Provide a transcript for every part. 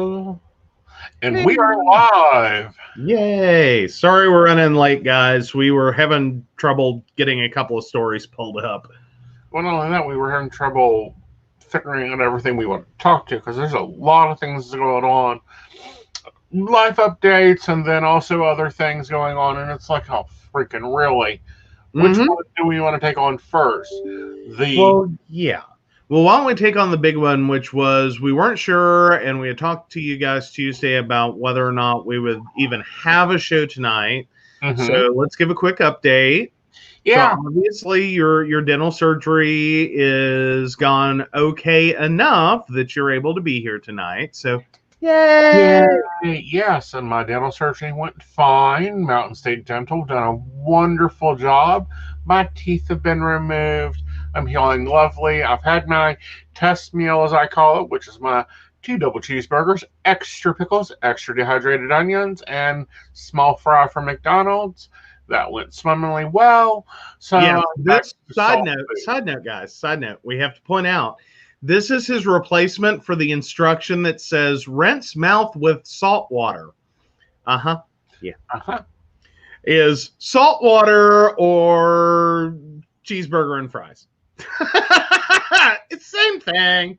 And we are live. Yay! Sorry we're running late, guys. We were having trouble getting a couple of stories pulled up. Well, not only that, we were having trouble figuring out everything we want to talk to because there's a lot of things going on. Life updates and then also other things going on. And it's like, oh, freaking really? Which Mm-hmm. one do we want to take on first? The. Well, yeah. Well, why don't we take on the big one, which was we weren't sure, and we had talked to you guys Tuesday about whether or not we would even have a show tonight. Mm-hmm. So let's give a quick update. So Yeah. obviously your dental surgery is gone okay enough that you're able to be here tonight. So Yeah. yay! Yes, and my dental surgery went fine. Mountain State Dental done a wonderful job. My teeth have been removed. I'm healing lovely. I've had my test meal, as I call it, which is my two double cheeseburgers, extra pickles, extra dehydrated onions, and small fry from McDonald's. That went swimmingly well. So Yes, I'm back this to side salt note, food. side note, guys, side note, we have to point out this is his replacement for the instruction that says rinse mouth with salt water. Uh-huh. Yeah. Uh-huh. Is salt water or cheeseburger and fries. It's the same thing.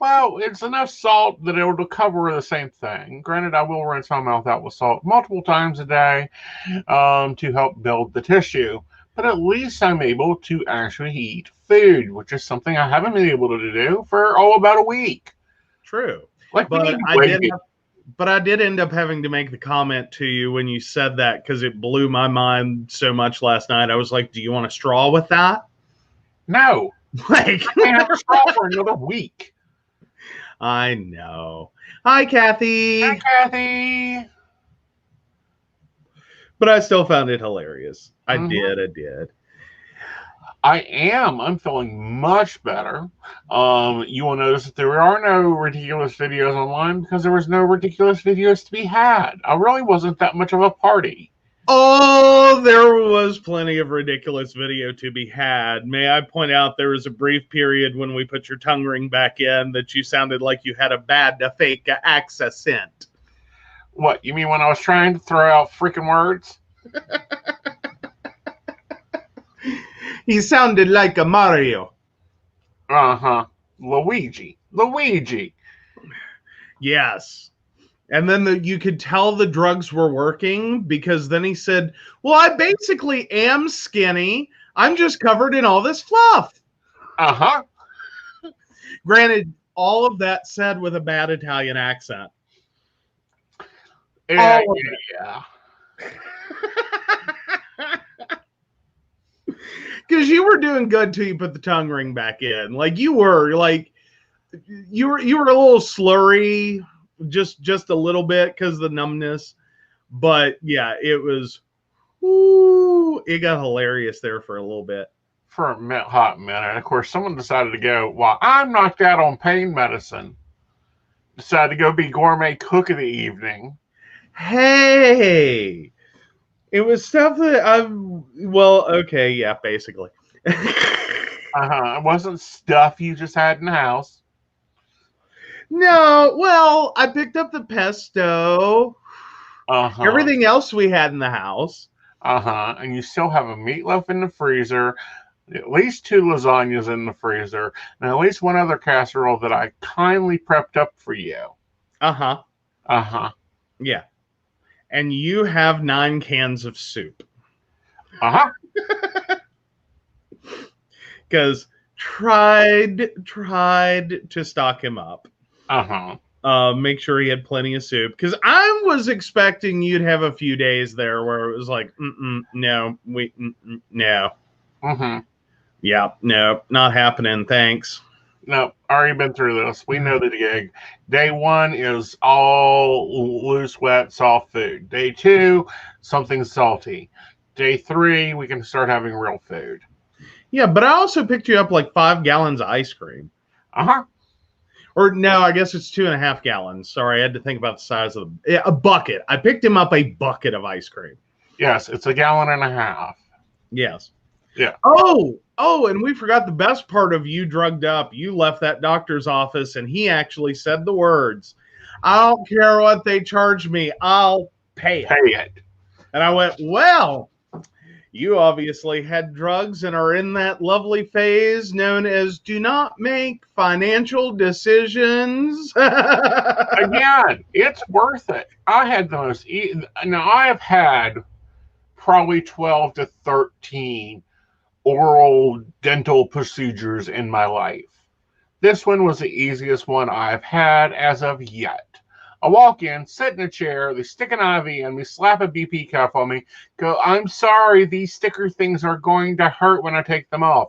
Well, it's enough salt that it'll cover the same thing. Granted, I will rinse my mouth out with salt multiple times a day to help build the tissue. But at least I'm able to actually eat food, which is something I haven't been able to do for about a week. True. Like we need But to I wait. did end up having to make the comment to you when you said that because it blew my mind so much last night. I was like, do you want a straw with that? No, Like, I can't have a straw for another week. I know. Hi, Hi, Kathy. Kathy. But I still found it hilarious. I Hmm. did. I did. I am. I'm feeling much better. You will notice that there are no ridiculous videos online because there was no ridiculous videos to be had. I really wasn't that much of a party. Oh, there was plenty of ridiculous video to be had. May I point out there was a brief period when we put your tongue ring back in that you sounded like you had a fake accent. What, you mean when I was trying to throw out freaking words? He sounded like a Mario. Uh huh. Luigi. Luigi. Yes. And then you could tell the drugs were working because then he said, well, I basically am skinny. I'm just covered in all this fluff. Uh huh. Granted, all of that said with a bad Italian accent. Yeah, All of yeah, it. Because you were doing good till you put the tongue ring back in. Like you were you were a little slurry, just a little bit because of the numbness. But yeah, it was ooh, it got hilarious there for a little bit. for a hot minute. Of course, someone decided to go, while I'm knocked out on pain medicine, decided to go be gourmet cook of the evening. Hey, it was stuff that well, okay, yeah, basically. It wasn't stuff you just had in the house. No, well, I picked up the pesto, Uh huh. everything else we had in the house. And you still have a meatloaf in the freezer, at least two lasagnas in the freezer, and at least one other casserole that I kindly prepped up for you. Uh-huh. Uh huh. Yeah. And you have 9 cans of soup. Uh huh. Because tried to stock him up. Uh huh. Make sure he had plenty of soup. Because I was expecting you'd have a few days there where it was like, no, no. Mm-hmm. Yeah, no, not happening. Thanks. No, already been through this. We know the gig. Day one is all loose, wet, soft food. Day two, something salty. Day three, we can start having real food. Yeah, but I also picked you up like 5 gallons of ice cream. Uh huh. Or no, I guess it's 2.5 gallons. Sorry, I had to think about the size of a bucket. I picked him up a bucket of ice cream. Yes, it's a gallon and a half. Yes. Yeah. Oh, and we forgot the best part of you drugged up. You left that doctor's office and he actually said the words, I don't care what they charge me. I'll pay it. Pay it. And I went, well, you obviously had drugs and are in that lovely phase known as do not make financial decisions. Again, it's worth it. I had the most. Now, I have had probably 12 to 13 oral dental procedures in my life. This one was the easiest one I've had as of yet. I walk in, sit in a chair, they stick an IV in me, slap a BP cuff on me, go, I'm sorry, these sticker things are going to hurt when I take them off.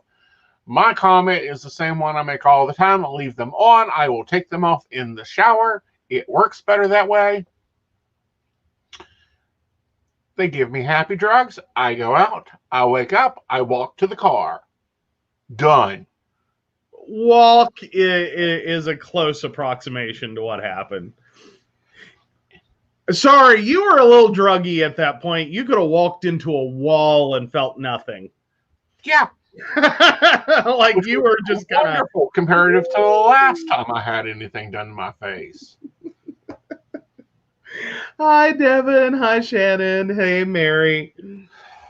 My comment is the same one I make all the time. I'll leave them on. I will take them off in the shower. It works better that way. They give me happy drugs. I go out. I wake up. I walk to the car. Done. Walk is a close approximation to what happened. Sorry, you were a little druggy at that point. You could have walked into a wall and felt nothing. Yeah. Like you were just kind of wonderful comparative to the last time I had anything done to my face. Hi, Devin. Hi, Shannon. Hey, Mary.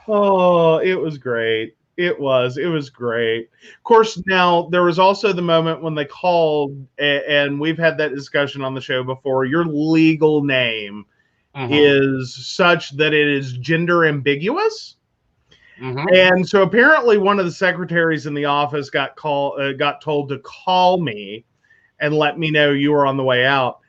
Oh, it was great. It was great. Of course, now there was also the moment when they called, and we've had that discussion on the show before. Your legal name is such that it is gender ambiguous. And so apparently one of the secretaries in the office got told to call me and let me know you were on the way out.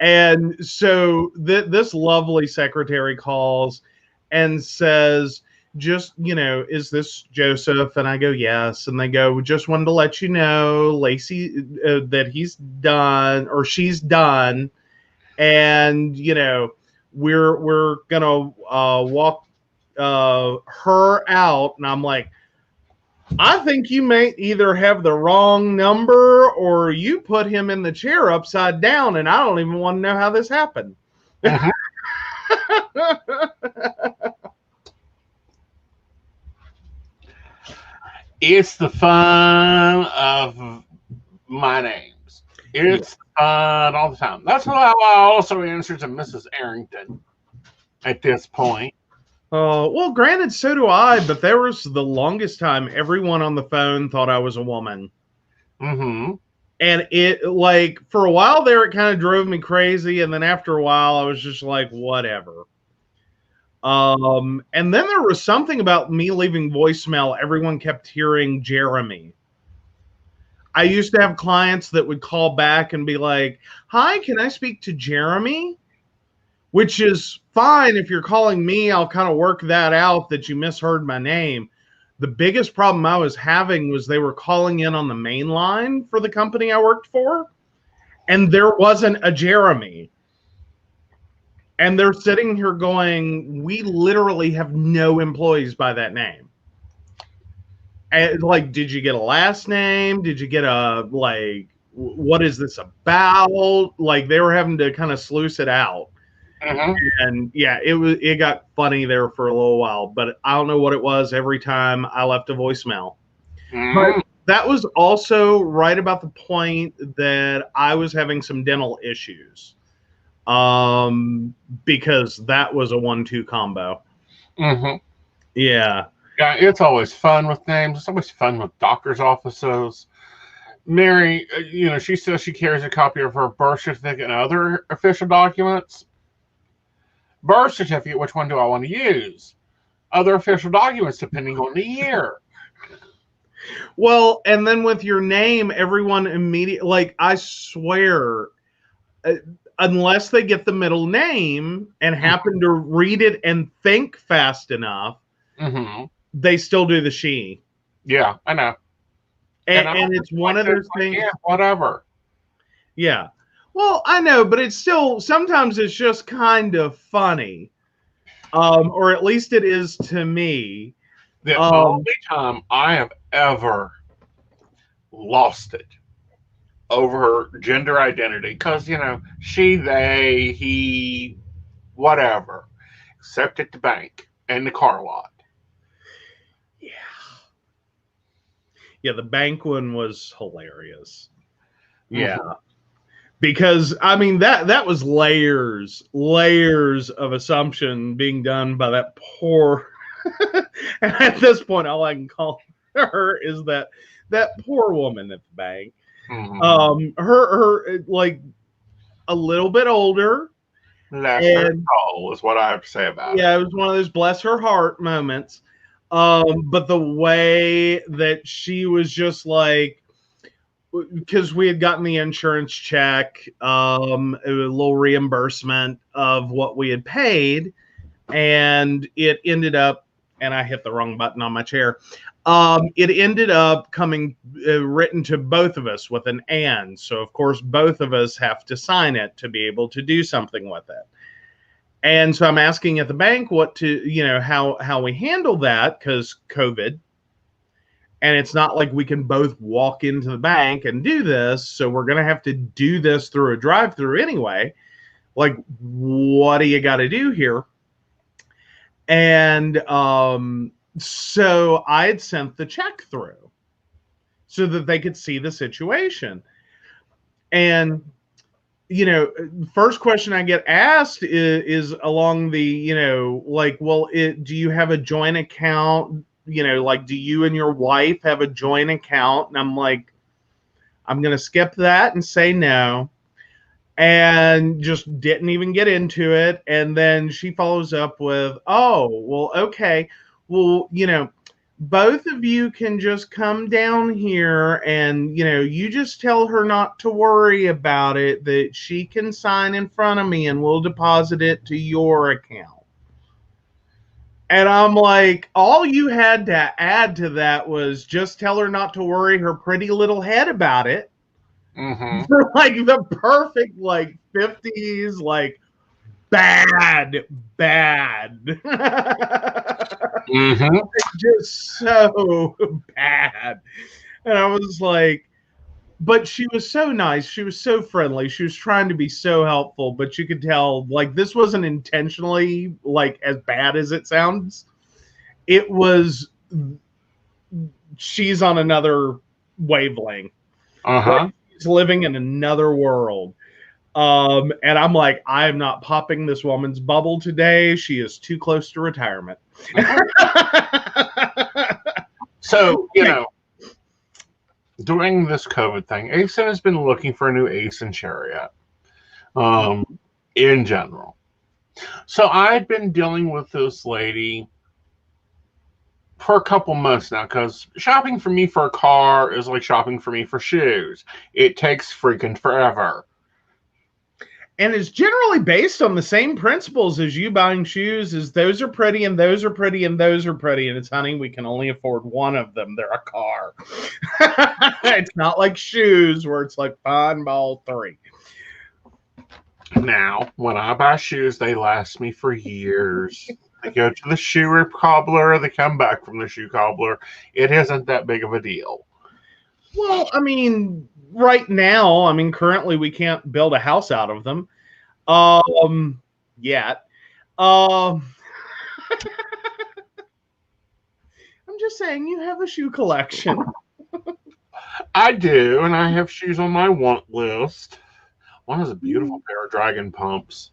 And so this lovely secretary calls and says, just, is this Joseph? And I go, yes. And they go, just wanted to let you know, Lacey, that he's done or she's done. And, we're going to walk her out. And I'm like, I think you may either have the wrong number or you put him in the chair upside down. And I don't even want to know how this happened. It's the fun of my names. It's fun all the time. That's how I also answer to Mrs. Arrington at this point. Well, granted, so do I, but there was the longest time everyone on the phone thought I was a woman. And it, like, for a while there, it kind of drove me crazy. And then after a while, I was just like, whatever. And then there was something about me leaving voicemail. Everyone kept hearing Jeremy. I used to have clients that would call back and be like, hi, can I speak to Jeremy? Which is fine. If you're calling me, I'll kind of work that out that you misheard my name. The biggest problem I was having was they were calling in on the main line for the company I worked for, and there wasn't a Jeremy. And they're sitting here going, we literally have no employees by that name. And like, did you get a last name? Did you get a, like, what is this about? Like, they were having to kind of sluice it out. And yeah, it got funny there for a little while, but I don't know what it was every time I left a voicemail. But that was also right about the point that I was having some dental issues. Because that was a 1-2 combo. Yeah, it's always fun with names. It's always fun with doctor's offices. Mary, she says she carries a copy of her birth certificate and other official documents. Birth certificate, which one do I want to use? Other official documents, depending on the year. Well, and then with your name, everyone immediately, like, I swear, unless they get the middle name and happen to read it and think fast enough, they still do the she. Yeah, I know. And it's one of those things. Yeah, whatever. Yeah. Well, I know, but it's still, sometimes it's just kind of funny. Or at least it is to me. The only time I have ever lost it over gender identity, because, she, they, he, whatever, except at the bank and the car lot. Yeah, the bank one was hilarious. Yeah. Because I mean that was layers of assumption being done by that poor. And at this point, all I can call her is that poor woman at the bank. Her like a little bit older. Bless her soul is what I have to say about it. Yeah, it was one of those bless her heart moments. But the way that she was just like, because we had gotten the insurance check, a little reimbursement of what we had paid, and it ended up, and I hit the wrong button on my chair. It ended up coming written to both of us with an "and," so of course both of us have to sign it to be able to do something with it. And so I'm asking at the bank what to, how we handle that, because COVID. And it's not like we can both walk into the bank and do this. So we're going to have to do this through a drive-through anyway. Like, what do you got to do here? And so I had sent the check through so that they could see the situation. And, first question I get asked is along the, like, well, do you have a joint account? Like, do you and your wife have a joint account? And I'm like, I'm going to skip that and say no. And just didn't even get into it. And then she follows up with, oh, well, okay. Well, both of you can just come down here and, you just tell her not to worry about it, that she can sign in front of me and we'll deposit it to your account. And I'm like, all you had to add to that was just tell her not to worry her pretty little head about it. For like the perfect, like 50s, like bad. Just so bad. And I was like, but she was so nice. She was so friendly. She was trying to be so helpful, but you could tell, like, this wasn't intentionally, like, as bad as it sounds. It was, she's on another wavelength. She's living in another world. And I'm like, I am not popping this woman's bubble today. She is too close to retirement. So, during this COVID thing, Aeson has been looking for a new Aeson chariot in general. So I've been dealing with this lady for a couple months now, because shopping for me for a car is like shopping for me for shoes. It takes freaking forever. And it's generally based on the same principles as you buying shoes, is those are pretty and those are pretty and those are pretty. And it's, honey, we can only afford one of them. They're a car. It's not like shoes where it's like fine ball 3. Now, when I buy shoes, they last me for years. I go to the shoe cobbler, they come back from the shoe cobbler. It isn't that big of a deal. Well, I mean, right now, currently we can't build a house out of them. Yet. I'm just saying, you have a shoe collection. I do, and I have shoes on my want list. One has a beautiful pair of dragon pumps.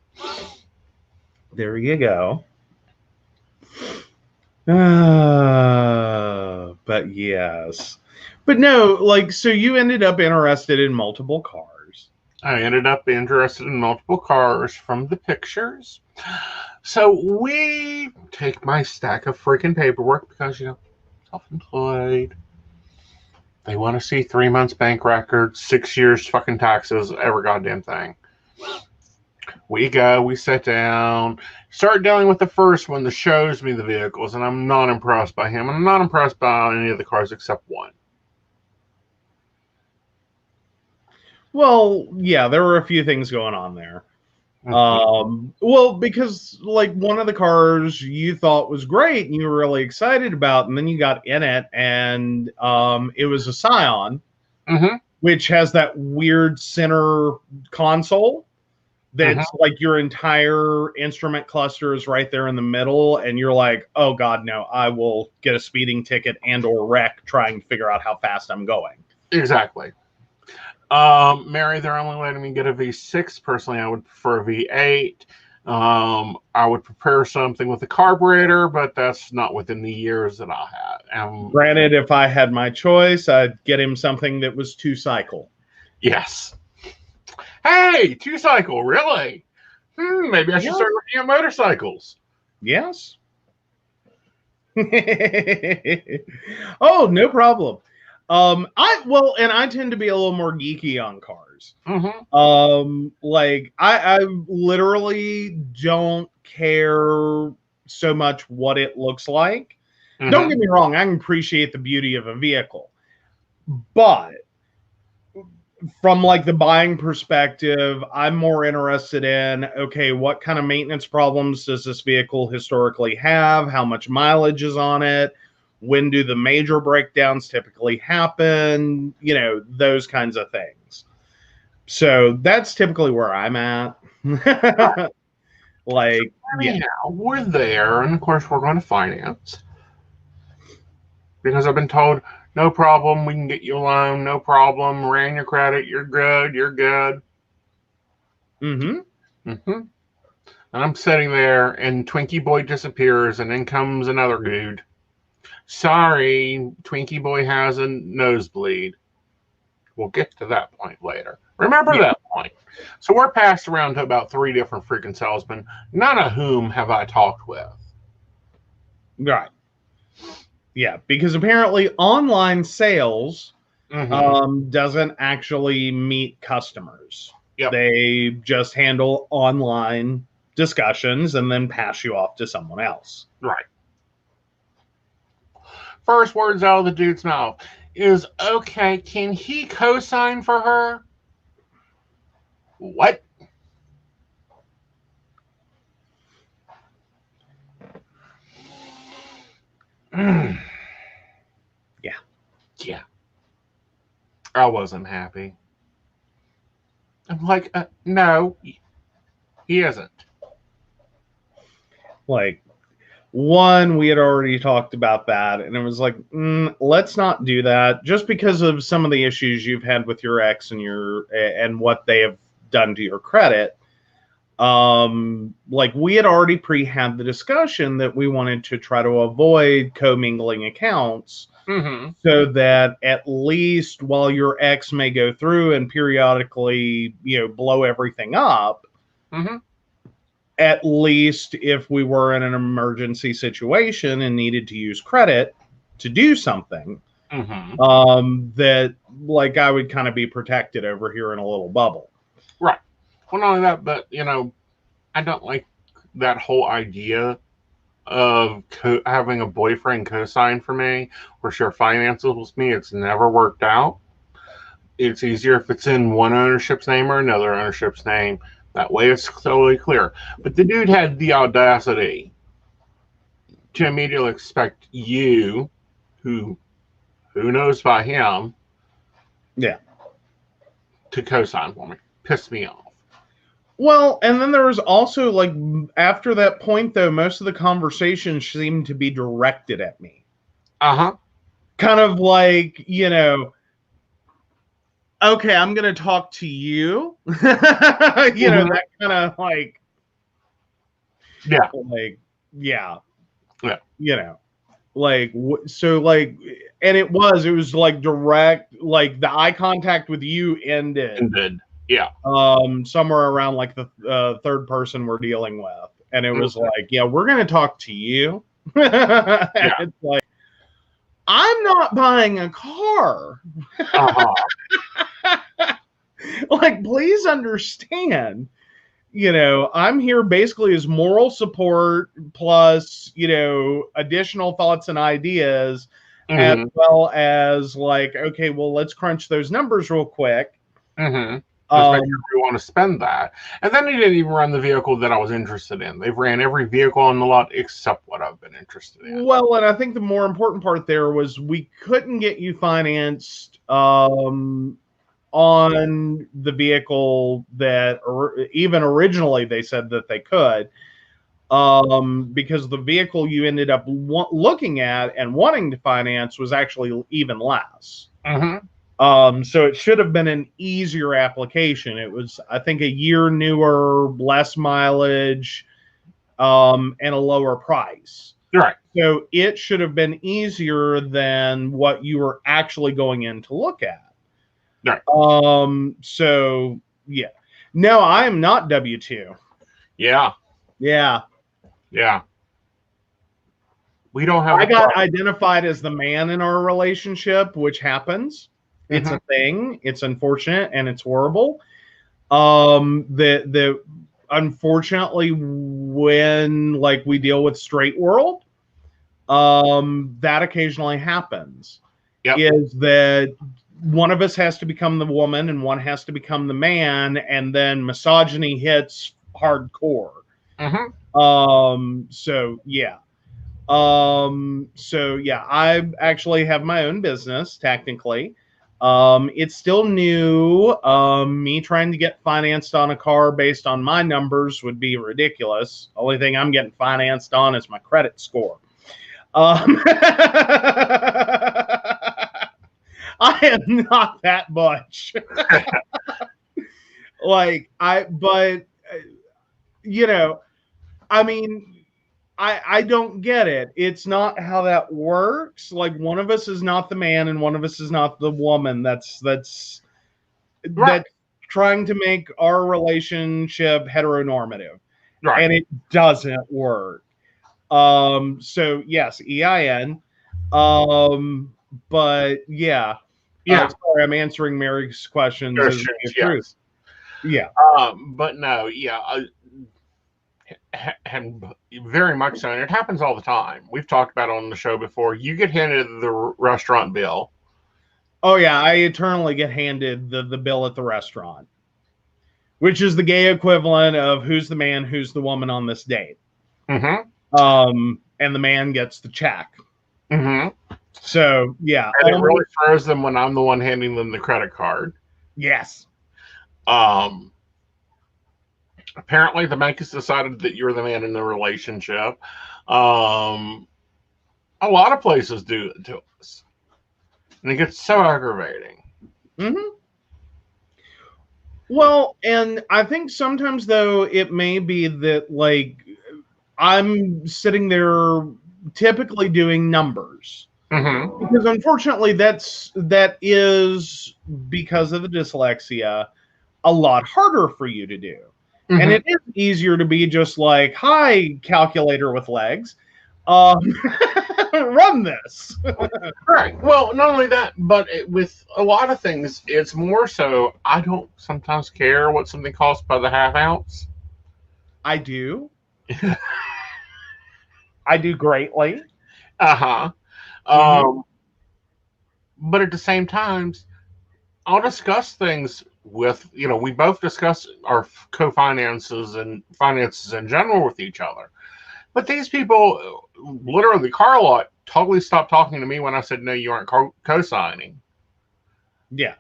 There you go. But yes. But no, like, so you ended up interested in multiple cars. I ended up interested in multiple cars from the pictures. So we take my stack of freaking paperwork because, self-employed. They want to see 3 months bank records, 6 years fucking taxes, every goddamn thing. We go, we sit down, start dealing with the first one that shows me the vehicles, and I'm not impressed by him. And I'm not impressed by any of the cars except one. Well, yeah, there were a few things going on there. Well, because like one of the cars you thought was great and you were really excited about, and then you got in it and it was a Scion, which has that weird center console that's like your entire instrument cluster is right there in the middle, and you're like, oh god, no, I will get a speeding ticket and or wreck trying to figure out how fast I'm going. Exactly. Mary, they're only letting me get a V6. Personally, I would prefer a V8. I would prepare something with a carburetor, but that's not within the years that I had. Granted, if I had my choice, I'd get him something that was 2-cycle. Yes. Hey, 2-cycle, really? Maybe I should start looking at motorcycles. Yes. Oh, no problem. I tend to be a little more geeky on cars. Like I literally don't care so much what it looks like. Don't get me wrong, I can appreciate the beauty of a vehicle, but from like the buying perspective, I'm more interested in, okay, what kind of maintenance problems does this vehicle historically have? How much mileage is on it? When do the major breakdowns typically happen? You know, those kinds of things. So that's typically where I'm at. Like, anyhow, we're there, and of course we're going to finance. Because I've been told, no problem, we can get you a loan, no problem, ran your credit, you're good, you're good. And I'm sitting there, and Twinkie Boy disappears, and in comes another dude. Sorry, Twinkie Boy has a nosebleed. We'll get to that point later. Remember that point. So we're passed around to about 3 different freaking salesmen, none of whom have I talked with. Right. Yeah, because apparently online sales doesn't actually meet customers. They just handle online discussions and then pass you off to someone else. Right. First words out of the dude's mouth is, okay, can he co-sign for her? What? Yeah. I wasn't happy. I'm like, no, he isn't. Like, one, we had already talked about that, and it was like, let's not do that, just because of some of the issues you've had with your ex and what they have done to your credit. Like, we had already had the discussion that we wanted to try to avoid commingling accounts, so that at least while your ex may go through and periodically, blow everything up, at least if we were in an emergency situation and needed to use credit to do something, that, like, I would kind of be protected over here in a little bubble. Right. Well, not only that, but, I don't like that whole idea of having a boyfriend co-sign for me or share finances with me. It's never worked out. It's easier if it's in one ownership's name or another ownership's name. That way it's totally clear. But the dude had the audacity to immediately expect you, who knows by him, to co-sign for me. Pissed me off. Well, and then there was also, like, after that point, though, most of the conversations seemed to be directed at me. Kind of like, okay, I'm going to talk to you. That kind of like, so, like, and it was like direct, like the eye contact with you ended. Somewhere around like the third person we're dealing with. And it was like, we're going to talk to you. It's like, I'm not buying a car. Like, please understand, I'm here basically as moral support plus, additional thoughts and ideas, as well as like, okay, well, let's crunch those numbers real quick. Just make sure you want to spend that. And then they didn't even run the vehicle that I was interested in. They've ran every vehicle on the lot except what I've been interested in. Well, and I think the more important part there was we couldn't get you financed on the vehicle that even originally they said that they could, because the vehicle you ended up looking at and wanting to finance was actually even less. So it should have been an easier application. It was, I think, a year newer, less mileage, and a lower price. Right. So it should have been easier than what you were actually going in to look at. Right. So yeah. No, I am not W-2. Yeah. Yeah. Yeah. We don't have. I got identified as the man in our relationship, which happens. It's a thing. It's unfortunate and it's horrible. The unfortunately, when like we deal with straight world, that occasionally happens. Yep. Is that one of us has to become the woman and one has to become the man, and then misogyny hits hardcore. So yeah. So yeah, I actually have my own business technically. It's still new. Me trying to get financed on a car based on my numbers would be ridiculous. Only thing I'm getting financed on is my credit score. I am not that much. But you know, I mean, I don't get it. It's not how that works. Like, one of us is not the man and one of us is not the woman. That's trying to make our relationship heteronormative. Right. And it doesn't work. So yes, EIN. But yeah. Yeah. Sorry, I'm answering Mary's questions. Yes. Yeah. But no, yeah. And very much so, and it happens all the time. We've talked about it on the show before. You get handed the restaurant bill. Oh yeah, I eternally get handed the bill at the restaurant, which is the gay equivalent of who's the man, who's the woman on this date. And the man gets the check. So yeah, and it really throws them when I'm the one handing them the credit card. Yes. Apparently the bank has decided that you're the man in the relationship. A lot of places do it to us. And it gets so aggravating. Well, and I think sometimes, though, it may be that, like, I'm sitting there typically doing numbers. Because unfortunately, that is, because of the dyslexia, a lot harder for you to do. And it is easier to be just like, hi, calculator with legs. Run this. Right. Well, not only that, but with a lot of things, it's more so I don't sometimes care what something costs by the half ounce. I do. I do greatly. But at the same time, I'll discuss things with, we both discuss our co-finances and finances in general with each other. But these people, literally, the car lot totally stopped talking to me when I said, no, you aren't co-signing. Yeah.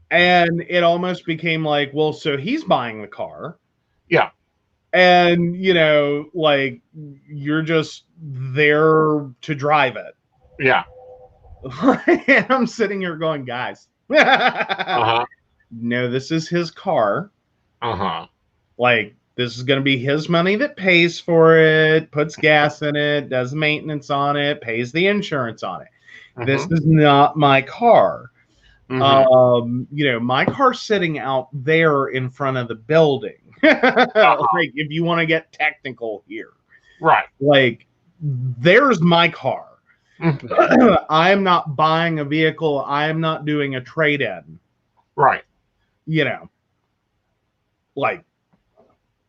And it almost became like, well, so he's buying the car. Yeah. And, like, you're just there to drive it. Yeah. And I'm sitting here going, guys. No, this is his car. Like, this is going to be his money that pays for it, puts gas in it, does maintenance on it, pays the insurance on it. This is not my car. My car's sitting out there in front of the building. Like, if you want to get technical here. Right. Like, there's my car. I am not buying a vehicle. I am not doing a trade-in. Right. Like,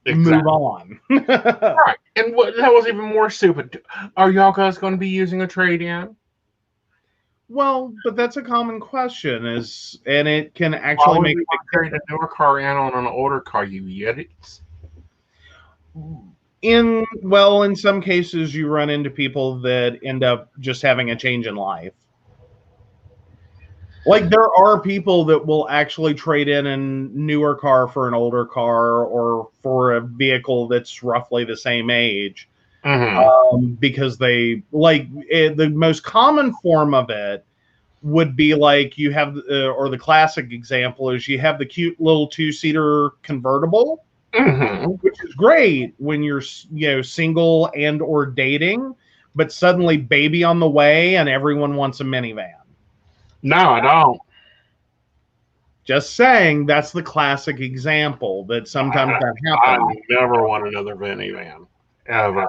exactly. Move on. Right. And that was even more stupid. Are y'all guys going to be using a trade-in? Well, but that's a common question, and it can actually make a trade a newer car in on an older car, you idiots. In some cases, you run into people that end up just having a change in life. Like, there are people that will actually trade in a newer car for an older car or for a vehicle that's roughly the same age. Because they, like, the most common form of it would be like you have, or the classic example is you have the cute little 2-seater convertible, which is great when you're, single and or dating, but suddenly baby on the way and everyone wants a minivan. No, I don't. Just saying, that's the classic example that sometimes that happens. I never want another minivan, ever.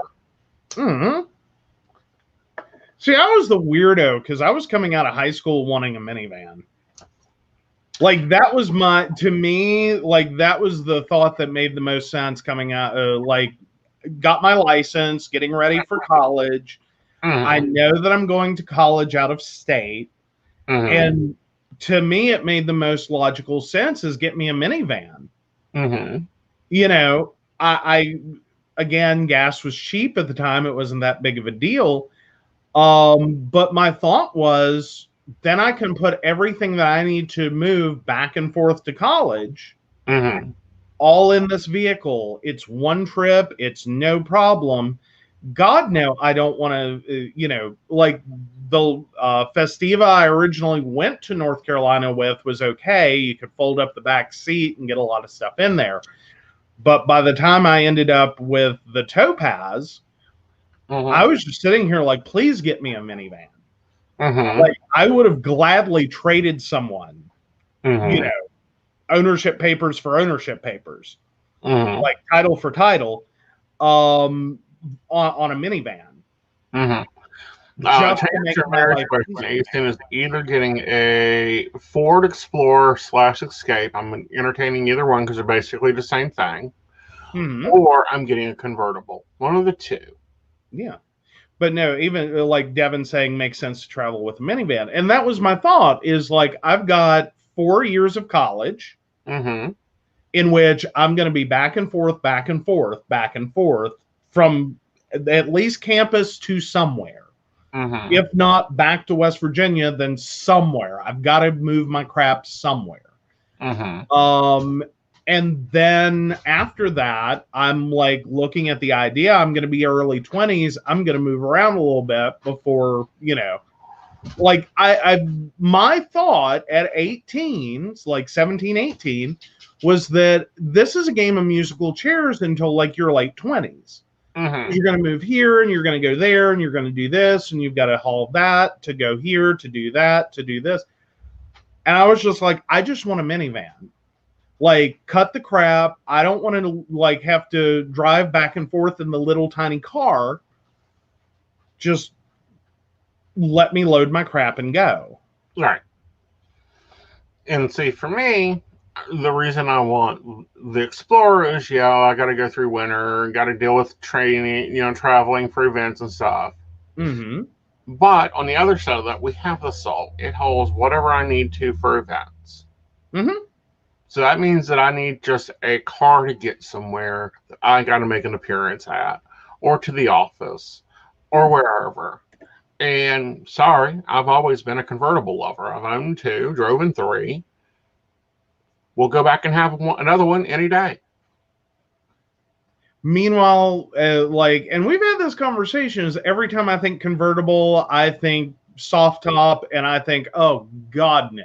See, I was the weirdo because I was coming out of high school wanting a minivan. Like that was to me, like that was the thought that made the most sense coming out. Like, got my license, getting ready for college. I know that I'm going to college out of state, and to me, it made the most logical sense is get me a minivan. I again, gas was cheap at the time; it wasn't that big of a deal. But my thought was, then I can put everything that I need to move back and forth to college all in this vehicle. It's one trip. It's no problem. God, no, I don't want to, like the Festiva I originally went to North Carolina with was okay. You could fold up the back seat and get a lot of stuff in there. But by the time I ended up with the Topaz, I was just sitting here like, please get me a minivan. Like I would have gladly traded someone, ownership papers for ownership papers, like title for title, on a minivan. Just to make your marriage question, Aeson is either getting a Ford Explorer / Escape. I'm entertaining either one because they're basically the same thing, or I'm getting a convertible. One of the two. Yeah. But no, even like Devin saying makes sense to travel with a minivan. And that was my thought is like, I've got 4 years of college in which I'm going to be back and forth from at least campus to somewhere. If not back to West Virginia, then somewhere. I've got to move my crap somewhere. And then after that, I'm like looking at the idea. I'm going to be early 20s. I'm going to move around a little bit before, like my thought at 18, like 17, 18, was that this is a game of musical chairs until like your late 20s. You're going to move here and you're going to go there and you're going to do this and you've got to haul that to go here, to do that, to do this. And I was just like, I just want a minivan. Like, cut the crap. I don't want to like have to drive back and forth in the little tiny car. Just let me load my crap and go. Right. And see, for me, the reason I want the Explorer is, I got to go through winter, got to deal with training, traveling for events and stuff. But on the other side of that, we have the Salt. It holds whatever I need to for events. So that means that I need just a car to get somewhere that I got to make an appearance at, or to the office, or wherever. And sorry, I've always been a convertible lover. I've owned 2, drove in 3. We'll go back and have another one any day. Meanwhile, and we've had this conversation, is every time I think convertible, I think soft top, and I think, oh, God, no.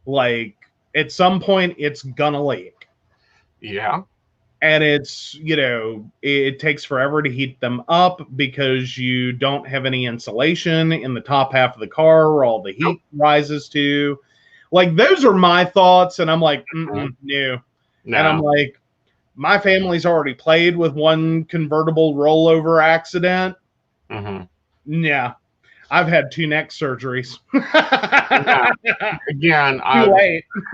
Like, at some point, it's gonna leak. Yeah. And it's, it takes forever to heat them up because you don't have any insulation in the top half of the car where all the heat rises to. Like, those are my thoughts, and I'm like, no. And I'm like, my family's already played with one convertible rollover accident. Yeah. I've had 2 neck surgeries. Again,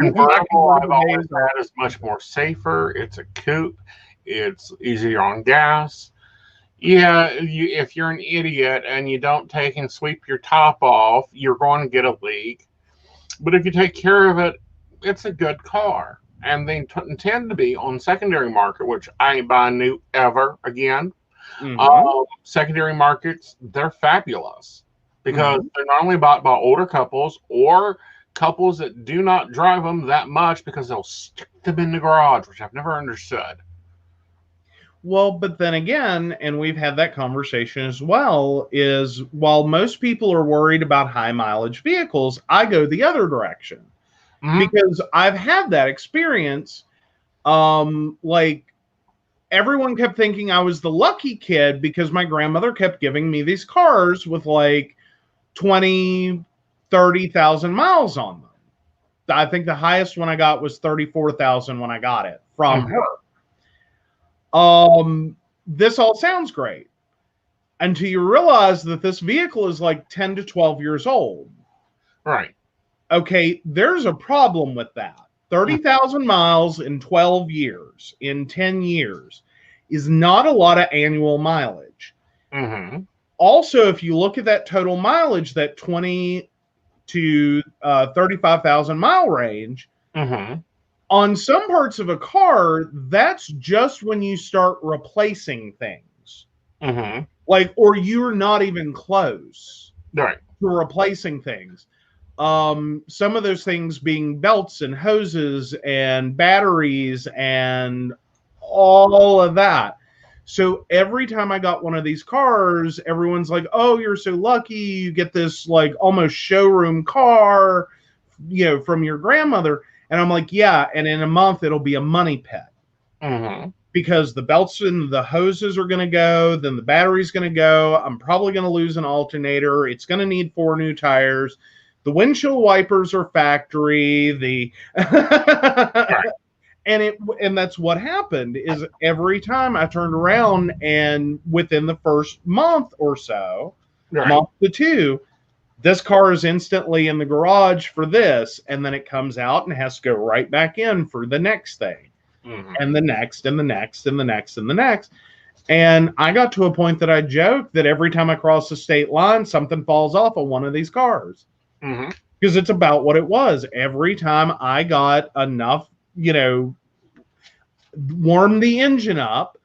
convertible I've always had is much more safer. It's a coupe. It's easier on gas. Yeah, if you're an idiot and you don't take and sweep your top off, you're going to get a leak. But if you take care of it, it's a good car. And they tend to be on secondary market, which I ain't buying new ever again. Secondary markets, they're fabulous. Because they're not only bought by older couples or couples that do not drive them that much because they'll stick them in the garage, which I've never understood. Well, but then again, and we've had that conversation as well, is while most people are worried about high mileage vehicles, I go the other direction because I've had that experience. Like everyone kept thinking I was the lucky kid because my grandmother kept giving me these cars with like 20, 30,000 miles on them. I think the highest one I got was 34,000 when I got it from her. This all sounds great until you realize that this vehicle is like 10 to 12 years old. Right. Okay, there's a problem with that. 30,000 miles in 12 years, in 10 years, is not a lot of annual mileage. Also, if you look at that total mileage, that 20 to 35,000 mile range, on some parts of a car, that's just when you start replacing things. Like, or you're not even close to replacing things. Some of those things being belts and hoses and batteries and all of that. So every time I got one of these cars, everyone's like, oh, you're so lucky. You get this like almost showroom car, you know, from your grandmother. And I'm like, yeah. And in a month, it'll be a money pit. Because the belts and the hoses are going to go. Then the battery's going to go. I'm probably going to lose an alternator. It's going to need 4 new tires. The windshield wipers are factory. And that's what happened is every time I turned around and within the first month or so, month to 2, this car is instantly in the garage for this. And then it comes out and has to go right back in for the next thing and the next and the next and the next and the next. And I got to a point that I joked that every time I cross the state line, something falls off of one of these cars. Because it's about what it was. Every time I got enough, you know, warm the engine up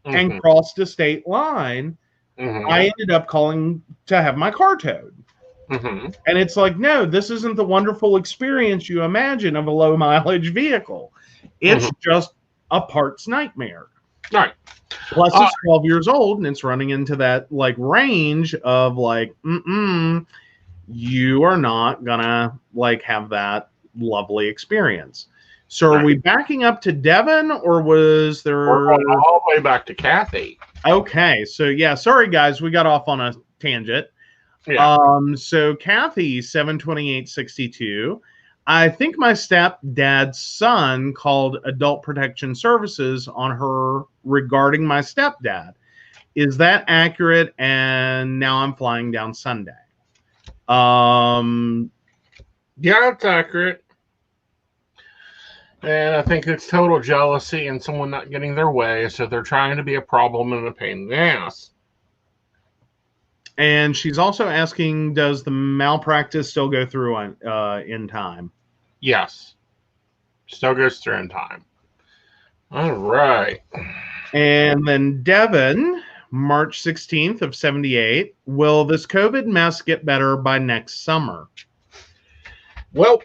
and crossed a state line, I ended up calling to have my car towed. And it's like, no, this isn't the wonderful experience you imagine of a low mileage vehicle. It's just a parts nightmare. Right. Plus it's 12 years old and it's running into that like range of like, you are not gonna like have that lovely experience. So are we backing up to Devin or was there... We're going all the way back to Kathy. Okay, so yeah, sorry guys, we got off on a tangent. So Kathy, 72862, I think my stepdad's son called Adult Protection Services on her regarding my stepdad. Is that accurate? And now I'm flying down Sunday. Yeah, it's accurate. And I think it's total jealousy and someone not getting their way. So they're trying to be a problem and a pain in the ass. And she's also asking, does the malpractice still go through in time? Yes. Still goes through in time. All right. And then Devin, March 16th of 78. Will this COVID mess get better by next summer? Well,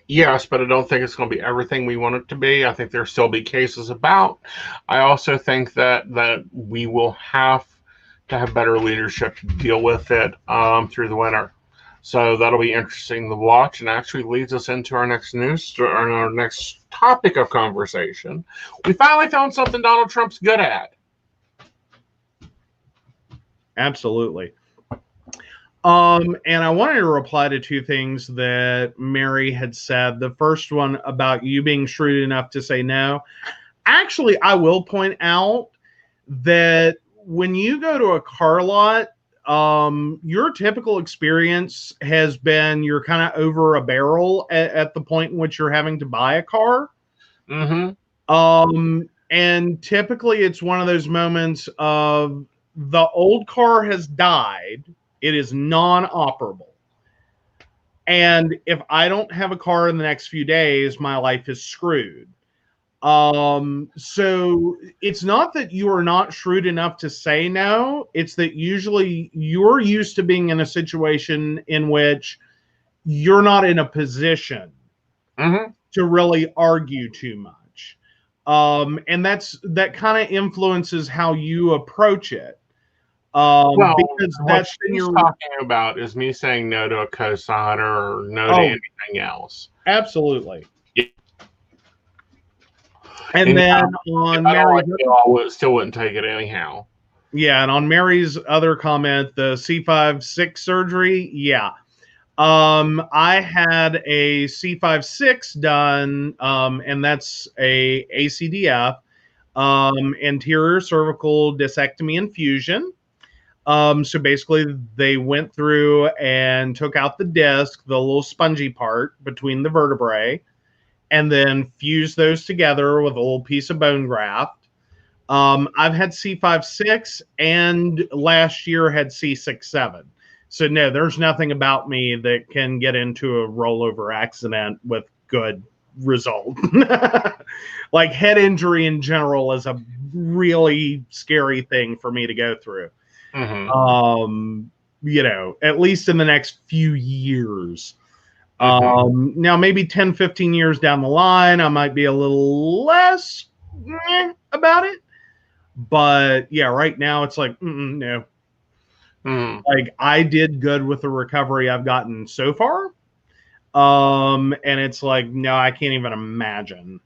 yes, but I don't think it's going to be everything we want it to be. I think there'll still be cases about. I also think that we will have to have better leadership to deal with it through the winter. So that'll be interesting to watch, and actually leads us into our next our next topic of conversation. We finally found something Donald Trump's good at. Absolutely. And I wanted to reply to 2 things that Mary had said. The first one about you being shrewd enough to say no. Actually, I will point out that when you go to a car lot, your typical experience has been you're kind of over a barrel at the point in which you're having to buy a car. And typically it's one of those moments of the old car has died. It is non-operable. And if I don't have a car in the next few days, my life is screwed. So it's not that you are not shrewd enough to say no. It's that usually you're used to being in a situation in which you're not in a position to really argue too much. And that kind of influences how you approach it. Well, Because what that's been she's your talking about is me saying no to a cosigner or no to anything else. absolutely. Yeah. And And then if on I don't Mary's like it, I still wouldn't take it anyhow. yeah, and on Mary's other comment, the C5-6 surgery, yeah. I had a C5-6 done, and that's a ACDF, anterior cervical discectomy and fusion. So basically, they went through and took out the disc, the little spongy part between the vertebrae, and then fused those together with a little piece of bone graft. I've had C5-6 and last year had C6-7. So no, there's nothing about me that can get into a rollover accident with good result. Like head injury in general is a really scary thing for me to go through. You know, at least in the next few years. Now maybe 10, 15 years down the line, I might be a little less about it. But yeah, right now it's like, no. Like I did good with the recovery I've gotten so far. And it's like, no, I can't even imagine.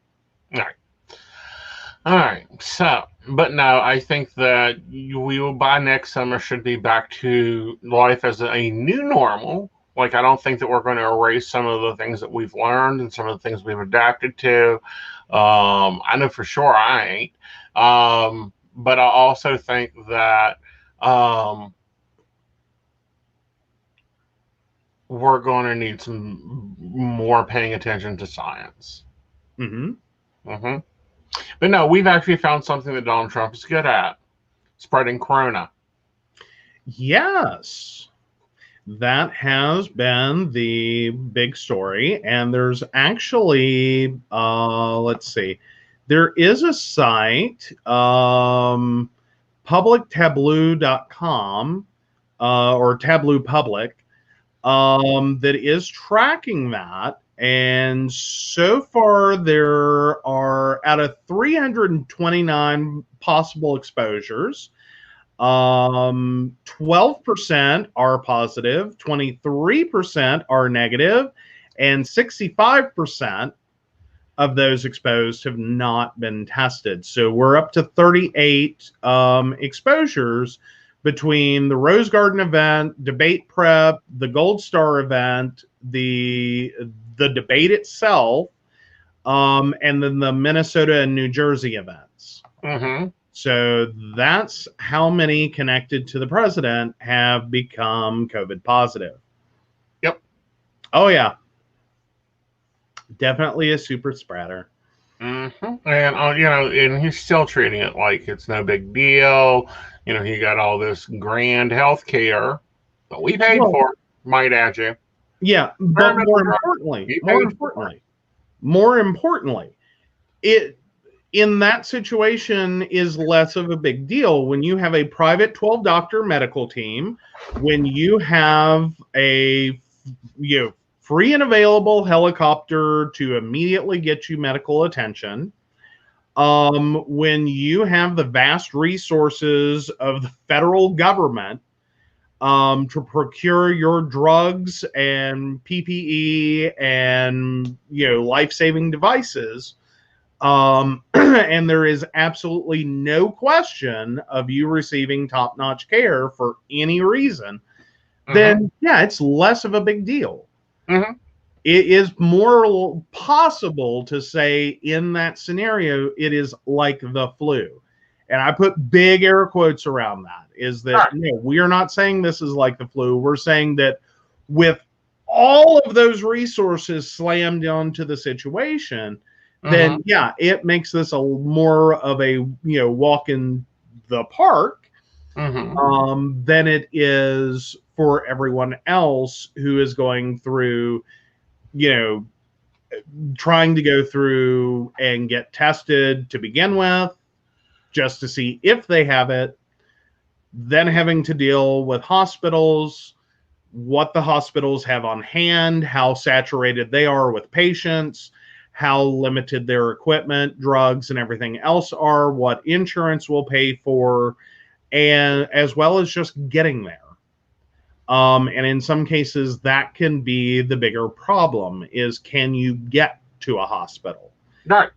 All right. So, but no, I think that we will by next summer should be back to life as a new normal. Like, I don't think that we're going to erase some of the things that we've learned and some of the things we've adapted to. I know for sure I ain't. But I also think that we're going to need some more paying attention to science. But no, we've actually found something that Donald Trump is good at: spreading corona. Yes. That has been the big story. And there's actually, let's see, there is a site, publictableau.com, or Tableau Public, that is tracking that. And so far, there are out of 329 possible exposures, 12% are positive, 23% are negative, and 65% of those exposed have not been tested. So we're up to 38 exposures between the Rose Garden event, debate prep, the Gold Star event, the debate itself, and then the Minnesota and New Jersey events. So that's how many connected to the president have become COVID positive. Yep. Oh, yeah. Definitely a super spreader. And, you know, and he's still treating it like it's no big deal. You know, he got all this grand health care that we paid for, might add you. Yeah, but more importantly, it in that situation is less of a big deal when you have a private 12-doctor medical team, when you have a free and available helicopter to immediately get you medical attention, when you have the vast resources of the federal government to procure your drugs and PPE and life-saving devices. And there is absolutely no question of you receiving top-notch care for any reason, then yeah, it's less of a big deal. It is more possible to say in that scenario, it is like the flu. And I put big air quotes around that, is that no, we are not saying this is like the flu. We're saying that with all of those resources slammed onto the situation, then yeah, it makes this a more of a walk in the park than it is for everyone else who is going through, trying to go through and get tested to begin with, just to see if they have it, then having to deal with hospitals, what the hospitals have on hand, how saturated they are with patients, how limited their equipment, drugs, and everything else are, what insurance will pay for, and as well as just getting there. And in some cases, that can be the bigger problem, is can you get to a hospital? Right.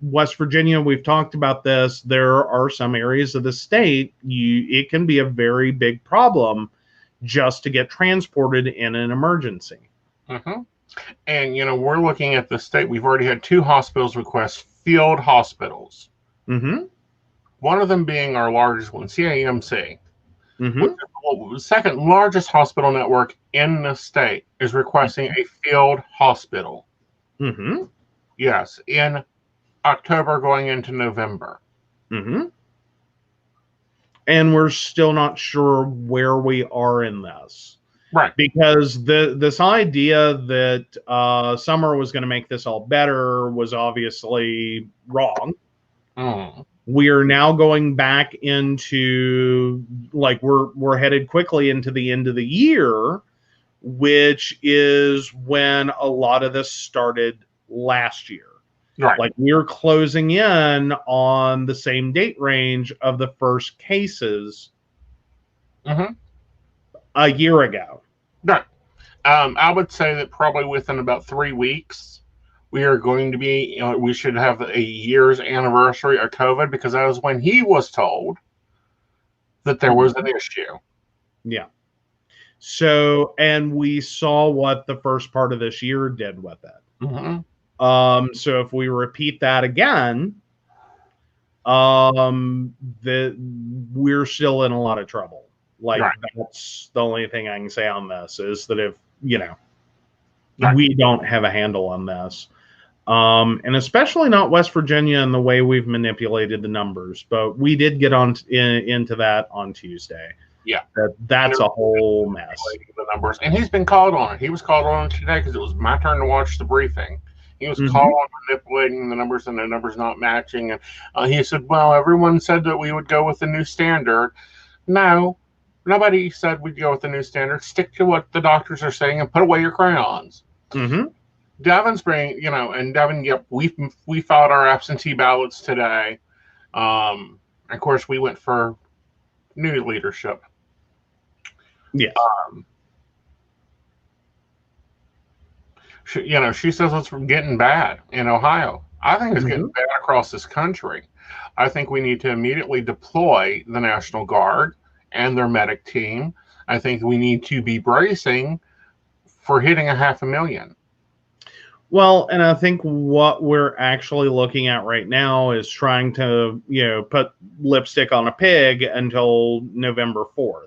West Virginia, we've talked about this. There are some areas of the state, it can be a very big problem just to get transported in an emergency. Mm-hmm. And, we're looking at the state. We've already had 2 hospitals request field hospitals. Mm-hmm. One of them being our largest one, CAMC. Mm-hmm. Which is the second largest hospital network in the state, is requesting a field hospital. Mm-hmm. Yes, in October going into November. Mm-hmm. And we're still not sure where we are in this. Right. Because this idea that summer was going to make this all better was obviously wrong. Mm. We are now going back into, like, we're headed quickly into the end of the year, which is when a lot of this started last year. Right. Like, we're closing in on the same date range of the first cases a year ago. Right. I would say that probably within about 3 weeks, we are going to be, we should have a year's anniversary of COVID, because that was when he was told that there was an issue. Yeah. So, and we saw what the first part of this year did with it. Mm-hmm. So if we repeat that again, we're still in a lot of trouble. Like, right. That's the only thing I can say on this, is that if, right. we don't have a handle on this, and especially not West Virginia and the way we've manipulated the numbers, but we did get into that on Tuesday. Yeah. That's a whole mess. The numbers. And he's been called on it. He was called on it today because it was my turn to watch the briefing. He was called on manipulating the numbers and the numbers not matching. And he said, well, everyone said that we would go with the new standard. No, nobody said we'd go with the new standard. Stick to what the doctors are saying and put away your crayons. Mm-hmm. Devin's bringing, and Devin, yep, we filed our absentee ballots today. Of course, we went for new leadership. Yeah. She says it's getting bad in Ohio. I think it's getting bad across this country. I think we need to immediately deploy the National Guard and their medic team. I think we need to be bracing for hitting 500,000. Well, and I think what we're actually looking at right now is trying to, put lipstick on a pig until November 4th.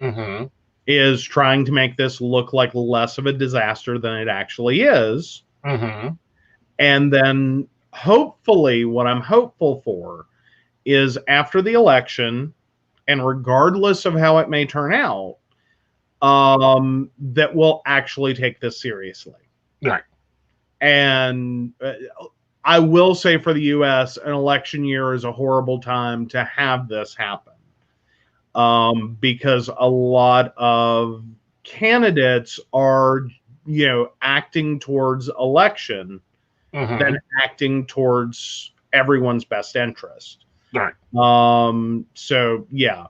Mm-hmm. Is trying to make this look like less of a disaster than it actually is. Mm-hmm. And then hopefully, what I'm hopeful for is after the election, and regardless of how it may turn out, that we'll actually take this seriously. Right. And I will say, for the U.S., an election year is a horrible time to have this happen. Because a lot of candidates are, acting towards election than acting towards everyone's best interest. Right. So yeah,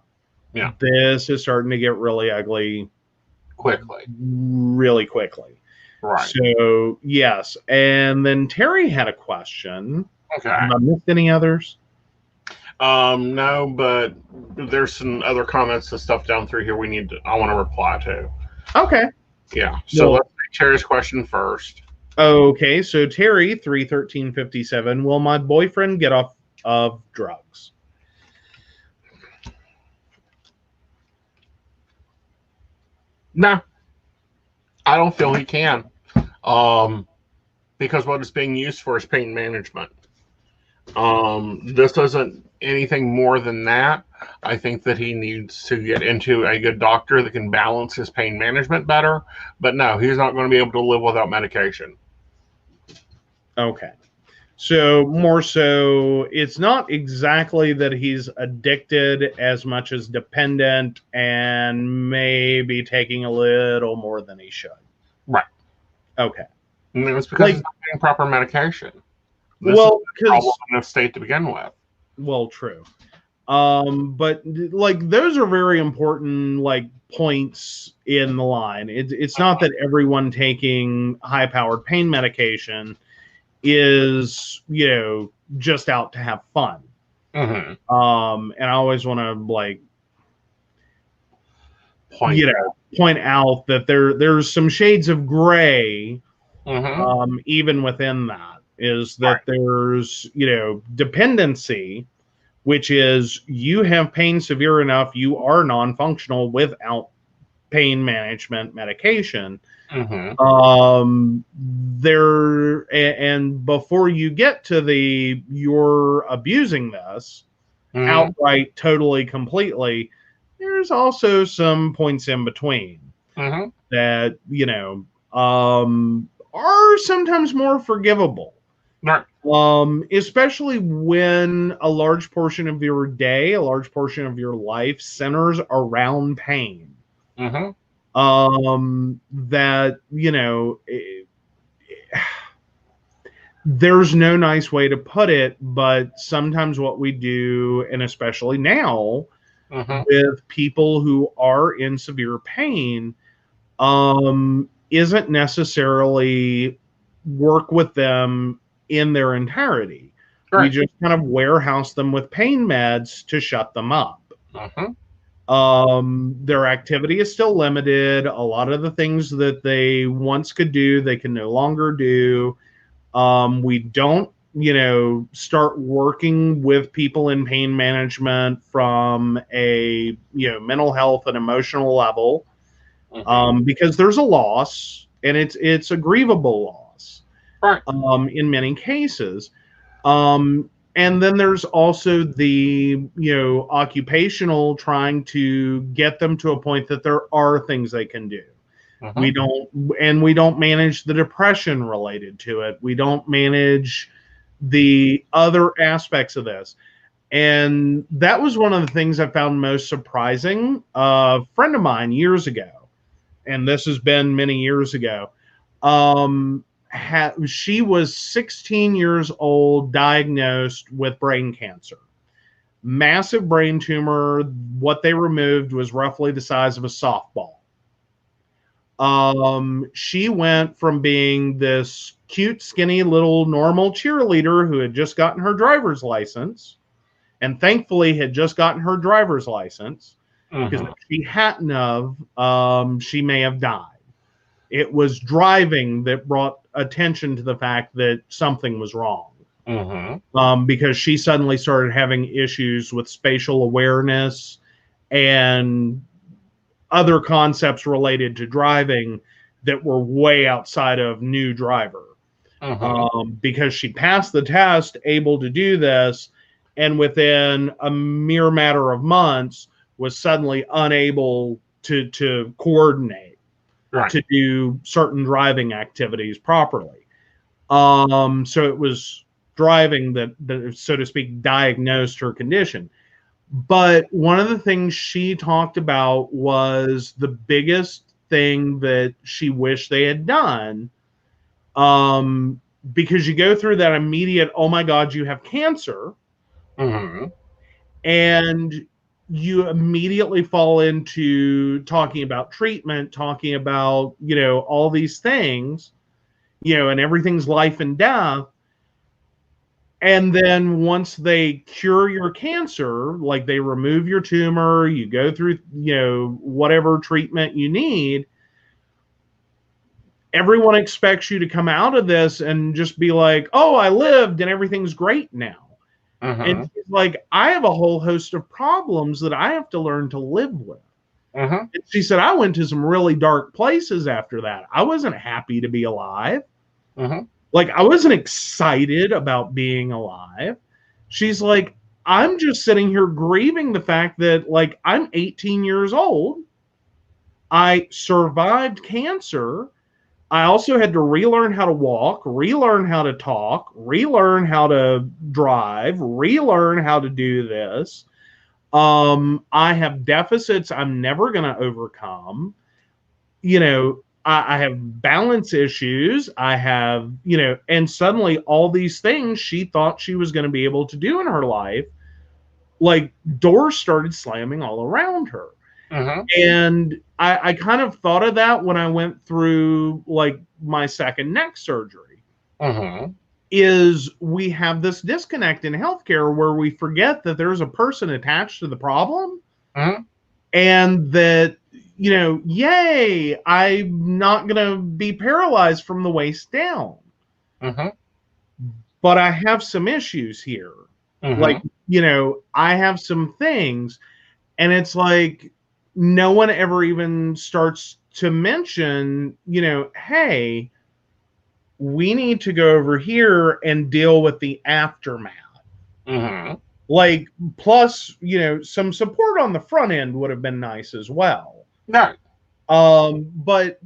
this is starting to get really ugly really quickly. Right. So yes, and then Terry had a question. Okay. Have I missed any others? No, but there's some other comments and stuff down through here I want to reply to. Okay. Yeah. So let's take Terry's question first. Okay, so Terry, 31357, will my boyfriend get off of drugs? No. I don't feel he can. Because what it's being used for is pain management. This isn't anything more than that. I think that he needs to get into a good doctor that can balance his pain management better. But no, he's not going to be able to live without medication. Okay. So more so, it's not exactly that he's addicted as much as dependent and maybe taking a little more than he should. Right. Okay. And it's because Like, he's not getting proper medication. This is well, the problem because, in this state to begin with. well, true. But like those are very important like points in the line. It's not that everyone taking high powered pain medication is, you know, just out to have fun. Mm-hmm. And I always want to like, Point. you know, point out that there's some shades of gray, Mm-hmm. even within that, is Right. that there's, you know, dependency, which is you have pain severe enough, you are non-functional without pain management medication. Mm-hmm. There, and before you get to the you're abusing this Mm-hmm. outright, totally, completely, there's also some points in between Mm-hmm. that, you know, are sometimes more forgivable. Right. Especially when a large portion of your day, a large portion of your life centers around pain. Mm-hmm. That, you know, there's no nice way to put it, but sometimes what we do, and especially now Mm-hmm. with people who are in severe pain, isn't necessarily work with them in their entirety. We Right. just kind of warehouse them with pain meds to shut them up. Mm-hmm. Their activity is still limited. A lot of the things that they once could do, they can no longer do. We don't, you know, start working with people in pain management from a, you know, mental health and emotional level, Mm-hmm. because there's a loss, and it's a grievable loss, Right. in many cases. And then there's also the, you know, occupational, trying to get them to a point that there are things they can do. Mm-hmm. We don't manage the depression related to it. We don't manage the other aspects of this. And that was one of the things I found most surprising. A friend of mine years ago, and this has been many years ago, she was 16 years old, diagnosed with brain cancer. Massive brain tumor. What they removed was roughly the size of a softball. She went from being this cute, skinny little normal cheerleader who had just gotten her driver's license, and thankfully had just gotten her driver's license, because Mm-hmm. if she hadn't have, she may have died. It was driving that brought attention to the fact that something was wrong. Mm-hmm. Because she suddenly started having issues with spatial awareness and other concepts related to driving that were way outside of new driver. Mm-hmm. Because she passed the test, able to do this, and within a mere matter of months was suddenly unable to coordinate, Right. to do certain driving activities properly. So it was driving that, so to speak, diagnosed her condition. But one of the things she talked about was the biggest thing that she wished they had done, um, because you go through that immediate, oh my God, you have cancer, Mm-hmm. and you immediately fall into talking about treatment, talking about, you know, all these things, you know, and everything's life and death. And then once they cure your cancer, like they remove your tumor, you go through, you know, whatever treatment you need, everyone expects you to come out of this and just be like, oh, I lived and everything's great now. And Mm-hmm. she's like, I have a whole host of problems that I have to learn to live with. Mm-hmm. And she said, I went to some really dark places after that. I wasn't happy to be alive. Mm-hmm. Like, I wasn't excited about being alive. She's like, I'm just sitting here grieving the fact that, like, I'm 18 years old. I survived cancer. I also had to relearn how to walk, relearn how to talk, relearn how to drive, relearn how to do this. I have deficits I'm never going to overcome. You know, I have balance issues. I have, you know, and suddenly all these things she thought she was going to be able to do in her life, like doors started slamming all around her. And I kind of thought of that when I went through like my second neck surgery. Is we have this disconnect in healthcare where we forget that there's a person attached to the problem, and that, you know, yay, I'm not going to be paralyzed from the waist down. But I have some issues here. Like, you know, I have some things, and it's like no one ever even starts to mention, you know, hey, we need to go over here and deal with the aftermath. Like, plus, you know, some support on the front end would have been nice as well. Right. But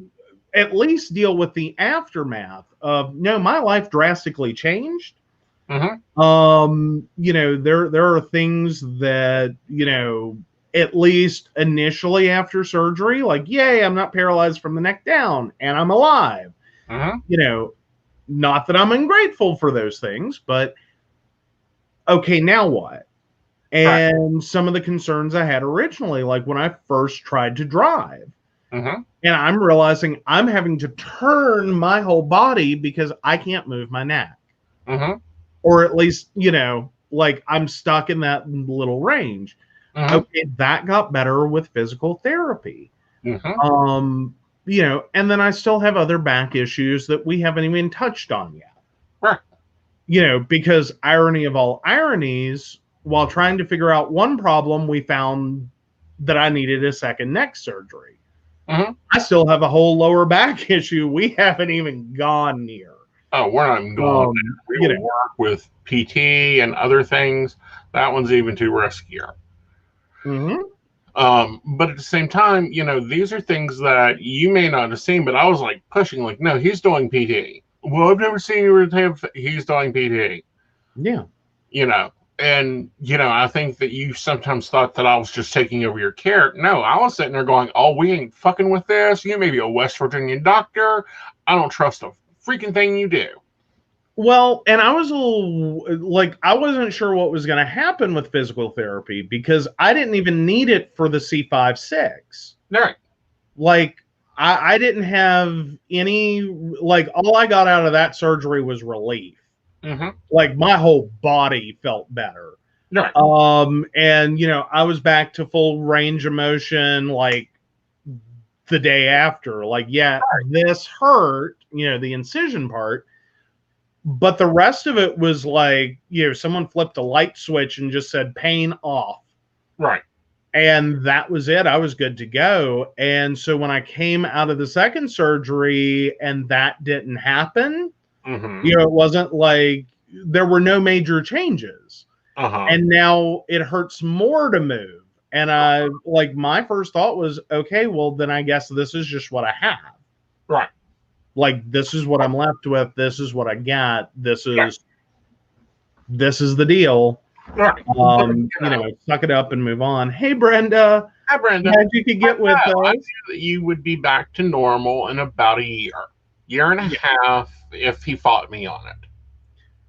at least deal with the aftermath of, no, my life drastically changed. You know, there are things that, you know, at least initially after surgery, like, yay, I'm not paralyzed from the neck down and I'm alive. You know, not that I'm ungrateful for those things, but okay, now what? And some of the concerns I had originally, like when I first tried to drive, and I'm realizing I'm having to turn my whole body because I can't move my neck. Or at least, you know, like I'm stuck in that little range. Okay, that got better with physical therapy. You know, and then I still have other back issues that we haven't even touched on yet. You know, because irony of all ironies, while trying to figure out one problem, we found that I needed a second neck surgery. I still have a whole lower back issue we haven't even gone near. Oh, we're not even going there. We will work with PT and other things. That one's even too riskier. But at the same time, you know, these are things that you may not have seen, but I was like pushing, like, no, he's doing PT. Well, I've never seen you have. He's doing PT. Yeah. You know, and, you know, I think that you sometimes thought that I was just taking over your care. No, I was sitting there going, oh, we ain't fucking with this. You may be a West Virginia doctor. I don't trust a freaking thing you do. Well, and I was a little, like, I wasn't sure what was going to happen with physical therapy because I didn't even need it for the C5-6. Right. Like, I didn't have any, like, all I got out of that surgery was relief. Like, my whole body felt better. Right. And, you know, I was back to full range of motion, like, the day after. Like, yeah, this hurt, you know, the incision part. But the rest of it was like, you know, someone flipped a light switch and just said pain off. Right. And that was it. I was good to go. And so when I came out of the second surgery and that didn't happen, you know, it wasn't like there were no major changes. And now it hurts more to move. And I, like, my first thought was, okay, well, then I guess this is just what I have. Right. Like, this is what I'm left with. This is what I got. This is the deal. Right. You know, suck it up and move on. Hey, Brenda. Hi, Brenda. Glad you could get with us. I knew that you would be back to normal in about a year and a half, if he fought me on it.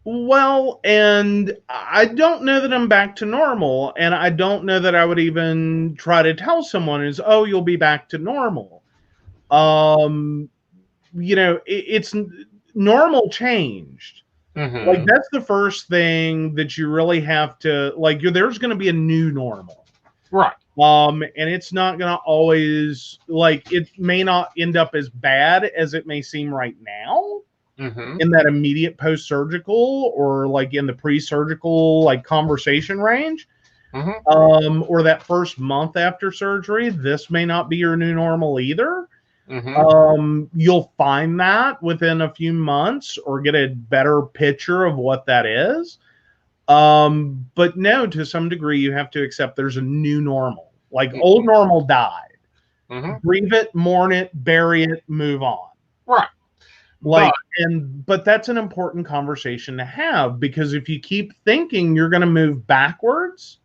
Well, and I don't know that I'm back to normal, and I don't know that I would even try to tell someone is, oh, you'll be back to normal. You know, it's normal changed. Like, that's the first thing that you really have to, like, there's going to be a new normal. Right. And it's not going to always, like, it may not end up as bad as it may seem right now in that immediate post-surgical or, like, in the pre-surgical, like, conversation range. Or that first month after surgery. This may not be your new normal either. You'll find that within a few months or get a better picture of what that is. But no, to some degree, you have to accept there's a new normal. Like, old normal died. Grieve it, mourn it, bury it, move on. Right. Like, but that's an important conversation to have, because if you keep thinking you're going to move backwards,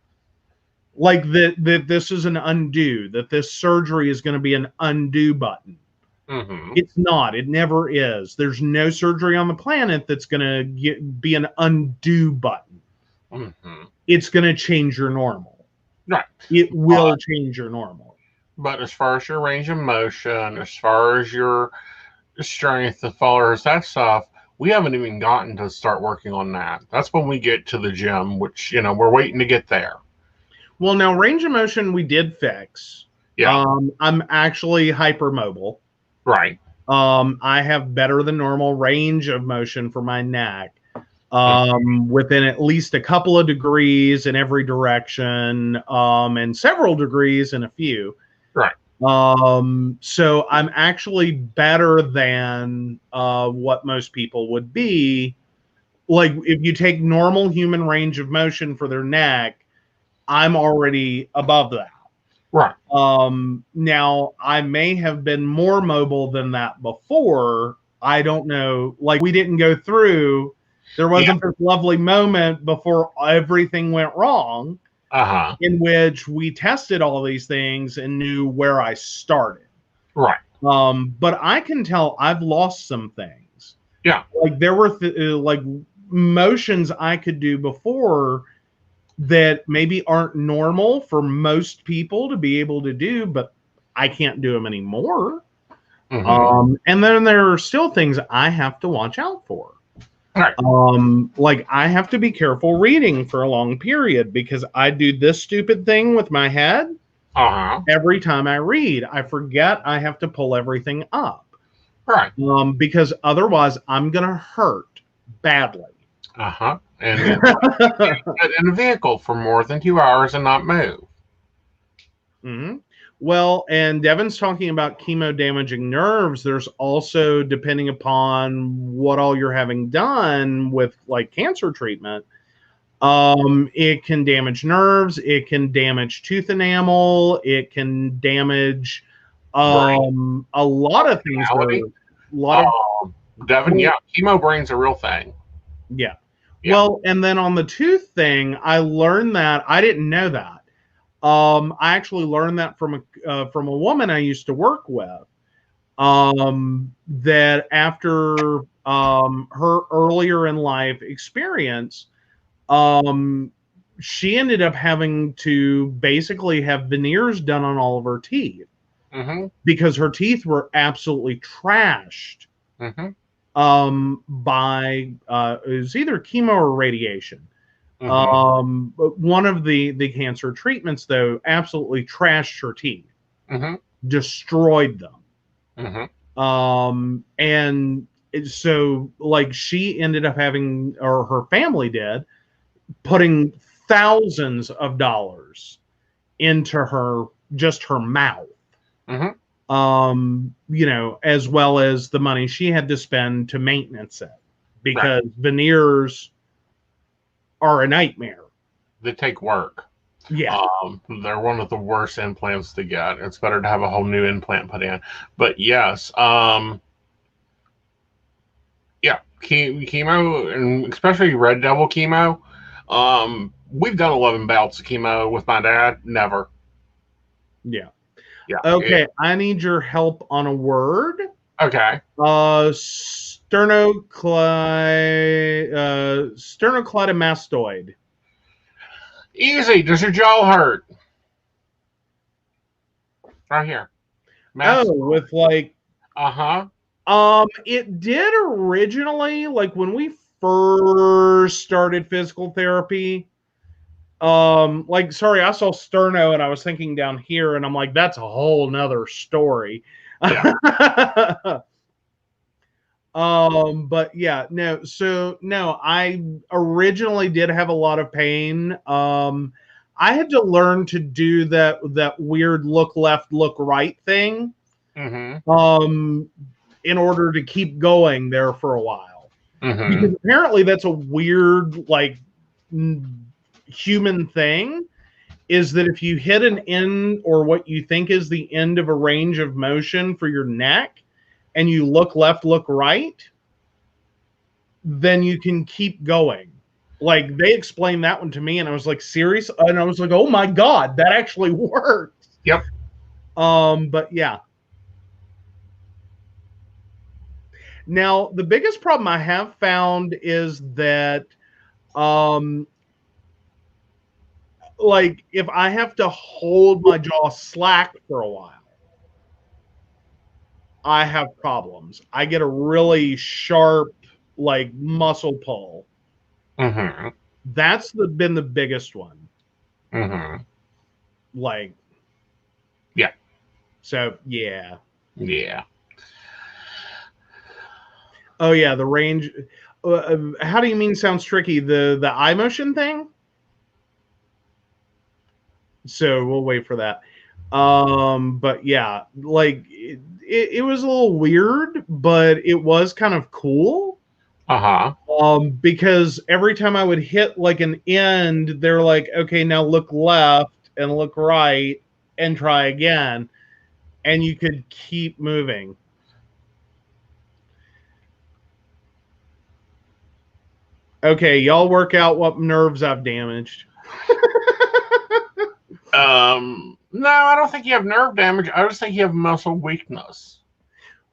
like that this is an undo, that this surgery is going to be an undo button. Mm-hmm. It's not. It never is. There's no surgery on the planet that's going to be an undo button. Mm-hmm. It's going to change your normal. Right. It will change your normal. But as far as your range of motion, as far as your strength, the followers, that stuff, we haven't even gotten to start working on that. That's when we get to the gym, which, we're waiting to get there. Well, now range of motion we did fix. Yeah. I'm actually hypermobile. Right. I have better than normal range of motion for my neck. Within at least a couple of degrees in every direction, and several degrees in a few. Right. So I'm actually better than what most people would be. Like if you take normal human range of motion for their neck, I'm already above that. Right. Now I may have been more mobile than that before. I don't know. Like we didn't go through. There wasn't this lovely moment before everything went wrong, in which we tested all these things and knew where I started. Right. But I can tell I've lost some things. Yeah. Like there were like motions I could do before that maybe aren't normal for most people to be able to do, but I can't do them anymore. Mm-hmm. And then there are still things I have to watch out for. Right. Like I have to be careful reading for a long period because I do this stupid thing with my head. Every time I read, I forget I have to pull everything up. Right. Because otherwise I'm going to hurt badly. And in a vehicle for more than 2 hours and not move. Mm-hmm. Well, and Devin's talking about chemo damaging nerves. There's also, depending upon what all you're having done with like cancer treatment, it can damage nerves. It can damage tooth enamel. It can damage a lot of things. Devin, chemo brain's a real thing. Yeah. Well, and then on the tooth thing, I learned that I didn't know that. I actually learned that from a woman I used to work with. That after her earlier in life experience, she ended up having to basically have veneers done on all of her teeth because her teeth were absolutely trashed. By it was either chemo or radiation. But one of the cancer treatments, though, absolutely trashed her teeth, destroyed them. And so, like, she ended up having, or her family did, putting thousands of dollars into her mouth. As well as the money she had to spend to maintenance it, because veneers are a nightmare. They take work. Yeah. They're one of the worst implants to get. It's better to have a whole new implant put in. But yes, chemo, and especially Red Devil chemo. We've done 11 bouts of chemo with my dad. Never. Yeah. Okay, I need your help on a word. Okay. Sternocleidomastoid. Easy. Does your jaw hurt? Right here. With like. It did originally, like when we first started physical therapy. Sorry, I saw sterno and I was thinking down here, and I'm like, that's a whole nother story. Yeah. But yeah, no, I originally did have a lot of pain. I had to learn to do that weird look left, look right thing. In order to keep going there for a while. Because apparently that's a weird, like, human thing, is that if you hit an end, or what you think is the end of a range of motion for your neck, and you look left, look right, then you can keep going. Like, they explained that one to me, and I was like, serious? And I was like, oh my God, that actually works. Yep. But yeah. Now, the biggest problem I have found is that, like, if I have to hold my jaw slack for a while, I have problems. I get a really sharp, like, muscle pull. Mm-hmm. That's been the biggest one. Mm-hmm. Like, Yeah. so, yeah. Yeah. Oh, yeah, the range. How do you mean sounds tricky? The eye motion thing? So we'll wait for that. But yeah, like it was a little weird, but it was kind of cool. Uh-huh. Because every time I would hit like an end, they're like, okay, now look left and look right and try again. And you could keep moving. Okay, y'all work out what nerves I've damaged. No, I don't think you have nerve damage. I just think you have muscle weakness.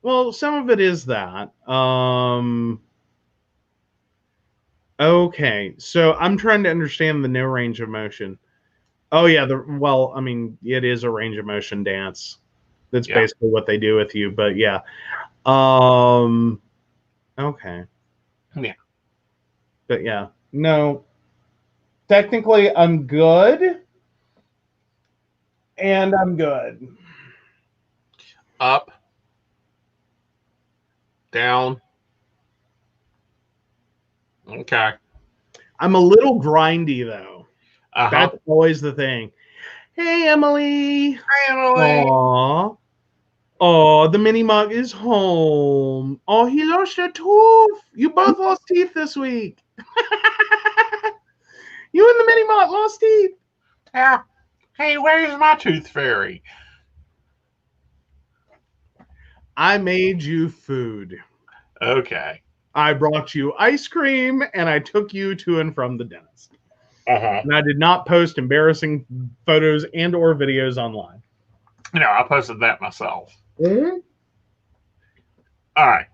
Well, some of it is that. Okay, so I'm trying to understand the no range of motion. Oh yeah, well, I mean, it is a range of motion dance. That's Yeah. basically what they do with you, but yeah. Um okay. Yeah. But yeah. No. Technically I'm good. And I'm good. Up. Down. Okay. I'm a little grindy though. Uh-huh. That's always the thing. Hey Emily. Hi, Emily. Aww. Oh, the mini mug is home. Oh, he lost a tooth. You both lost teeth this week. You and the mini mug lost teeth. Yeah. Hey, where's my tooth fairy? I made you food. Okay. I brought you ice cream and I took you to and from the dentist. Uh-huh. And I did not post embarrassing photos and or videos online. No, I posted that myself. Mm-hmm. All right.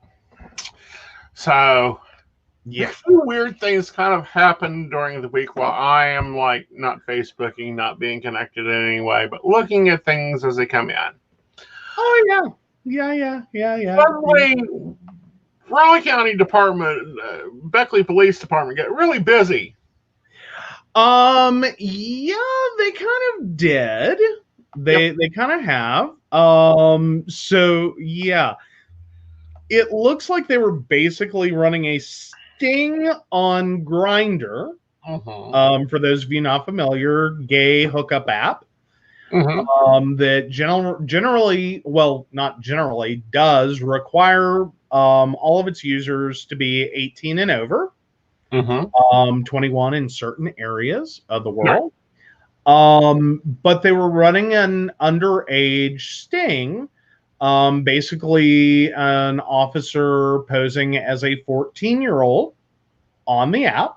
So, Yeah. a few weird things kind of happened during the week while I am like not Facebooking, not being connected in any way, but looking at things as they come in. Oh yeah. Yeah. Suddenly, Raleigh County Department, Beckley Police Department get really busy. Yeah, they kind of did. They kind of have. So yeah. It looks like they were basically running a sting on Grinder. Uh-huh. For those of you not familiar, gay hookup app. That generally, well, not generally, does require all of its users to be 18 and over, 21 in certain areas of the world. But they were running an underage sting, basically an officer posing as a 14-year-old on the app.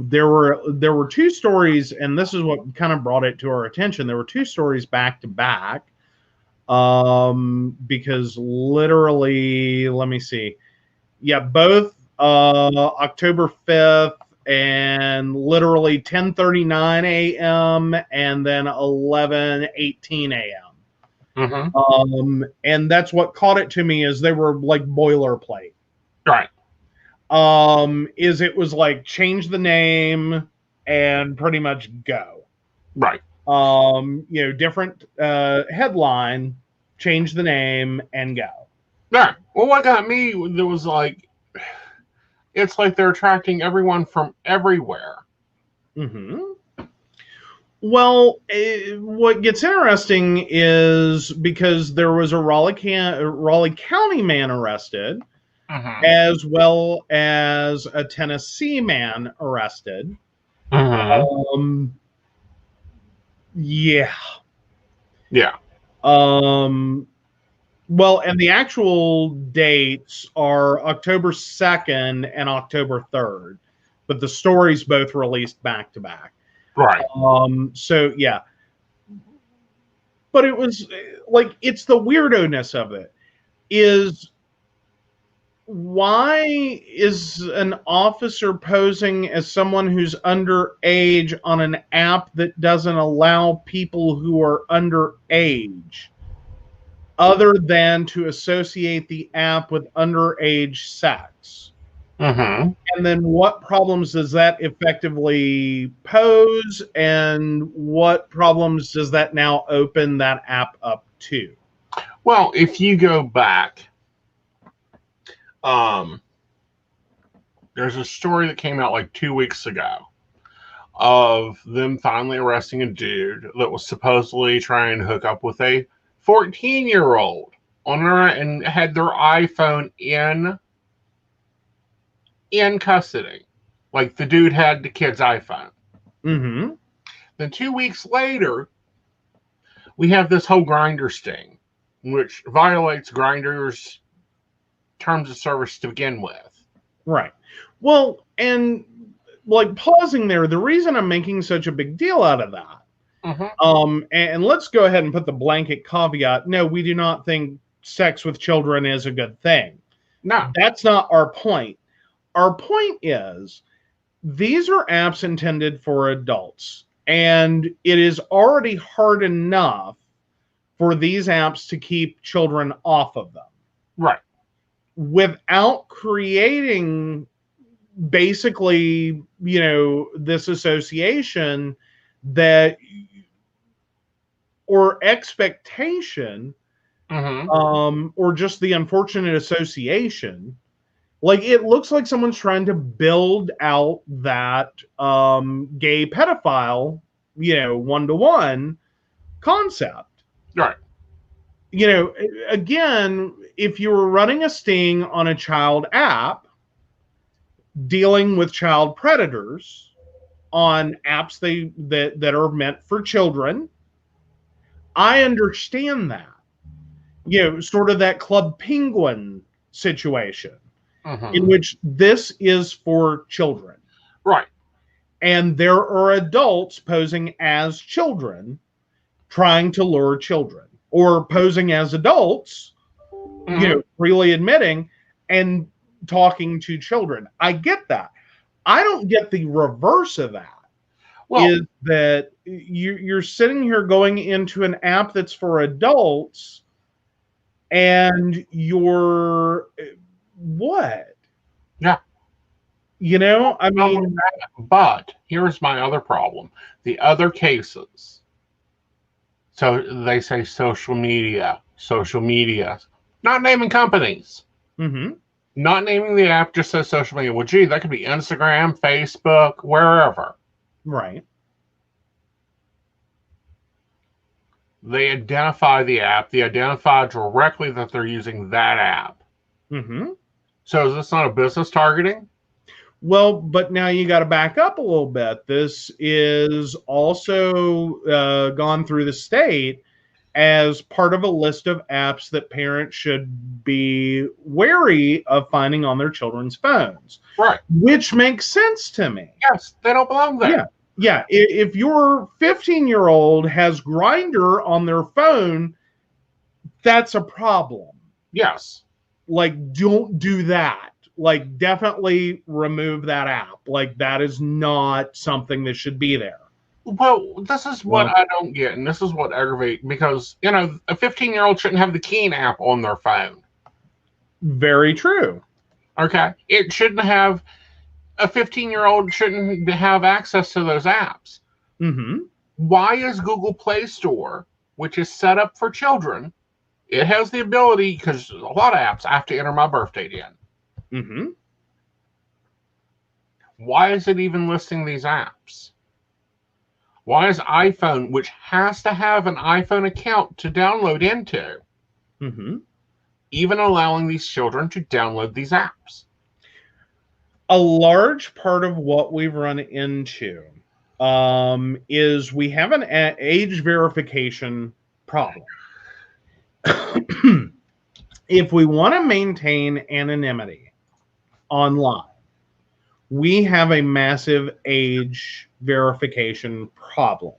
There were two stories, and this is what kind of brought it to our attention. There were two stories back to back, because literally, let me see, yeah, both October 5th and literally 10:39 a.m. and then 11:18 a.m. And that's what caught it to me, is they were like boilerplate. Right. Is it was like change the name and pretty much go. Right. Different headline, change the name and go. Yeah. Well, what got me, there was like, it's like they're attracting everyone from everywhere. Well, what gets interesting is because there was a Raleigh County man arrested, as well as a Tennessee man arrested. Yeah. Yeah. Well, and the actual dates are October 2nd and October 3rd, but the stories both released back to back. Right. So yeah. But it was like, it's the weirdo-ness of it. is why is an officer posing as someone who's underage on an app that doesn't allow people who are underage, other than to associate the app with underage sex? Mm-hmm. And then what problems does that effectively pose, and what problems does that now open that app up to? Well, if you go back, there's a story that came out like 2 weeks ago of them finally arresting a dude that was supposedly trying to hook up with a 14-year-old on her and had their iPhone in custody. Like the dude had the kid's iPhone. Mm-hmm. Then 2 weeks later, we have this whole Grindr sting, which violates Grindr's terms of service to begin with. Right. Well, and like pausing there, the reason I'm making such a big deal out of that, and let's go ahead and put the blanket caveat: no, we do not think sex with children is a good thing. No, that's not our point. Our point is these are apps intended for adults, and it is already hard enough for these apps to keep children off of them. Right. Without creating basically, this association that, or expectation, or just the unfortunate association. Like, it looks like someone's trying to build out that gay pedophile, one-to-one concept. Right. Again, if you were running a sting on a child app, dealing with child predators on apps that are meant for children, I understand that. Sort of that Club Penguin situation, in which this is for children. Right. And there are adults posing as children trying to lure children, or posing as adults, freely admitting and talking to children. I get that. I don't get the reverse of that. Well, is that you're sitting here going into an app that's for adults, and you're what? Yeah. I mean, but here's my other problem. The other cases. So they say social media, not naming companies, not naming the app, just says social media. Well, gee, that could be Instagram, Facebook, wherever. Right. They identify the app. They identify directly that they're using that app. So is this not a business targeting? Well, but now you got to back up a little bit. This is also gone through the state as part of a list of apps that parents should be wary of finding on their children's phones. Right. Which makes sense to me. Yes, they don't belong there. Yeah. If your 15-year-old has Grindr on their phone, that's a problem. Yes. Like, don't do that. Like, definitely remove that app. Like, that is not something that should be there. Well, this is what I don't get, and this is what aggravates, because, a 15-year-old shouldn't have the Keen app on their phone. Very true. Okay? It shouldn't have, a 15-year-old shouldn't have access to those apps. Why is Google Play Store, which is set up for children, it has the ability, because a lot of apps I have to enter my birth date in. Why is it even listing these apps? Why is iPhone, which has to have an iPhone account to download into, even allowing these children to download these apps? A large part of what we've run into is we have an age verification problem. If we want to maintain anonymity online, we have a massive age verification problem.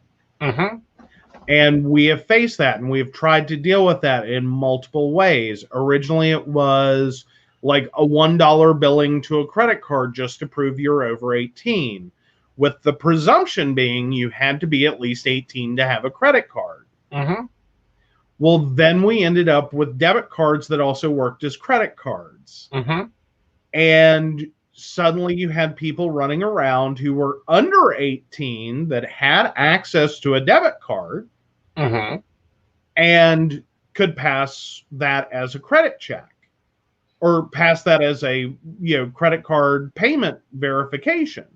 And we have faced that, and we've tried to deal with that in multiple ways. Originally, it was like a $1 billing to a credit card just to prove you're over 18, with the presumption being you had to be at least 18 to have a credit card. Mm-hmm. Well, then we ended up with debit cards that also worked as credit cards. Mm-hmm. And suddenly you had people running around who were under 18 that had access to a debit card Mm-hmm. and could pass that as a credit check or pass that as a credit card payment verification.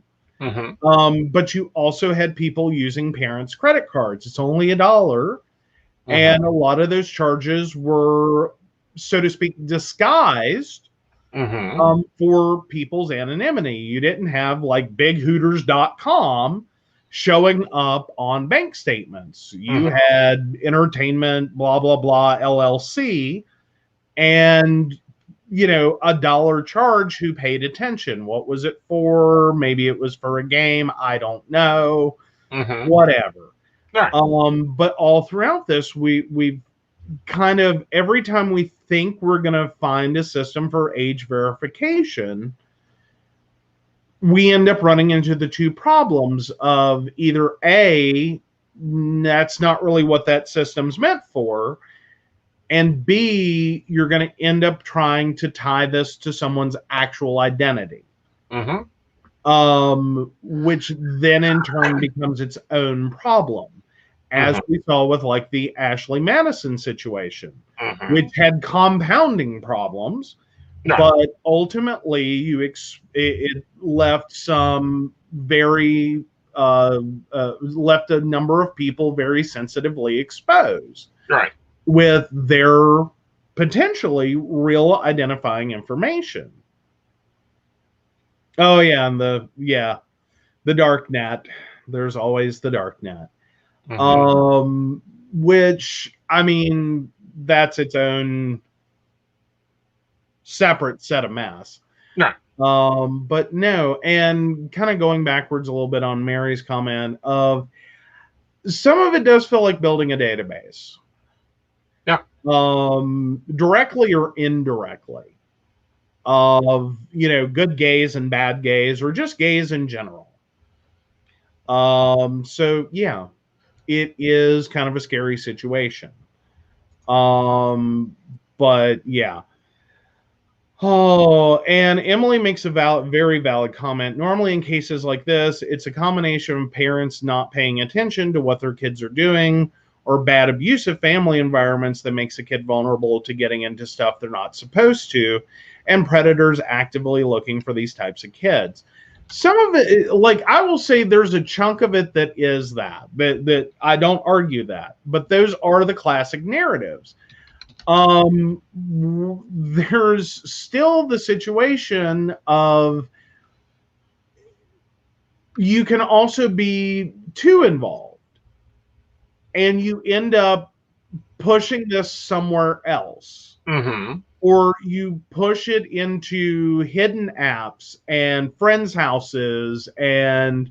Mm-hmm. But you also had people using parents' credit cards. It's only $1. And a lot of those charges were, so to speak, disguised for people's anonymity. You didn't have like bighooters.com showing up on bank statements. You had entertainment, blah, blah, blah, LLC, and, $1 charge who paid attention. What was it for? Maybe it was for a game. I don't know. Whatever. Right. But all throughout this, we've kind of, every time we think we're going to find a system for age verification, we end up running into the two problems of either A, that's not really what that system's meant for, and B, you're going to end up trying to tie this to someone's actual identity. Which then in turn becomes its own problem, as we saw with like the Ashley Madison situation, which had compounding problems, but ultimately it left some very left a number of people very sensitively exposed, right, with their potentially real identifying information. Oh yeah, and the dark net. There's always the dark net. Which, I mean, that's its own separate set of mess. No. But no, and kind of going backwards a little bit on Mary's comment of some of it does feel like building a database. Yeah. Directly or indirectly. Of, good gays and bad gays, or just gays in general. So yeah, it is kind of a scary situation. But yeah. Oh, and Emily makes a very valid comment. Normally in cases like this, it's a combination of parents not paying attention to what their kids are doing, or bad abusive family environments that makes a kid vulnerable to getting into stuff they're not supposed to, and predators actively looking for these types of kids. Some of it, like I will say, there's a chunk of it that is that I don't argue that, but those are the classic narratives. There's still the situation of you can also be too involved, and you end up pushing this somewhere else. Or you push it into hidden apps and friends' houses and,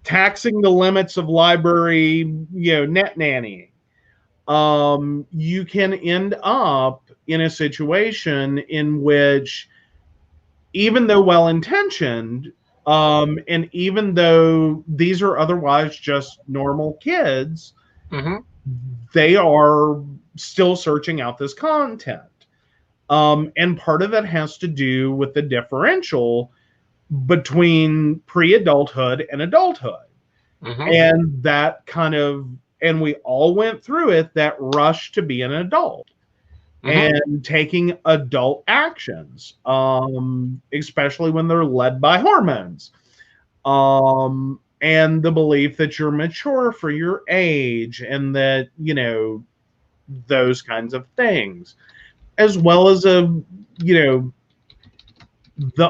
taxing the limits of library, net nannying. You can end up in a situation in which, even though well-intentioned, and even though these are otherwise just normal kids, they are still searching out this content. And part of that has to do with the differential between pre-adulthood and adulthood. And that kind of, and we all went through it, that rush to be an adult and taking adult actions, especially when they're led by hormones. And the belief that you're mature for your age, and that, those kinds of things, as well as the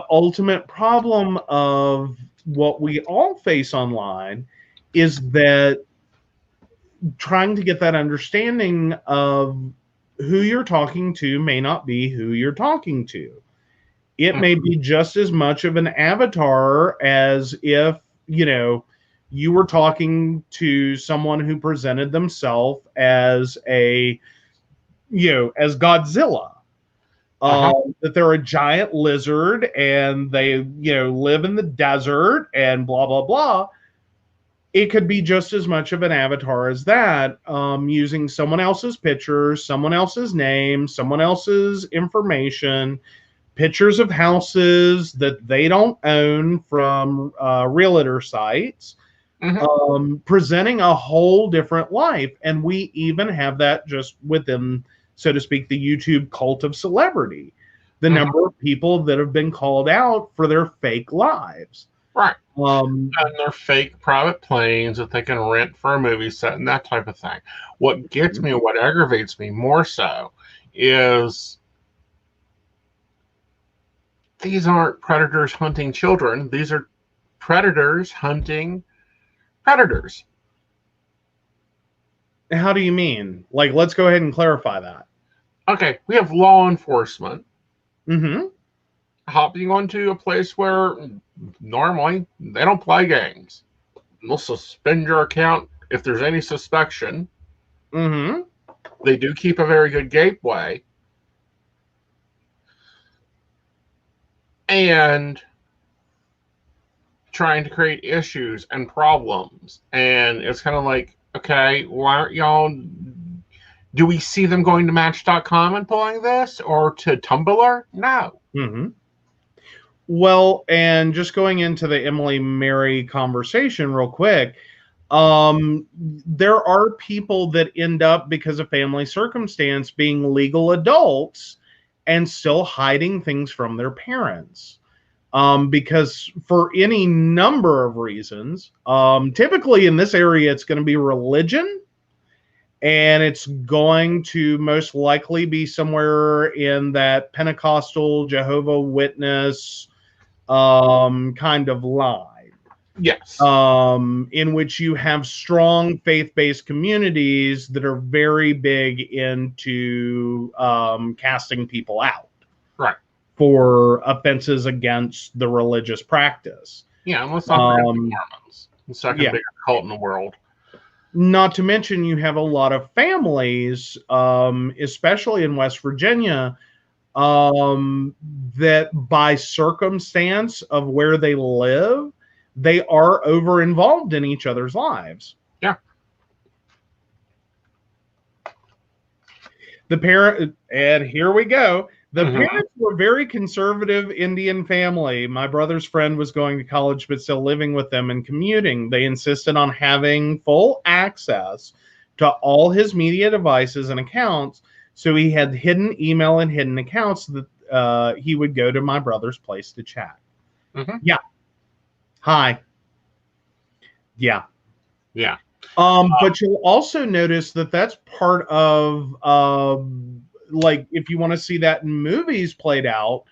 ultimate problem of what we all face online is that trying to get that understanding of who you're talking to may not be who you're talking to. It may be just as much of an avatar as if, you were talking to someone who presented themselves as a, as Godzilla. That they're a giant lizard and they, live in the desert and blah, blah, blah. It could be just as much of an avatar as that, using someone else's pictures, someone else's name, someone else's information, pictures of houses that they don't own from realtor sites, presenting a whole different life. And we even have that just within, so to speak, the YouTube cult of celebrity. The number of people that have been called out for their fake lives. Right. And their fake private planes that they can rent for a movie set and that type of thing. What gets me, what aggravates me more so, is these aren't predators hunting children. These are predators hunting predators. How do you mean? Like, let's go ahead and clarify that. Okay, we have law enforcement hopping onto a place where normally they don't play games. They'll suspend your account if there's any suspicion. They do keep a very good gateway. And trying to create issues and problems. And it's kind of like, okay, why aren't y'all... Do we see them going to Match.com and pulling this, or to Tumblr? No. Well, and just going into the Emily Mary conversation real quick, there are people that end up, because of family circumstance, being legal adults and still hiding things from their parents. Because for any number of reasons, typically in this area, it's going to be religion. And it's going to most likely be somewhere in that Pentecostal, Jehovah Witness kind of line. Yes. In which you have strong faith-based communities that are very big into casting people out. Right. For offenses against the religious practice. Yeah, and let's not forget the Mormons, the second biggest cult in the world. Not to mention, you have a lot of families, especially in West Virginia, that by circumstance of where they live, they are over involved in each other's lives. Yeah. The parent, and here we go. The parents were a very conservative Indian family. My brother's friend was going to college, but still living with them and commuting. They insisted on having full access to all his media devices and accounts. So he had hidden email and hidden accounts that he would go to my brother's place to chat. Yeah. Hi. Yeah. Yeah. But you'll also notice that that's part of like, if you want to see that in movies played out,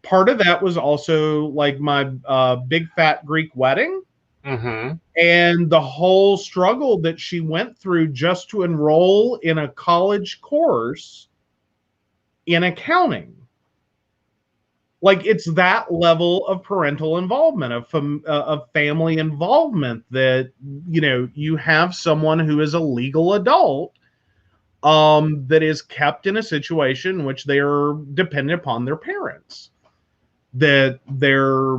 part of that was also like my big fat Greek wedding, and the whole struggle that she went through just to enroll in a college course in accounting. Like, it's that level of parental involvement, of family involvement, that, you have someone who is a legal adult that is kept in a situation in which they are dependent upon their parents, that they're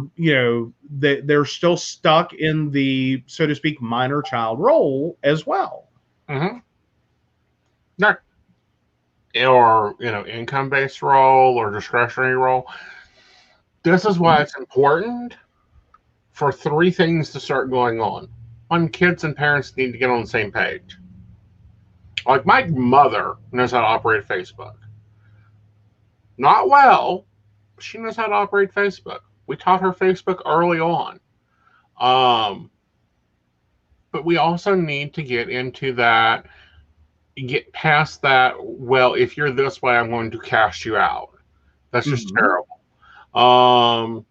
they're still stuck in the, so to speak, minor child role as well. Not, or income-based role or discretionary role. This is why it's important for three things to start going on. One, kids and parents need to get on the same page. Like, my mother knows how to operate Facebook. Not well, but she knows how to operate Facebook. We taught her Facebook early on. But we also need to get into that, get past that, well, if you're this way, I'm going to cast you out. That's just terrible. And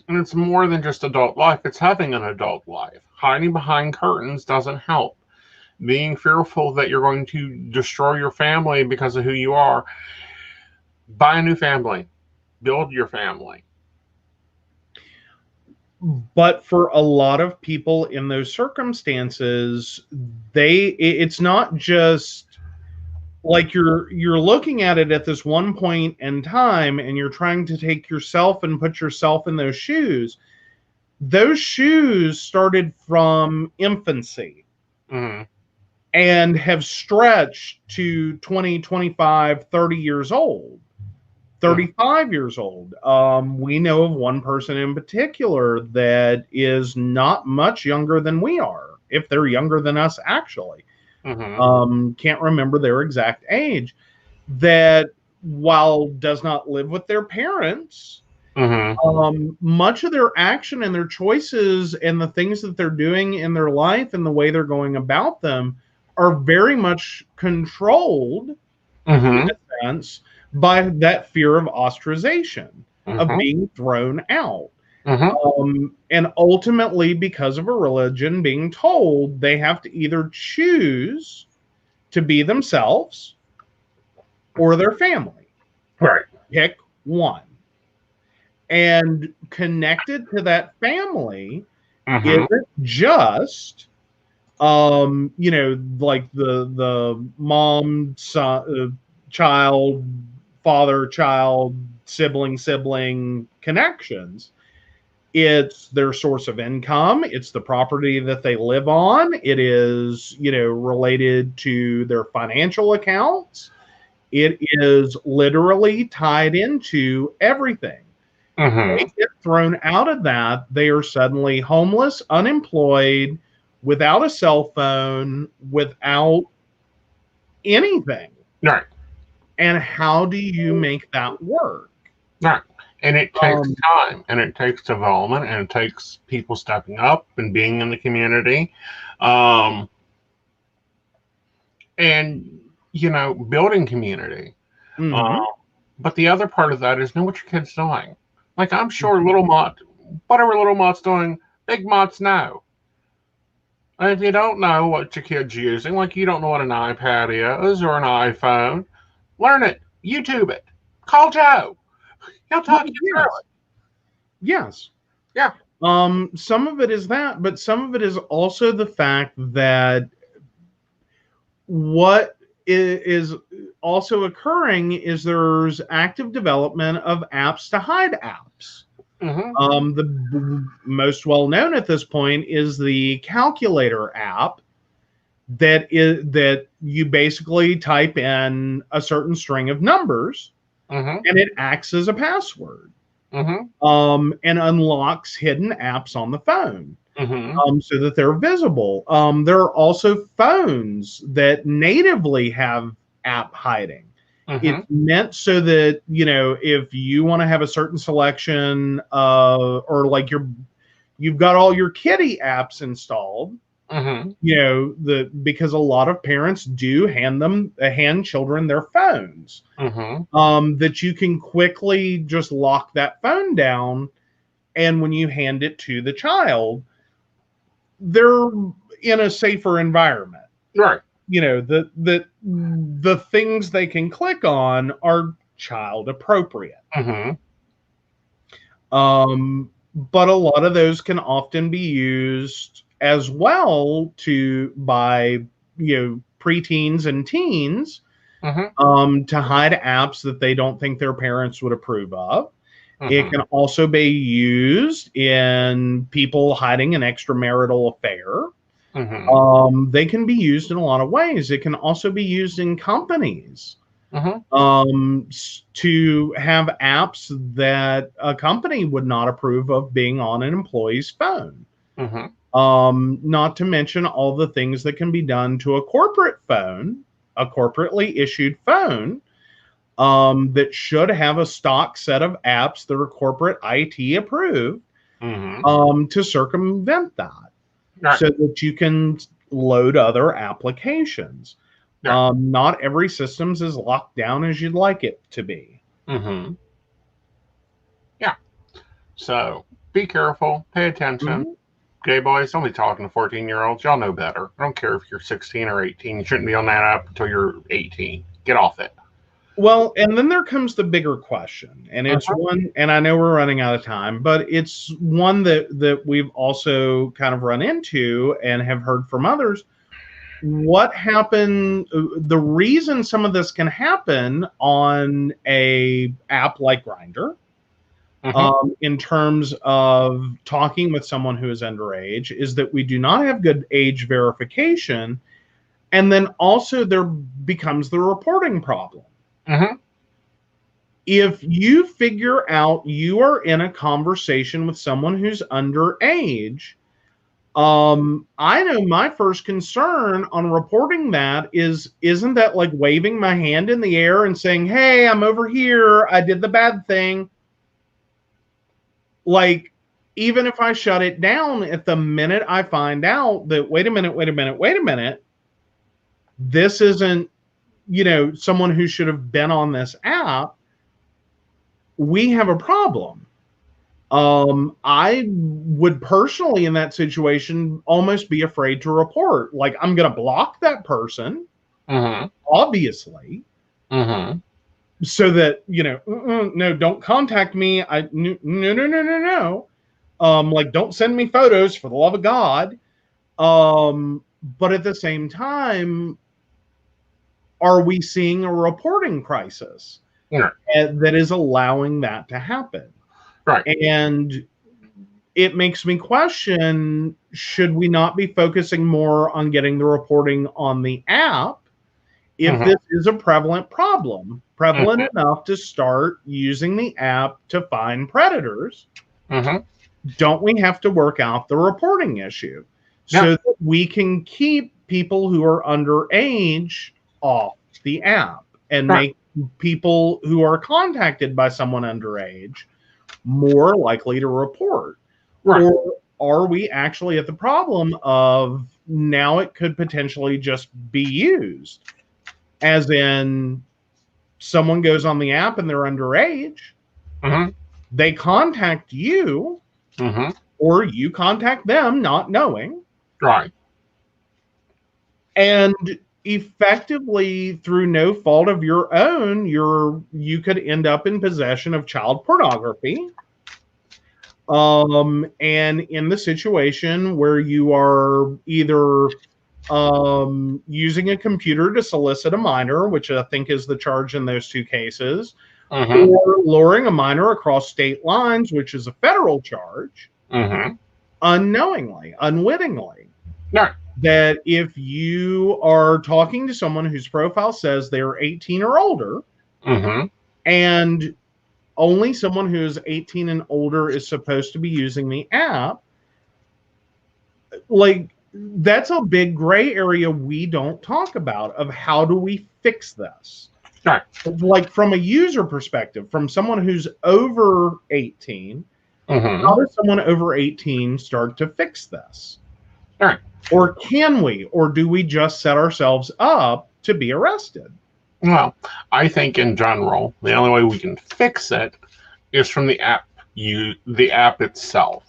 it's more than just adult life. It's having an adult life. Hiding behind curtains doesn't help. Being fearful that you're going to destroy your family because of who you are. Buy a new family. Build your family. But for a lot of people in those circumstances, it's not just like you're looking at it at this one point in time, and you're trying to take yourself and put yourself in those shoes. Those shoes started from infancy and have stretched to 20, 25, 30 years old, 35 years old. We know of one person in particular that is not much younger than we are, if they're younger than us, actually. Can't remember their exact age, that while does not live with their parents, much of their action and their choices and the things that they're doing in their life and the way they're going about them are very much controlled, in a sense, by that fear of ostracization, of being thrown out. And ultimately, because of a religion, being told they have to either choose to be themselves or their family. Right. Pick one. And connected to that family isn't just, like the mom, son, child, father, child, sibling connections. It's their source of income. It's the property that they live on. It is, related to their financial accounts. It is literally tied into everything. They get thrown out of that. They are suddenly homeless, unemployed, without a cell phone, without anything. Right. And how do you make that work? Right. And it takes time, and it takes development, and it takes people stepping up and being in the community. And, building community. But the other part of that is know what your kid's doing. Like, I'm sure whatever little Mott's doing, big Mott's know. And if you don't know what your kid's using, like you don't know what an iPad is or an iPhone, learn it. YouTube it. Call Joe. He'll talk you through it. Yes. Yeah. Some of it is that, but some of it is also the fact that what is also occurring is there's active development of apps to hide apps. The most well known at this point is the calculator app that you basically type in a certain string of numbers and it acts as a password and unlocks hidden apps on the phone. So that they're visible. There are also phones that natively have app hiding. It's meant so that, if you want to have a certain selection, or like you've got all your kitty apps installed, because a lot of parents do hand children their phones, that you can quickly just lock that phone down, and when you hand it to the child, they're in a safer environment. Right. The things they can click on are child appropriate. But a lot of those can often be used as well by preteens and teens to hide apps that they don't think their parents would approve of. It can also be used in people hiding an extramarital affair. They can be used in a lot of ways. It can also be used in companies to have apps that a company would not approve of being on an employee's phone. Not to mention all the things that can be done to a corporate phone, a corporately issued phone, that should have a stock set of apps that are corporate IT approved, to circumvent that, so that you can load other applications. Not every system's as locked down as you'd like it to be. Yeah. So be careful, pay attention. Gay boys, don't be talking to 14-year-olds. Y'all know better. I don't care if you're 16 or 18. You shouldn't be on that app until you're 18. Get off it. Well, and then there comes the bigger question, and it's Uh-huh. one, and I know we're running out of time, but it's one that we've also kind of run into and have heard from others. What happened? The reason some of this can happen on a app like Grindr, Uh-huh. in terms of talking with someone who is underage, is that we do not have good age verification, and then also there becomes the reporting problem. Uh-huh. If you figure out you are in a conversation with someone who's underage, I know my first concern on reporting that isn't that like waving my hand in the air and saying, hey, I'm over here, I did the bad thing. Like, even if I shut it down at the minute I find out that, wait a minute, this isn't, someone who should have been on this app, we have a problem. I would personally, in that situation, almost be afraid to report. Like, I'm going to block that person, obviously, so that, no, don't contact me. No. Like, don't send me photos, for the love of God. But at the same time, are we seeing a reporting crisis that is allowing that to happen? Right. And it makes me question, should we not be focusing more on getting the reporting on the app if this is a prevalent problem, enough to start using the app to find predators? Don't we have to work out the reporting issue so that we can keep people who are underage off the app and make people who are contacted by someone underage more likely to report? Or are we actually at the problem of now it could potentially just be used? As in, someone goes on the app and they're underage, they contact you, or you contact them not knowing. Right. And effectively, through no fault of your own, you could end up in possession of child pornography. And in the situation where you are either using a computer to solicit a minor, which I think is the charge in those two cases, or luring a minor across state lines, which is a federal charge, unknowingly, unwittingly. That if you are talking to someone whose profile says they're 18 or older, and only someone who is 18 and older is supposed to be using the app, like, that's a big gray area we don't talk about of how do we fix this? Like, from a user perspective, from someone who's over 18, how does someone over 18 start to fix this? Or can we? Or do we just set ourselves up to be arrested? Well, I think in general, the only way we can fix it is from the app itself.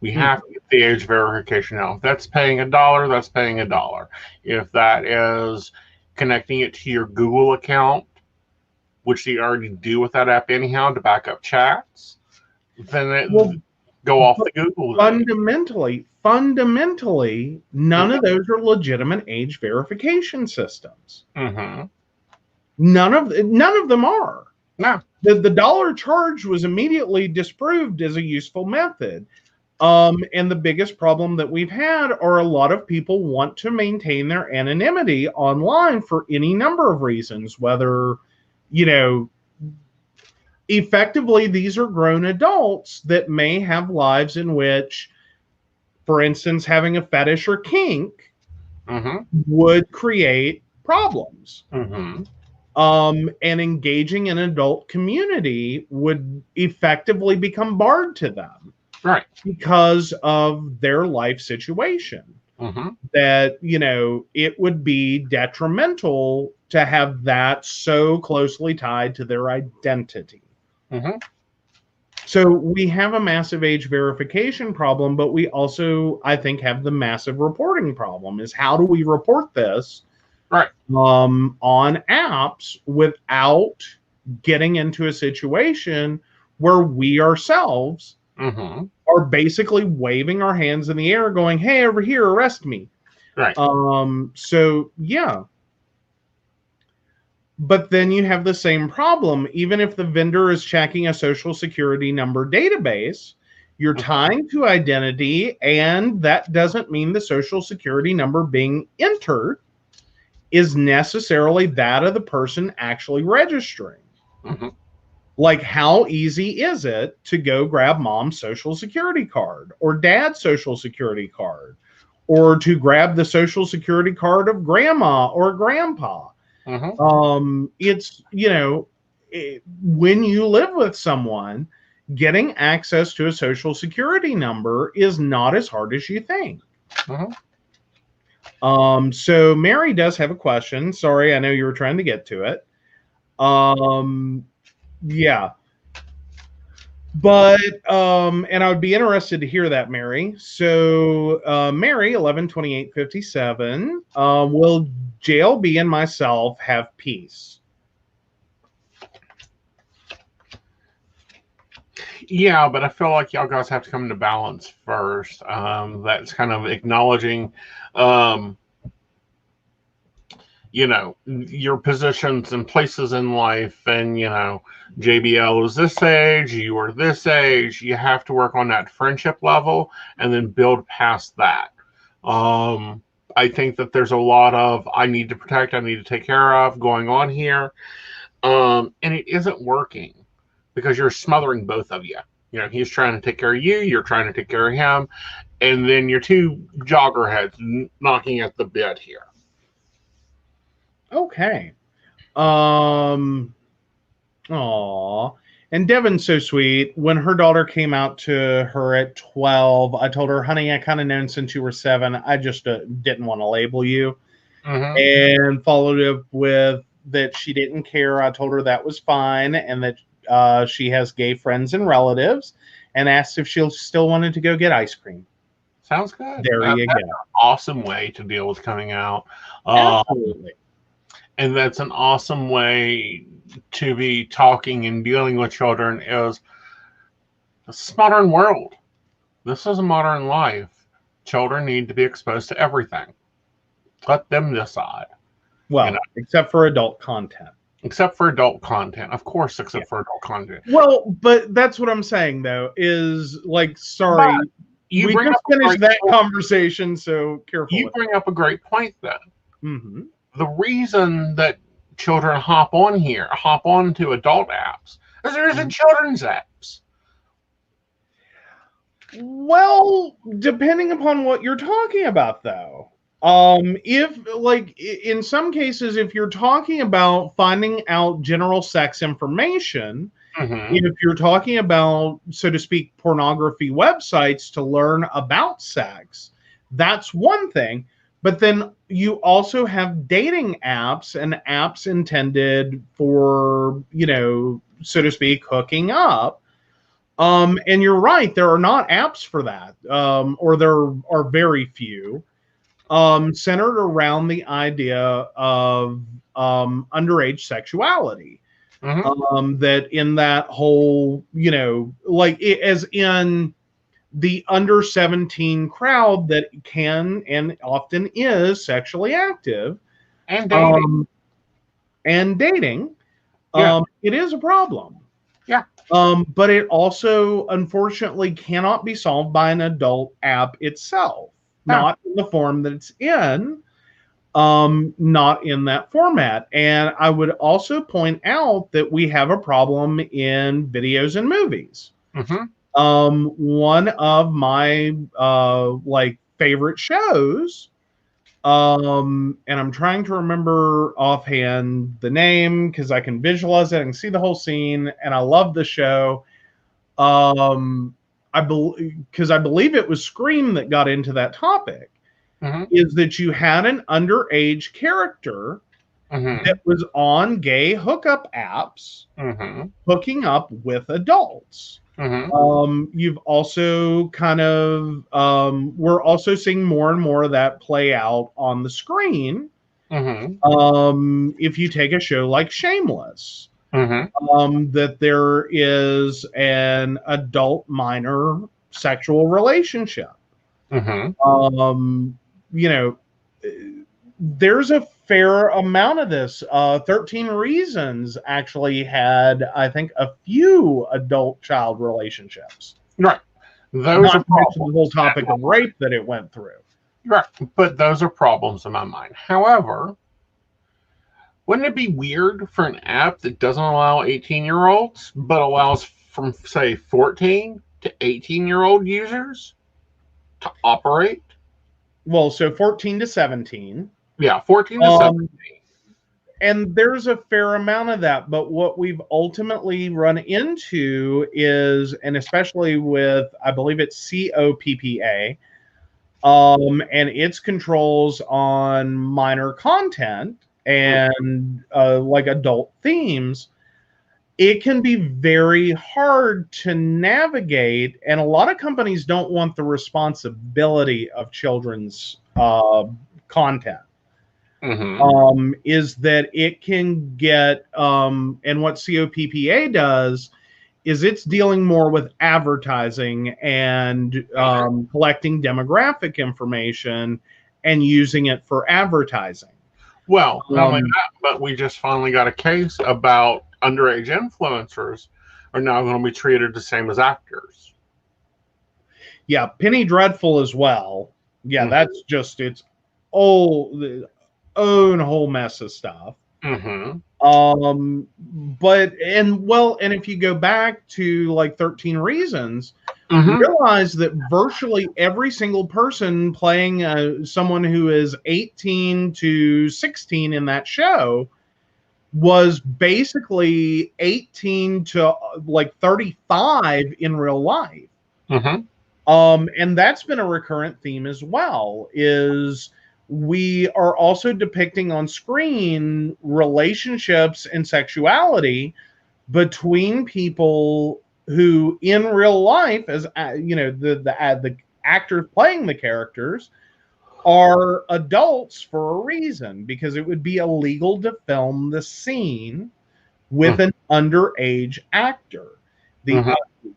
We have to get the age verification out. If that's paying $1, that's paying $1. If that is connecting it to your Google account, which you already do with that app anyhow to back up chats, then it will go off the Google. Fundamentally, none of those are legitimate age verification systems. None of them are. No. The dollar charge was immediately disproved as a useful method. And the biggest problem that we've had are a lot of people want to maintain their anonymity online for any number of reasons, whether, effectively these are grown adults that may have lives in which, for instance, having a fetish or kink would create problems. And engaging in an adult community would effectively become barred to them. Because of their life situation. That, it would be detrimental to have that so closely tied to their identity. So we have a massive age verification problem, but we also, I think, have the massive reporting problem. Is how do we report this Right. On apps without getting into a situation where we ourselves Mm-hmm. are basically waving our hands in the air going, hey, over here, arrest me. Right. So yeah. But then you have the same problem. Even if the vendor is checking a social security number database, you're tying to identity, and that doesn't mean the social security number being entered is necessarily that of the person actually registering. Mm-hmm. Like, how easy is it to go grab mom's social security card or dad's social security card, or to grab the social security card of grandma or grandpa? It's, when you live with someone, getting access to a social security number is not as hard as you think. So Mary does have a question. Sorry, I know you were trying to get to it. Yeah. But and I would be interested to hear that, Mary. So Mary, 11/28/57, will JLB and myself have peace? Yeah, but I feel like y'all guys have to come to balance first. That's kind of acknowledging, your positions and places in life. And, JBL is this age, you are this age. You have to work on that friendship level and then build past that. I think that there's a lot of I need to protect, I need to take care of going on here. And it isn't working because you're smothering both of you. He's trying to take care of you, you're trying to take care of him, and then you're two joggerheads knocking at the bit here. Okay. Aw. And Devin's so sweet. When her daughter came out to her at 12, I told her, honey, I kind of known since you were 7. I just didn't want to label you. And followed up with that she didn't care. I told her that was fine, and that she has gay friends and relatives, and asked if she still wanted to go get ice cream. Sounds good. There you go. That's an awesome way to deal with coming out. Absolutely. And that's an awesome way to be talking and dealing with children. Is this is a modern world. This is a modern life. Children need to be exposed to everything. Let them decide. Well, except for adult content. Except for adult content. Of course, except for adult content. Well, but that's what I'm saying, though, is like, sorry, we just finished that conversation, so careful. You bring up a great point, then. Mm-hmm. The reason that children hop onto adult apps is there isn't children's apps. Well, depending upon what you're talking about, though. If, like, in some cases, if you're talking about finding out general sex information, if you're talking about, so to speak, pornography websites to learn about sex, that's one thing. But then you also have dating apps and apps intended for, so to speak, hooking up. And you're right, there are not apps for that, or there are very few. Centered around the idea of underage sexuality. That in that whole, as in the under 17 crowd that can and often is sexually active. And dating. It is a problem. Yeah. But it also, unfortunately, cannot be solved by an adult app itself. Not in the form that it's in, not in that format. And I would also point out that we have a problem in videos and movies. One of my favorite shows, and I'm trying to remember offhand the name because I can visualize it and see the whole scene, and I love the show. I believe it was Scream that got into that topic, is that you had an underage character that was on gay hookup apps, hooking up with adults. You've also kind of, we're also seeing more and more of that play out on the screen If you take a show like Shameless, Mm-hmm. that there is an adult minor sexual relationship. Mm-hmm. You know, there's a fair amount of this. 13 Reasons actually had, I think, a few adult-child relationships. Right. Those Not are to mention the whole problems. topic of rape that it went through. Right. But those are problems in my mind. However, wouldn't it be weird for an app that doesn't allow 18-year-olds, but allows from, say, 14 to 18-year-old users to operate? Well, so 14 to 17. Yeah, 14 to 17. And there's a fair amount of that. But what we've ultimately run into is, and especially with, I believe it's COPPA, and its controls on minor content and like adult themes, it can be very hard to navigate. And a lot of companies don't want the responsibility of children's content. Is that it can get, and what COPPA does is it's dealing more with advertising and collecting demographic information and using it for advertising. Well, not only that, but we just finally got a case about underage influencers are now going to be treated the same as actors. Yeah, Penny Dreadful as well. Yeah, that's just its own whole mess of stuff. But and if you go back to like 13 Reasons, realize that virtually every single person playing someone who is 18 to 16 in that show was basically 18 to like 35 in real life. And that's been a recurrent theme as well, is we are also depicting on screen relationships and sexuality between people who in real life, as you know, the actors playing the characters are adults for a reason, because it would be illegal to film the scene with an underage actor.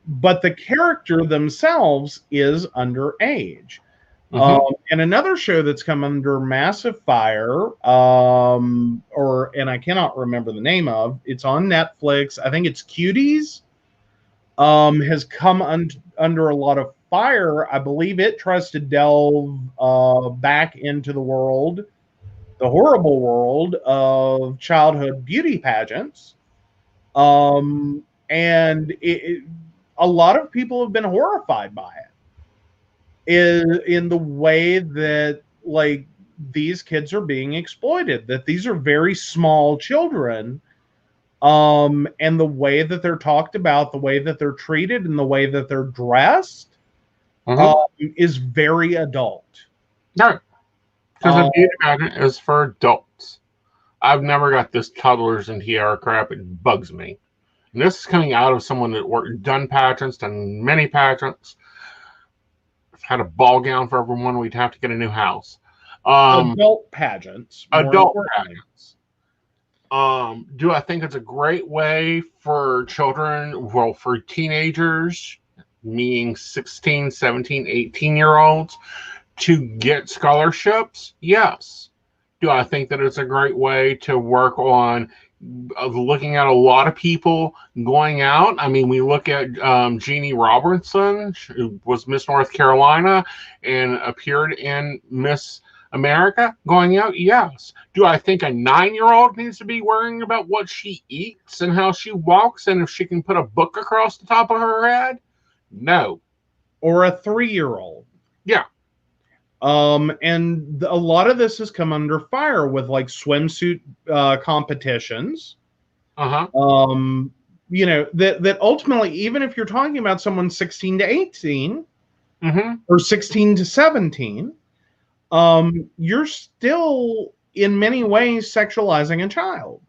But the character themselves is underage. And another show that's come under massive fire, and I cannot remember the name of, it's on Netflix. I think it's Cuties. Has come under a lot of fire. I believe it tries to delve back into the horrible world of childhood beauty pageants. And a lot of people have been horrified by it. In the way that like these kids are being exploited, that these are very small children, and the way that they're talked about, the way that they're treated, and the way that they're dressed is very adult. No, because a beauty pageant is for adults. I've never got this toddlers and tiara crap. It bugs me. And this is coming out of someone that done pageants, done many pageants. Had a ball gown for everyone. We'd have to get a new house. Adult pageants. Adult pageants. Do I think it's a great way for children, well, for teenagers, meaning 16, 17, 18-year-olds, to get scholarships? Yes. Do I think that it's a great way to work on looking at a lot of people going out? I mean, we look at Jeannie Robertson, who was Miss North Carolina and appeared in Miss America, going out. Yes. Do I think a 9-year-old needs to be worrying about what she eats and how she walks and if she can put a book across the top of her head? No. Or a 3-year-old. Yeah. And a lot of this has come under fire with like swimsuit competitions. You know, that ultimately, even if you're talking about someone 16 to 18 or 16 to 17, you're still in many ways sexualizing a child.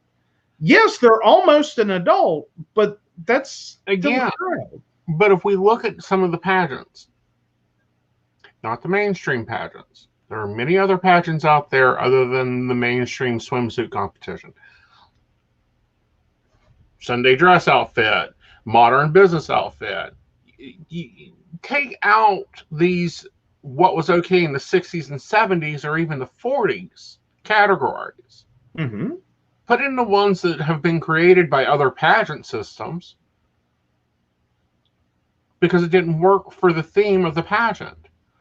Yes, they're almost an adult, but that's still a child. But if we look at some of the pageants, not the mainstream pageants, There are many other pageants out there other than the mainstream swimsuit competition. Sunday dress outfit, modern business outfit. You take out these what was okay in the 60s and 70s or even the 40s categories. Mm-hmm. Put in the ones that have been created by other pageant systems because it didn't work for the theme of the pageant.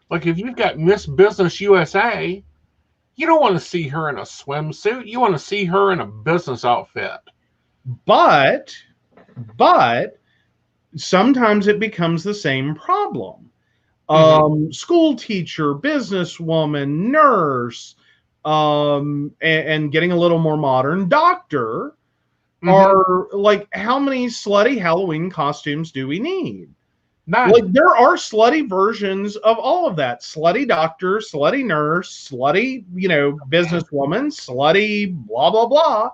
Like if you've got Miss Business USA, you don't want to see her in a swimsuit. You want to see her in a business outfit. But sometimes it becomes the same problem. School teacher, businesswoman, nurse, and getting a little more modern, doctor, are like, how many slutty Halloween costumes do we need? None. Like, there are slutty versions of all of that. Slutty doctor, slutty nurse, slutty, businesswoman, slutty blah, blah, blah.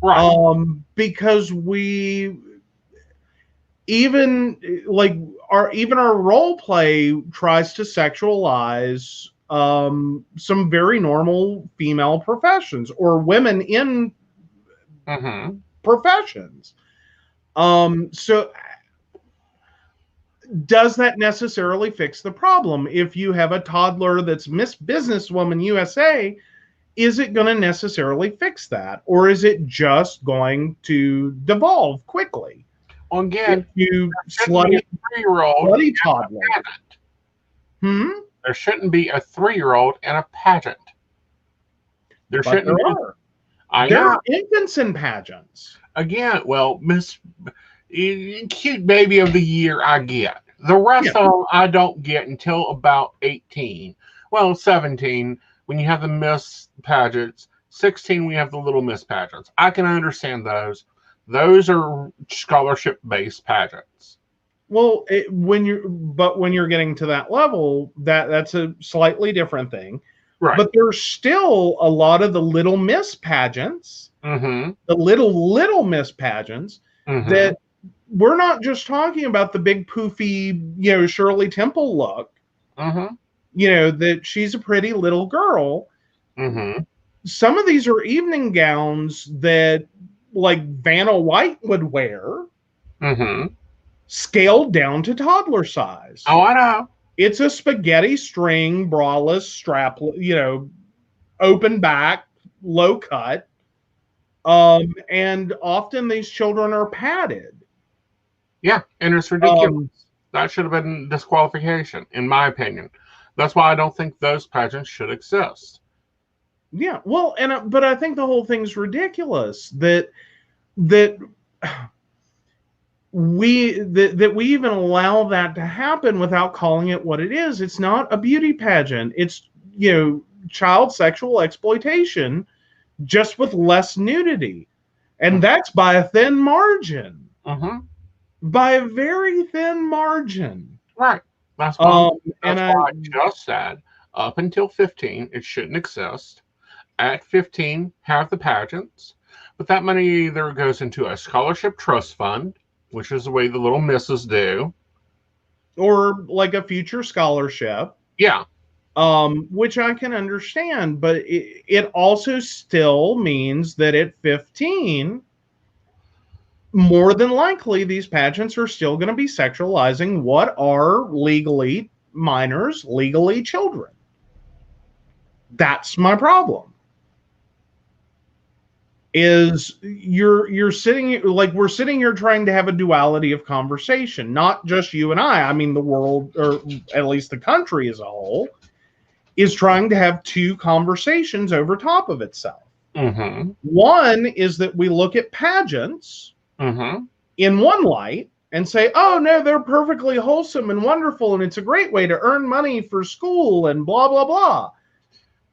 Right. Because even our role play tries to sexualize some very normal female professions or women in professions. So does that necessarily fix the problem? If you have a toddler that's Miss Businesswoman USA, is it going to necessarily fix that? Or is it just going to devolve quickly? Again, if you slutty toddler. There shouldn't be a 3-year-old in a pageant. There are infants in pageants. Again, well, cute baby of the year, I get. The rest of them, I don't get until about 18. Well, 17, when you have the Miss pageants. 16, we have the Little Miss pageants. I can understand those. Those are scholarship-based pageants. Well, when you're getting to that level, that's a slightly different thing. Right. But there's still a lot of the Little Miss pageants, the little Miss pageants, that we're not just talking about the big poofy, Shirley Temple look. That she's a pretty little girl. Some of these are evening gowns that, like, Vanna White would wear, scaled down to toddler size. Oh, I know. It's a spaghetti string, braless, strap, open back, low cut. And often these children are padded. Yeah, and it's ridiculous. That should have been disqualification, in my opinion. That's why I don't think those pageants should exist. Yeah, well, but I think the whole thing's ridiculous that we even allow that to happen without calling it what it is. It's not a beauty pageant. It's child sexual exploitation, just with less nudity, and that's by a thin margin. By a very thin margin. Right. That's why I just said up until 15, it shouldn't exist. At 15, have the pageants, but that money either goes into a scholarship trust fund, which is the way the Little Misses do, or like a future scholarship. Yeah. Which I can understand, but it also still means that at 15, more than likely, these pageants are still going to be sexualizing what are legally minors, legally children. That's my problem. Is you're sitting, like, we're sitting here trying to have a duality of conversation, not just you and I mean the world, or at least the country as a whole, is trying to have two conversations over top of itself. One is that we look at pageants in one light and say, oh no, they're perfectly wholesome and wonderful, and it's a great way to earn money for school and blah, blah, blah.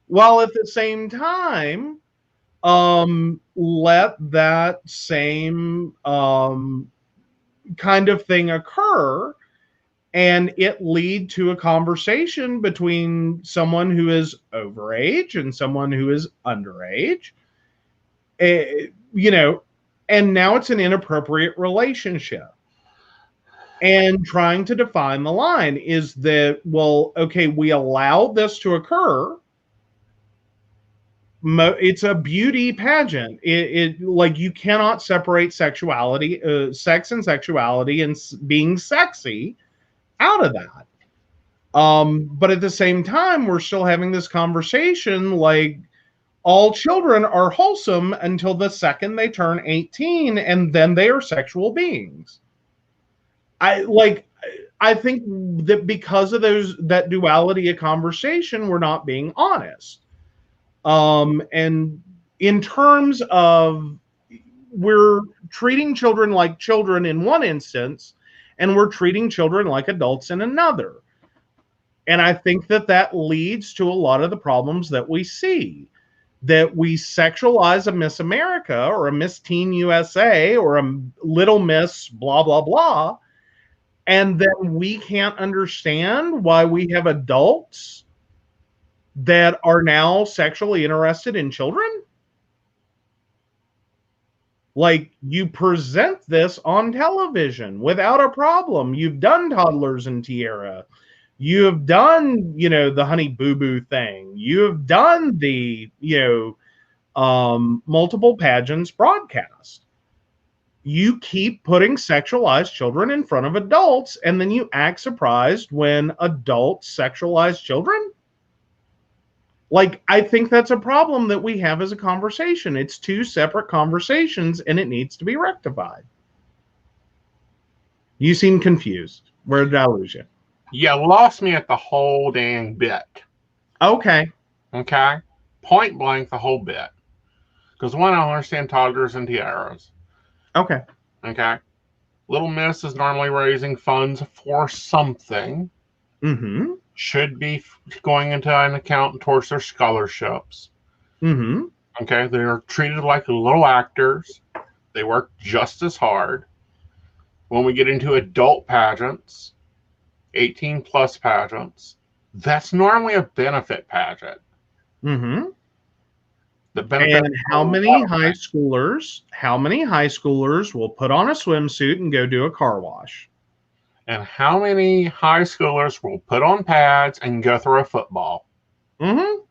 While at the same time, let that same kind of thing occur and it lead to a conversation between someone who is overage and someone who is underage, and now it's an inappropriate relationship. And trying to define the line is that, well, okay, we allow this to occur, it's a beauty pageant. It like you cannot separate sexuality, sex and sexuality and being sexy out of that. But at the same time, we're still having this conversation like all children are wholesome until the second they turn 18, and then they are sexual beings. I think that because of that duality of conversation, we're not being honest. And in terms of we're treating children like children in one instance, and we're treating children like adults in another. And I think that leads to a lot of the problems that we see. That we sexualize a Miss America or a Miss Teen USA or a Little Miss blah, blah, blah. And then we can't understand why we have adults that are now sexually interested in children. Like, you present this on television without a problem. You've done Toddlers and Tiara. You have done, the Honey Boo Boo thing. You have done the, multiple pageants broadcast. You keep putting sexualized children in front of adults, and then you act surprised when adults sexualize children. Like, I think that's a problem that we have as a conversation. It's two separate conversations, and it needs to be rectified. You seem confused. Where did I lose you? You lost me at the whole dang bit. Okay. Point blank, the whole bit. Because one, I don't understand toddlers and tiaras. Okay. Little Miss is normally raising funds for something. Mm-hmm. Should be going into an account towards their scholarships. Mm-hmm. They're treated like little actors. They work just as hard. When we get into adult pageants, 18 plus pageants, that's normally a benefit pageant. Mm-hmm. The benefit. And how many high schoolers will put on a swimsuit and go do a car wash? And how many high schoolers will put on pads and go through a football? Mm-hmm.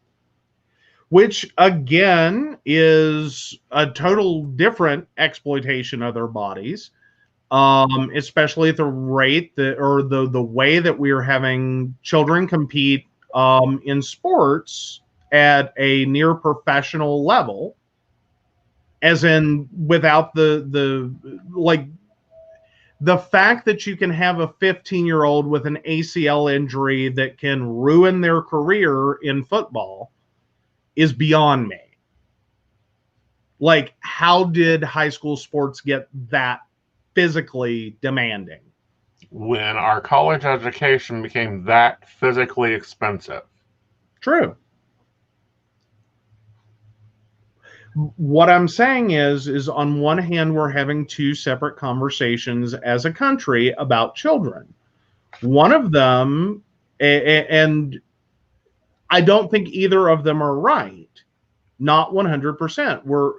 Which, again, is a total different exploitation of their bodies. Especially at the rate the way that we are having children compete in sports at a near professional level, as in without the fact that you can have a 15-year-old with an ACL injury that can ruin their career in football is beyond me. Like, how did high school sports get that physically demanding? When our college education became that physically expensive. True. What I'm saying is on one hand, we're having two separate conversations as a country about children. One of them, and I don't think either of them are right. Not 100%.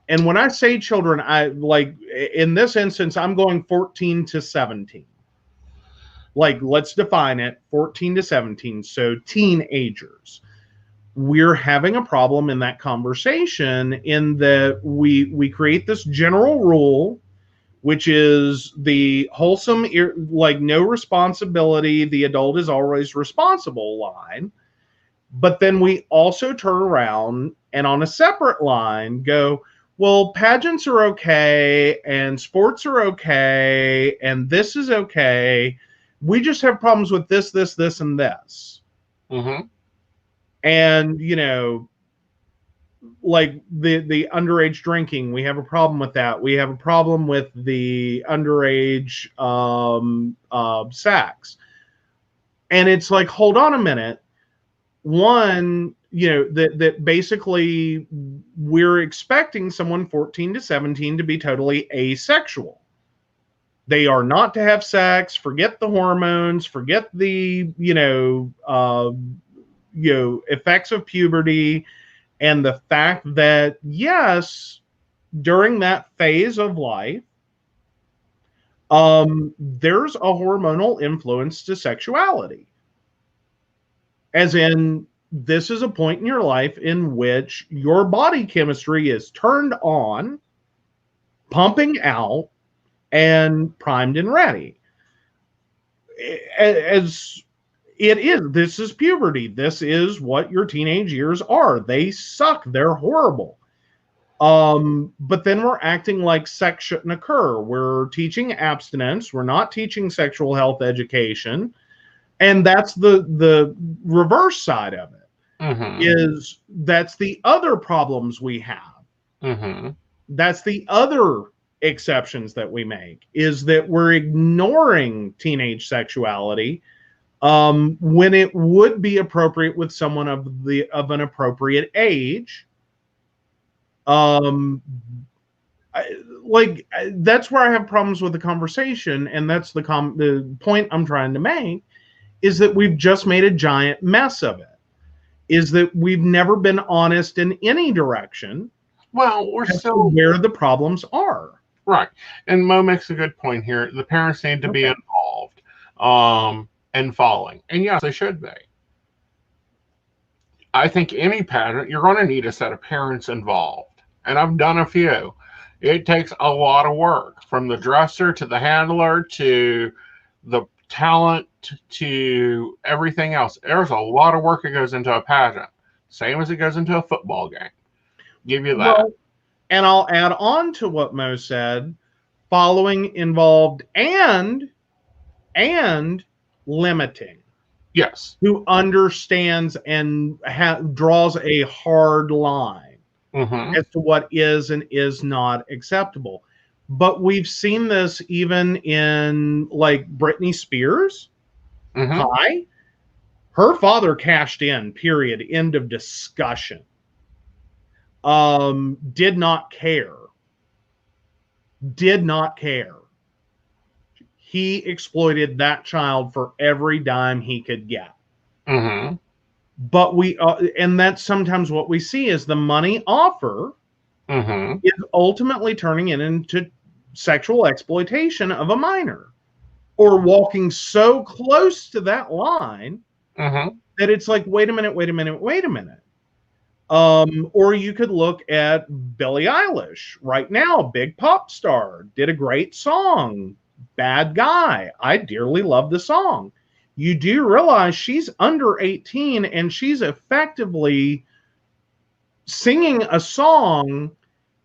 And when I say children, I like in this instance, I'm going 14 to 17. Like, let's define it 14 to 17. So teenagers. We're having a problem in that conversation in that we create this general rule, which is the wholesome, like no responsibility, the adult is always responsible line. But then we also turn around and on a separate line go, well, pageants are okay and sports are okay and this is okay. We just have problems with this, and this. Mm-hmm. And, like the underage drinking, we have a problem with that. We have a problem with the underage sex. And it's like, hold on a minute. One, that basically we're expecting someone 14 to 17 to be totally asexual. They are not to have sex, forget the hormones, forget the, effects of puberty, and the fact that, yes, during that phase of life, there's a hormonal influence to sexuality. As in, this is a point in your life in which your body chemistry is turned on, pumping out, and primed and ready. As it is, this is puberty. This is what your teenage years are. They suck. They're horrible. But then we're acting like sex shouldn't occur. We're teaching abstinence. We're not teaching sexual health education. And that's the reverse side of it. Is that's the other problems we have. That's the other exceptions that we make, is that we're ignoring teenage sexuality when it would be appropriate with someone of an appropriate age. That's where I have problems with the conversation, and that's the point I'm trying to make, is that we've just made a giant mess of it. Is that we've never been honest in any direction. Well, we're still where the problems are. Right. And Mo makes a good point here. The parents need to be involved and following. And yes, they should be. I think any parent, you're going to need a set of parents involved. And I've done a few. It takes a lot of work, from the dresser to the handler to the talent to everything else. There's a lot of work that goes into a pageant, same as it goes into a football game. Give you that. Well, and I'll add on to what Mo said: following, involved, and limiting. Yes. Who understands and draws a hard line as to what is and is not acceptable. But we've seen this even in, like, Britney Spears. Hi. Her father cashed in, period. End of discussion. Did not care. Did not care. He exploited that child for every dime he could get. But and that's sometimes what we see, is the money offer is ultimately turning it into sexual exploitation of a minor, or walking so close to that line that it's like, wait a minute. Or you could look at Billie Eilish right now, big pop star, did a great song, Bad Guy. I dearly love the song. You do realize she's under 18 and she's effectively singing a song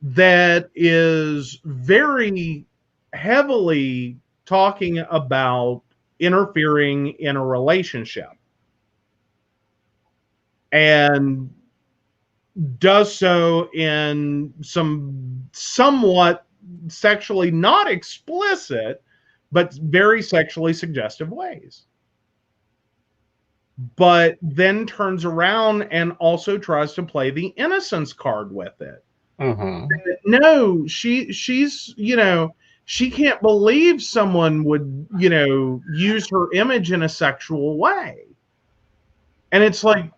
that is very heavily talking about interfering in a relationship, and does so in some somewhat sexually not explicit, but very sexually suggestive ways. But then turns around and also tries to play the innocence card with it. No, she's, she can't believe someone would, use her image in a sexual way. And it's like,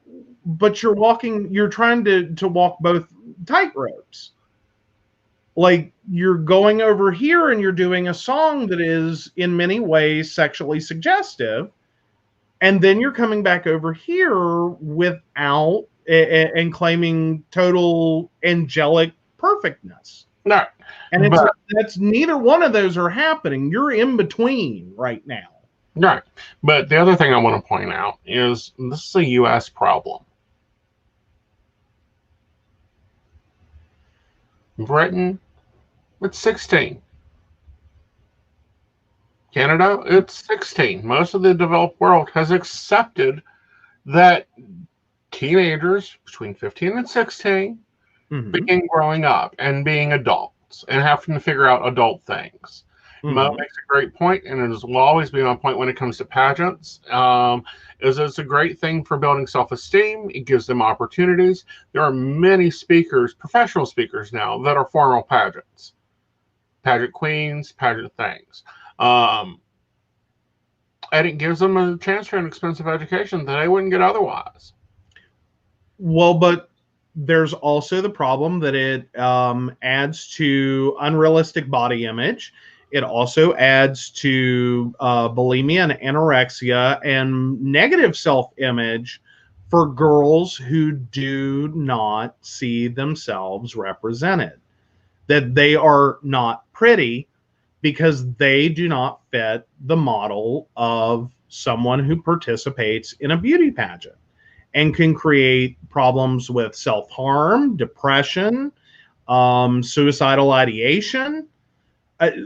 but you're trying to walk both tightropes. Like, you're going over here and you're doing a song that is in many ways sexually suggestive, and then you're coming back over here without and claiming total angelic perfectness. No. And that's neither one of those are happening. You're in between right now. Right. But the other thing I want to point out is this is a U.S. problem. Britain, it's 16. Canada, it's 16. Most of the developed world has accepted that teenagers between 15 and 16 begin growing up and being adults and having to figure out adult things. Mo makes a great point, and it will always be on point when it comes to pageants. It's a great thing for building self-esteem. It gives them opportunities. There are many speakers, professional speakers now, that are formal pageants. Pageant queens, pageant things. And it gives them a chance for an expensive education that they wouldn't get otherwise. Well, but there's also the problem that it adds to unrealistic body image. It also adds to bulimia and anorexia and negative self-image for girls who do not see themselves represented, that they are not pretty because they do not fit the model of someone who participates in a beauty pageant, and can create problems with self-harm, depression, suicidal ideation.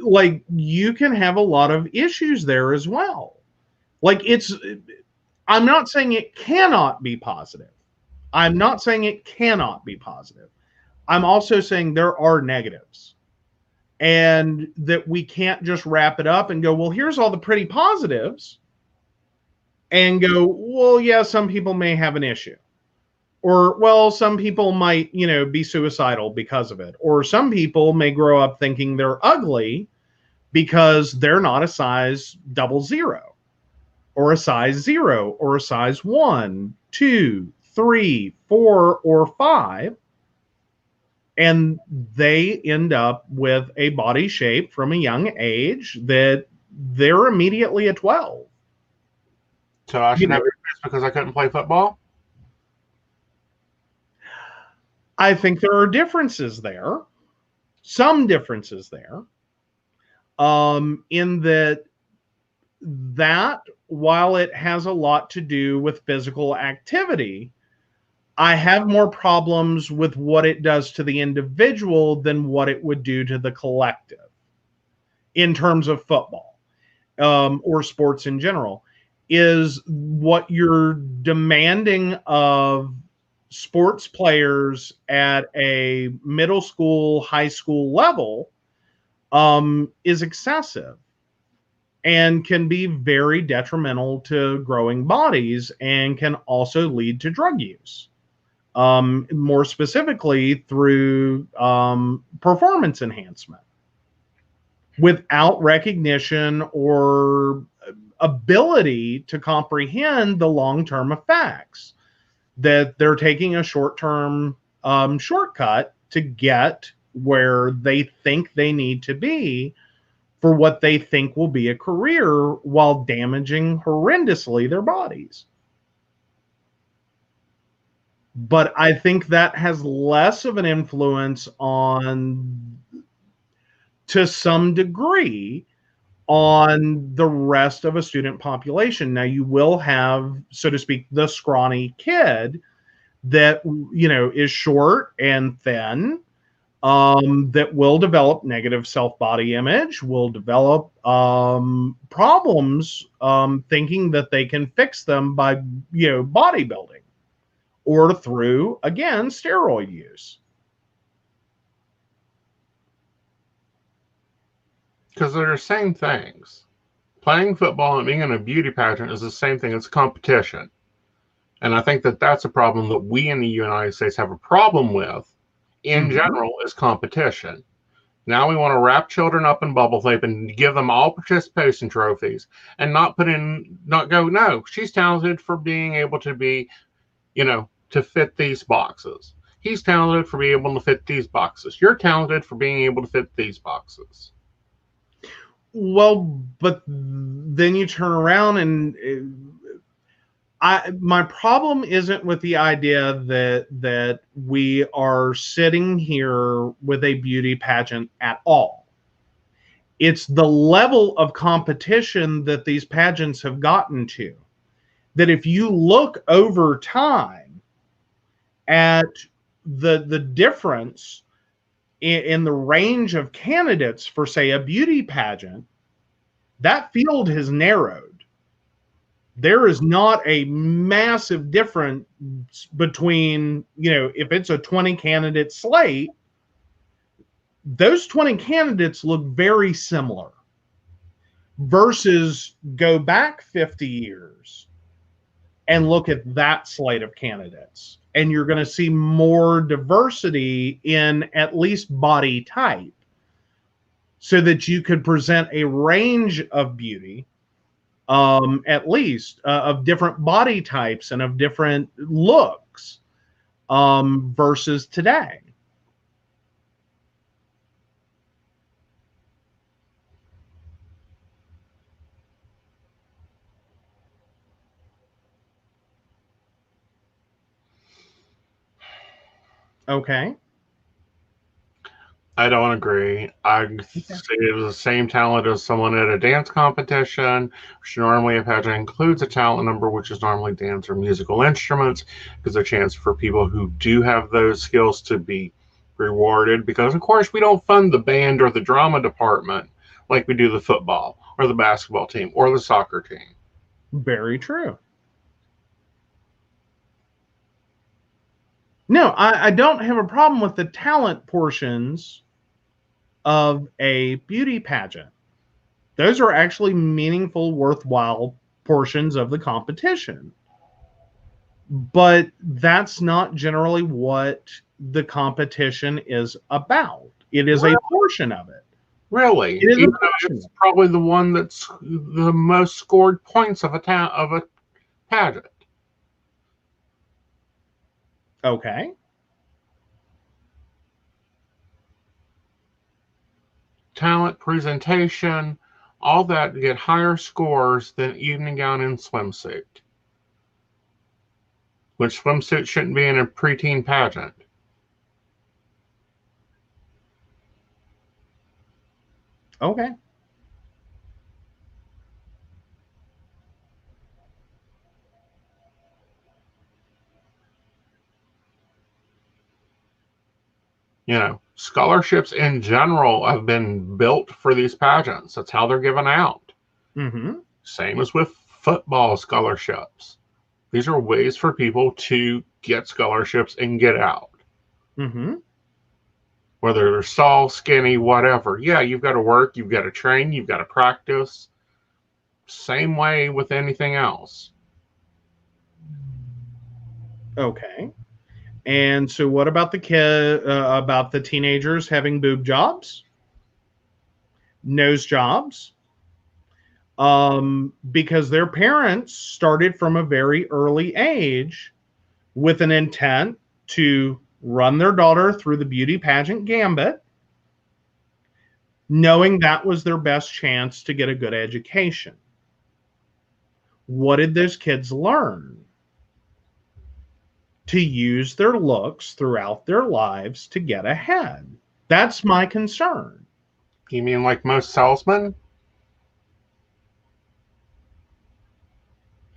Like, you can have a lot of issues there as well. Like, I'm not saying it cannot be positive. I'm not saying it cannot be positive. I'm also saying there are negatives, and that we can't just wrap it up and go, well, here's all the pretty positives, and go, well, yeah, some people may have an issue. Or, well, some people might, be suicidal because of it. Or some people may grow up thinking they're ugly because they're not a size 00, or a size 0, or a size 1, 2, 3, 4, or 5. And they end up with a body shape from a young age that they're immediately a 12. So I should have your face because I couldn't play football? I think there are differences there, some differences there, in that while it has a lot to do with physical activity, I have more problems with what it does to the individual than what it would do to the collective in terms of football, or sports in general. Is what you're demanding of sports players at a middle school, high school level, is excessive and can be very detrimental to growing bodies, and can also lead to drug use, more specifically through performance enhancement, without recognition or ability to comprehend the long-term effects, that they're taking a short-term shortcut to get where they think they need to be for what they think will be a career, while damaging horrendously their bodies. But I think that has less of an influence on, to some degree, on the rest of a student population. Now, you will have, so to speak, the scrawny kid that, is short and thin, that will develop negative self-body image, will develop problems, thinking that they can fix them by, bodybuilding, or through, again, steroid use. Because they're the same things. Playing football and being in a beauty pageant is the same thing. It's competition. And I think that that's a problem that we in the United States have a problem with, in general, is competition. Now we want to wrap children up in bubble tape and give them all participation trophies, and not go, no, she's talented for being able to be, to fit these boxes. He's talented for being able to fit these boxes. You're talented for being able to fit these boxes. Well, but then you turn around and my problem isn't with the idea that we are sitting here with a beauty pageant at all. It's the level of competition that these pageants have gotten to. That if you look over time at the difference in the range of candidates for, say, a beauty pageant, that field has narrowed. There is not a massive difference between, if it's a 20 candidate slate, those 20 candidates look very similar, versus go back 50 years and look at that slate of candidates, and you're going to see more diversity in at least body type, so that you could present a range of beauty, at least, of different body types and of different looks, versus today. Okay. I don't agree. I Okay. say it was the same talent as someone at a dance competition, which normally a pageant includes a talent number, which is normally dance or musical instruments, because a chance for people who do have those skills to be rewarded. Because of course we don't fund the band or the drama department like we do the football or the basketball team or the soccer team. Very true. No, I don't have a problem with the talent portions of a beauty pageant. Those are actually meaningful, worthwhile portions of the competition. But that's not generally what the competition is about. It is a portion of it. Really, It is a even though portion of it's probably the one that's the most scored points of a pageant. it. Okay. Talent, presentation, all that get higher scores than evening gown and swimsuit. Which swimsuit shouldn't be in a preteen pageant. Okay. You know, scholarships in general have been built for these pageants. That's how they're given out. Mm-hmm. Same as with football scholarships. These are ways for people to get scholarships and get out. Mm-hmm. Whether they're tall, skinny, whatever. Yeah, you've got to work, you've got to train, you've got to practice. Same way with anything else. Okay. And so, what about the about the teenagers having boob jobs, nose jobs? Because their parents started from a very early age with an intent to run their daughter through the beauty pageant gambit, knowing that was their best chance to get a good education. What did those kids learn? To use their looks throughout their lives to get ahead. That's my concern. You mean like most salesmen?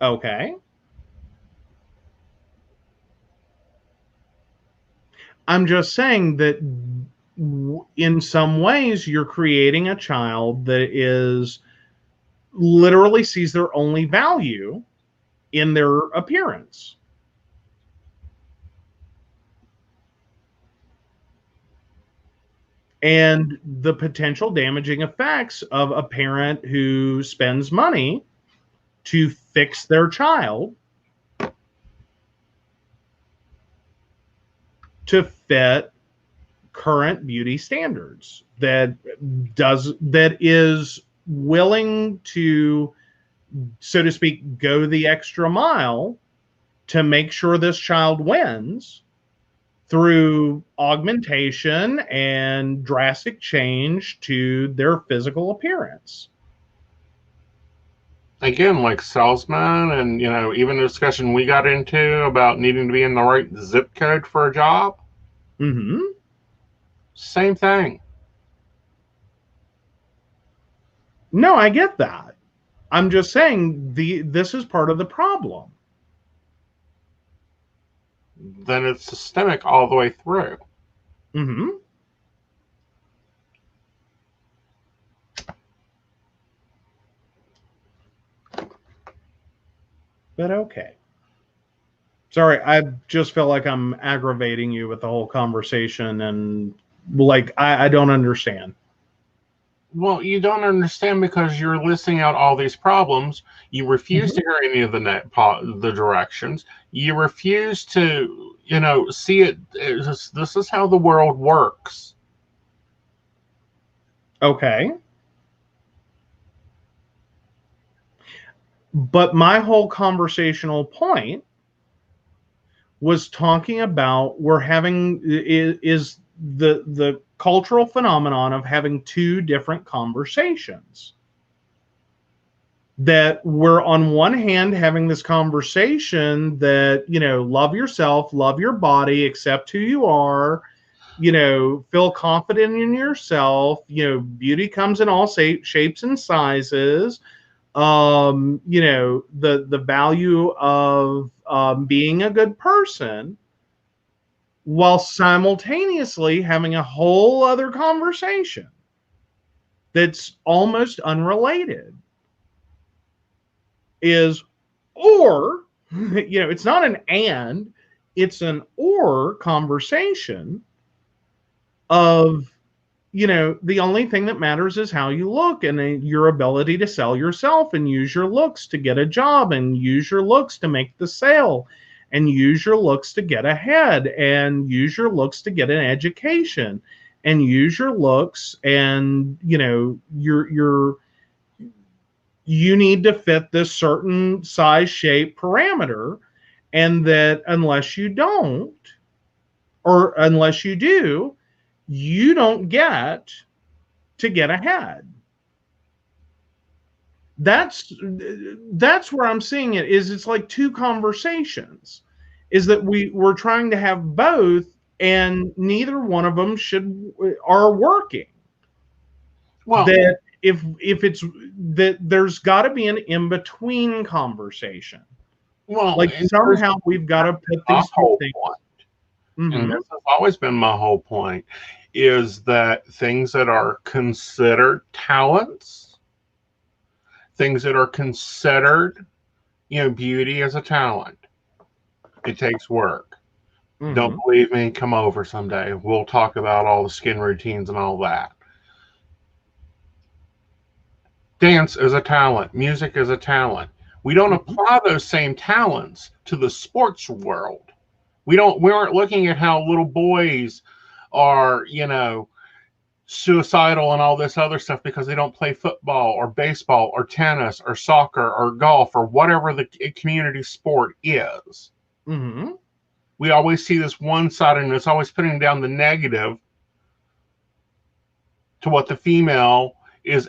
Okay. I'm just saying that in some ways you're creating a child that is literally sees their only value in their appearance. And the potential damaging effects of a parent who spends money to fix their child to fit current beauty standards, that is willing to, so to speak, go the extra mile to make sure this child wins through augmentation and drastic change to their physical appearance. Again, like salesmen, and even the discussion we got into about needing to be in the right zip code for a job. Mm-hmm. Same thing. No, I get that. I'm just saying this is part of the problem. Then it's systemic all the way through. Mm-hmm. But okay. Sorry, I just feel like I'm aggravating you with the whole conversation, and like I don't understand. Well, you don't understand because you're listing out all these problems. You refuse to hear any of the directions. You refuse to, see it. This is how the world works. Okay. But my whole conversational point was talking about we're having is the cultural phenomenon of having two different conversations. that we're on one hand having this conversation that, love yourself, love your body, accept who you are, feel confident in yourself, beauty comes in all shapes and sizes. The value of being a good person, while simultaneously having a whole other conversation that's almost unrelated. Or it's not an and, it's an or conversation of, the only thing that matters is how you look and your ability to sell yourself and use your looks to get a job and use your looks to make the sale and use your looks to get ahead and use your looks to get an education and use your looks and, you need to fit this certain size, shape, parameter, and that unless you don't, or unless you do, you don't get to get ahead. That's where I'm seeing it, is it's like two conversations, is that we're trying to have both and neither one of them are working. Well, that if it's that there's got to be an in-between conversation. Well, like somehow we've got to put these two things. And this has always been my whole point, is that things that are considered talents, things that are considered, beauty as a talent, it takes work. Don't believe me? Come over someday. We'll talk about all the skin routines and all that. Dance is a talent. Music is a talent. We don't apply those same talents to the sports world. We aren't looking at how little boys are, suicidal and all this other stuff because they don't play football or baseball or tennis or soccer or golf or whatever the community sport is. We always see this one side, and it's always putting down the negative to what the female is.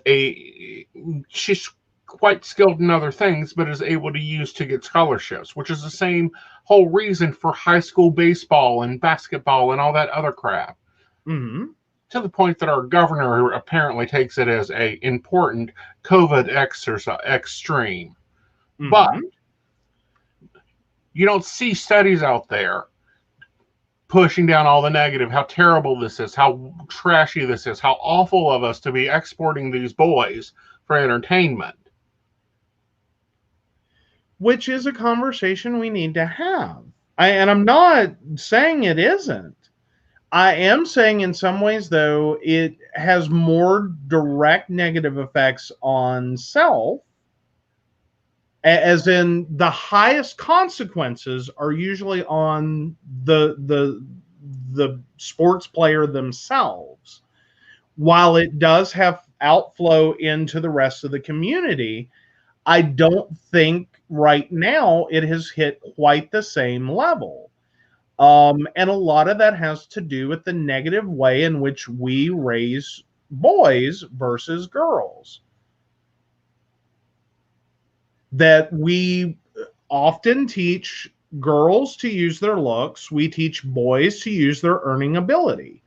She's quite skilled in other things, but is able to use to get scholarships, which is the same whole reason for high school baseball and basketball and all that other crap. To the point that our governor apparently takes it as a important COVID extreme. But you don't see studies out there pushing down all the negative, how terrible this is, how trashy this is, how awful of us to be exporting these boys for entertainment. Which is a conversation we need to have. And I'm not saying it isn't. I am saying in some ways, though, it has more direct negative effects on self, as in the highest consequences are usually on the sports player themselves. While it does have outflow into the rest of the community, I don't think right now it has hit quite the same level. And a lot of that has to do with the negative way in which we raise boys versus girls. That we often teach girls to use their looks, we teach boys to use their earning ability.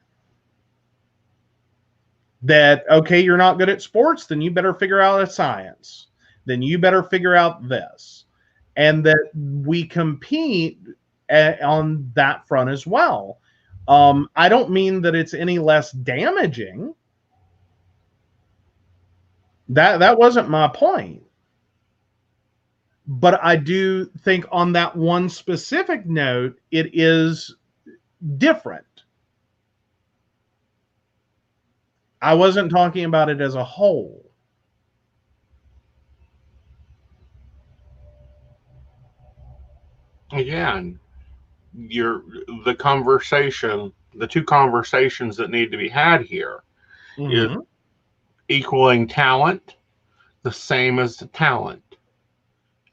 That, okay, you're not good at sports, then you better figure out a science. Then you better figure out this. And that we compete on that front as well. I don't mean that it's any less damaging. That wasn't my point. But I do think on that one specific note, it is different. I wasn't talking about it as a whole. Again, the two conversations that need to be had here is equaling talent the same as the talent.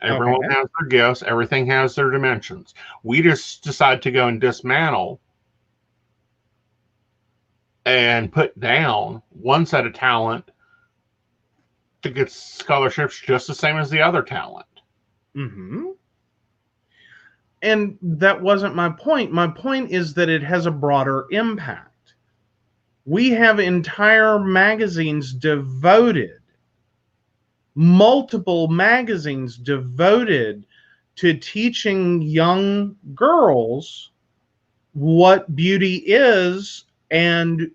Everyone has their gifts. Everything has their dimensions. We just decide to go and dismantle and put down one set of talent to get scholarships just the same as the other talent. Mm-hmm. And that wasn't my point. My point is that it has a broader impact. We have entire magazines devoted, multiple magazines devoted to teaching young girls what beauty is and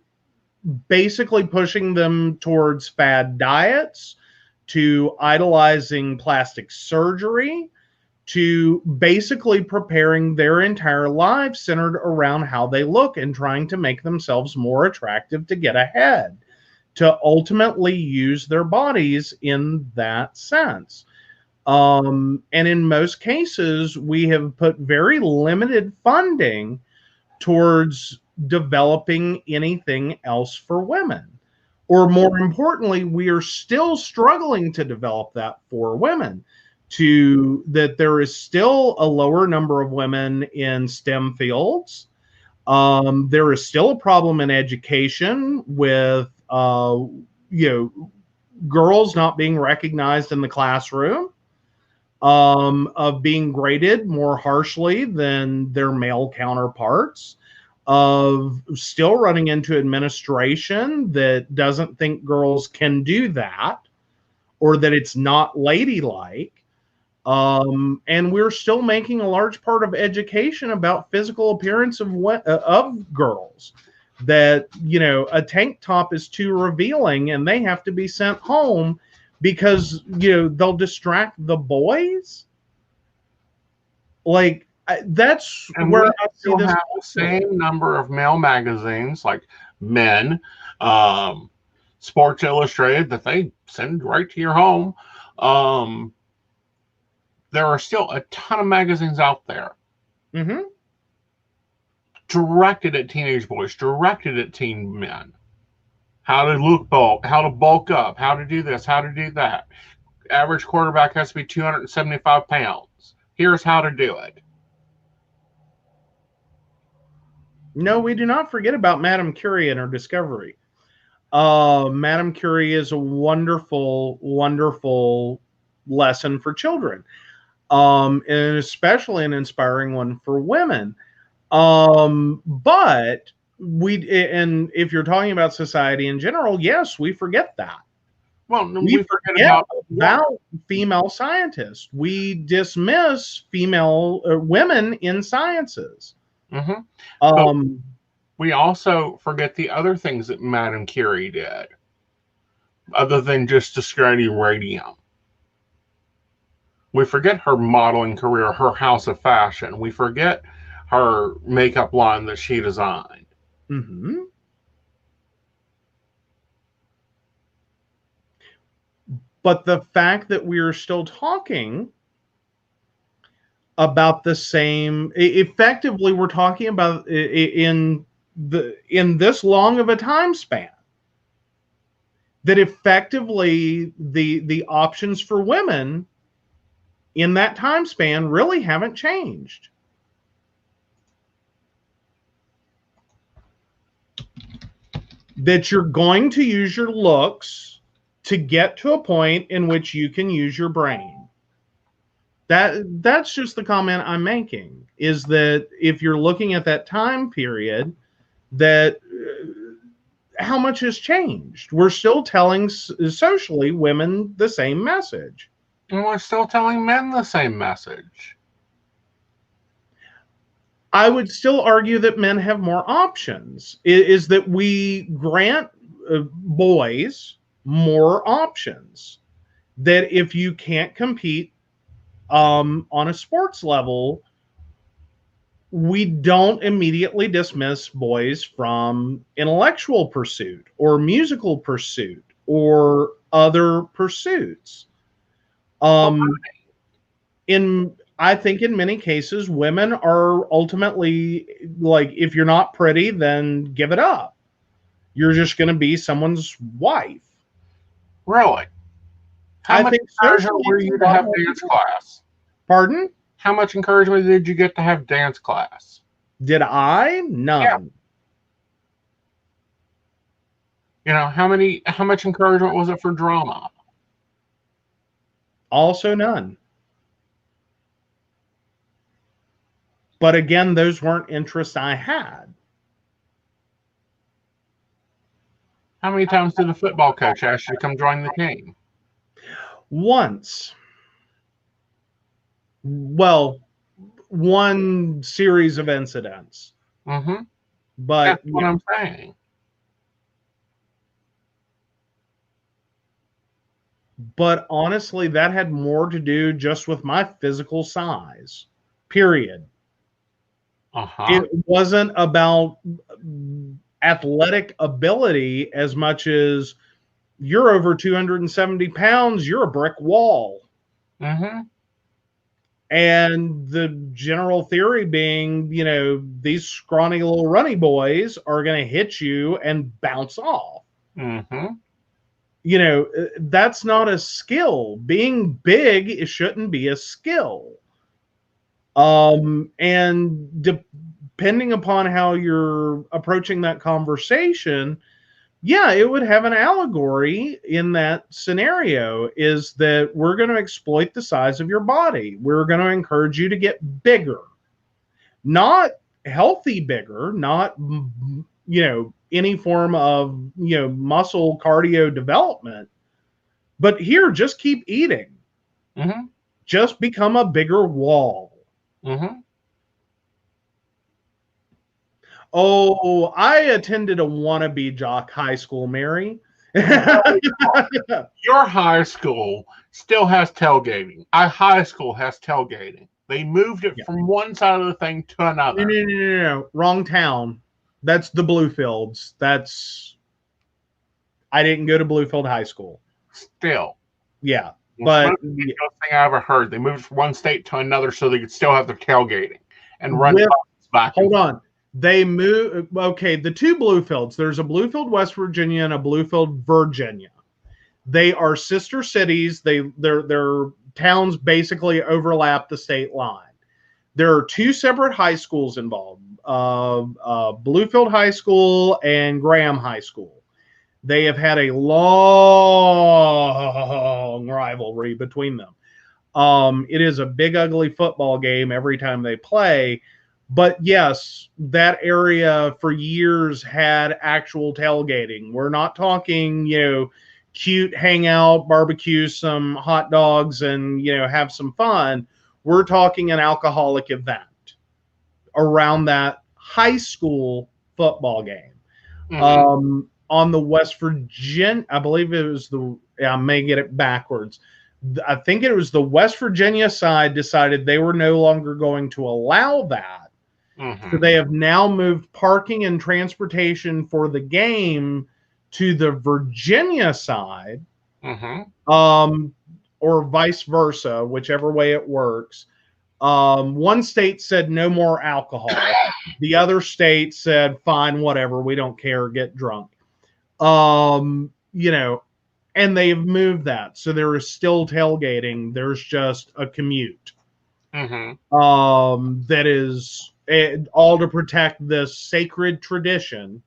basically pushing them towards fad diets, to idolizing plastic surgery, to basically preparing their entire lives centered around how they look and trying to make themselves more attractive to get ahead, to ultimately use their bodies in that sense. And in most cases, we have put very limited funding towards developing anything else for women. Or more importantly, we are still struggling to develop that for women, to that there is still a lower number of women in STEM fields. There is still a problem in education with girls not being recognized in the classroom, of being graded more harshly than their male counterparts, of still running into administration that doesn't think girls can do that, or that it's not ladylike. And we're still making a large part of education about physical appearance of girls. That, a tank top is too revealing and they have to be sent home because, they'll distract the boys. Like, that's and where we I see still this. have the same number of male magazines like Men, Sports Illustrated, that they send right to your home. There are still a ton of magazines out there, Mm-hmm. directed at teenage boys, directed at teen men. How to how to bulk up, how to do this, how to do that. Average quarterback has to be 275 pounds. Here's how to do it. No, we do not forget about Madame Curie and her discovery. Madame Curie is a wonderful, wonderful lesson for children, and especially an inspiring one for women. But and if you're talking about society in general, yes, we forget that. Well, We we forget forget about about female scientists. We dismiss female women in sciences. Mhm. Um, We also forget the other things that Madame Curie did, other than just discrediting radium. We forget her modeling career, her house of fashion. We forget her makeup line that she designed. mhm. But the fact that we are still talking about the same, effectively, we're talking about in this long of a time span, that effectively the options for women in that time span really haven't changed. That you're going to use your looks to get to a point in which you can use your brain. That's just the comment I'm making, is that if you're looking at that time period, that how much has changed? We're still telling socially women the same message. And we're still telling men the same message. I would still argue that men have more options, is that we grant boys more options. That if you can't compete on a sports level, we don't immediately dismiss boys from intellectual pursuit or musical pursuit or other pursuits. I think in many cases, women are ultimately like, if you're not pretty, then give it up. You're just going to be someone's wife. Really? How much think encouragement were you to have dance class? Pardon? How much encouragement did you get to have dance class? Did I? None. Yeah. How much encouragement was it for drama? Also none. But again, those weren't interests I had. How many times did the football coach ask you to come join the team? Once. Well, one series of incidents. Mm-hmm. But That's what I'm saying. But honestly, that had more to do just with my physical size. Period. Uh-huh. It wasn't about athletic ability as much as you're over 270 pounds, you're a brick wall. Mm-hmm. And the general theory being, these scrawny little runny boys are going to hit you and bounce off. Mm-hmm. That's not a skill. Being big, it shouldn't be a skill. And depending upon how you're approaching that conversation, yeah, it would have an allegory in that scenario is that we're going to exploit the size of your body. We're going to encourage you to get bigger, not healthy bigger, not, any form of, muscle cardio development, but here, just keep eating. Mm-hmm. Just become a bigger wall. Mm-hmm. Oh, I attended a wannabe jock high school, Mary. Your high school still has tailgating. Our high school has tailgating. They moved it from one side of the thing to another. No. Wrong town. That's the Bluefields. I didn't go to Bluefield High School. Still. Yeah. But the best thing I ever heard. They moved from one state to another so they could still have their tailgating and run back. Hold on. They moved. Okay, the two Bluefields. There's a Bluefield, West Virginia, and a Bluefield, Virginia. They are sister cities. Their towns basically overlap the state line. There are two separate high schools involved: Bluefield High School and Graham High School. They have had a long rivalry between them. It is a big, ugly football game every time they play. But yes, that area for years had actual tailgating. We're not talking, cute hangout, barbecue some hot dogs, and, have some fun. We're talking an alcoholic event around that high school football game. Mm-hmm. On the West Virginia, I believe it was I may get it backwards. I think it was the West Virginia side decided they were no longer going to allow that. Mm-hmm. So they have now moved parking and transportation for the game to the Virginia side, mm-hmm. Or vice versa, whichever way it works. One state said no more alcohol. The other state said, fine, whatever, we don't care, get drunk. And they've moved that. So there is still tailgating. There's just a commute. Mm-hmm. That is all to protect this sacred tradition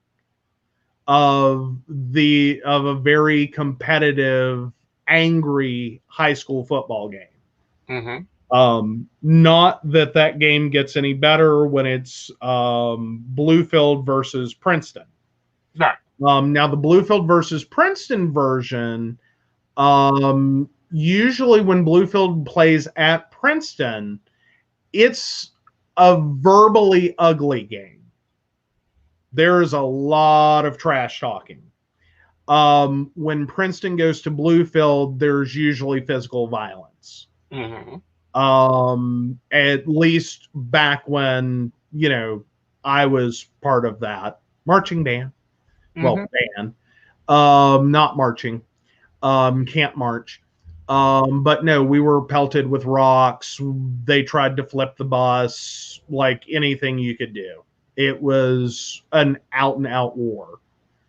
of a very competitive, angry high school football game. Mm-hmm. Not that game gets any better when it's Bluefield versus Princeton. Right. Now the Bluefield versus Princeton version, usually when Bluefield plays at Princeton, it's a verbally ugly game. There's a lot of trash talking. When Princeton goes to Bluefield, there's usually physical violence. Mm-hmm. At least back when, I was part of that marching band. Well, band, not marching, can't march. But no, we were pelted with rocks. They tried to flip the bus, like anything you could do. It was an out and out war.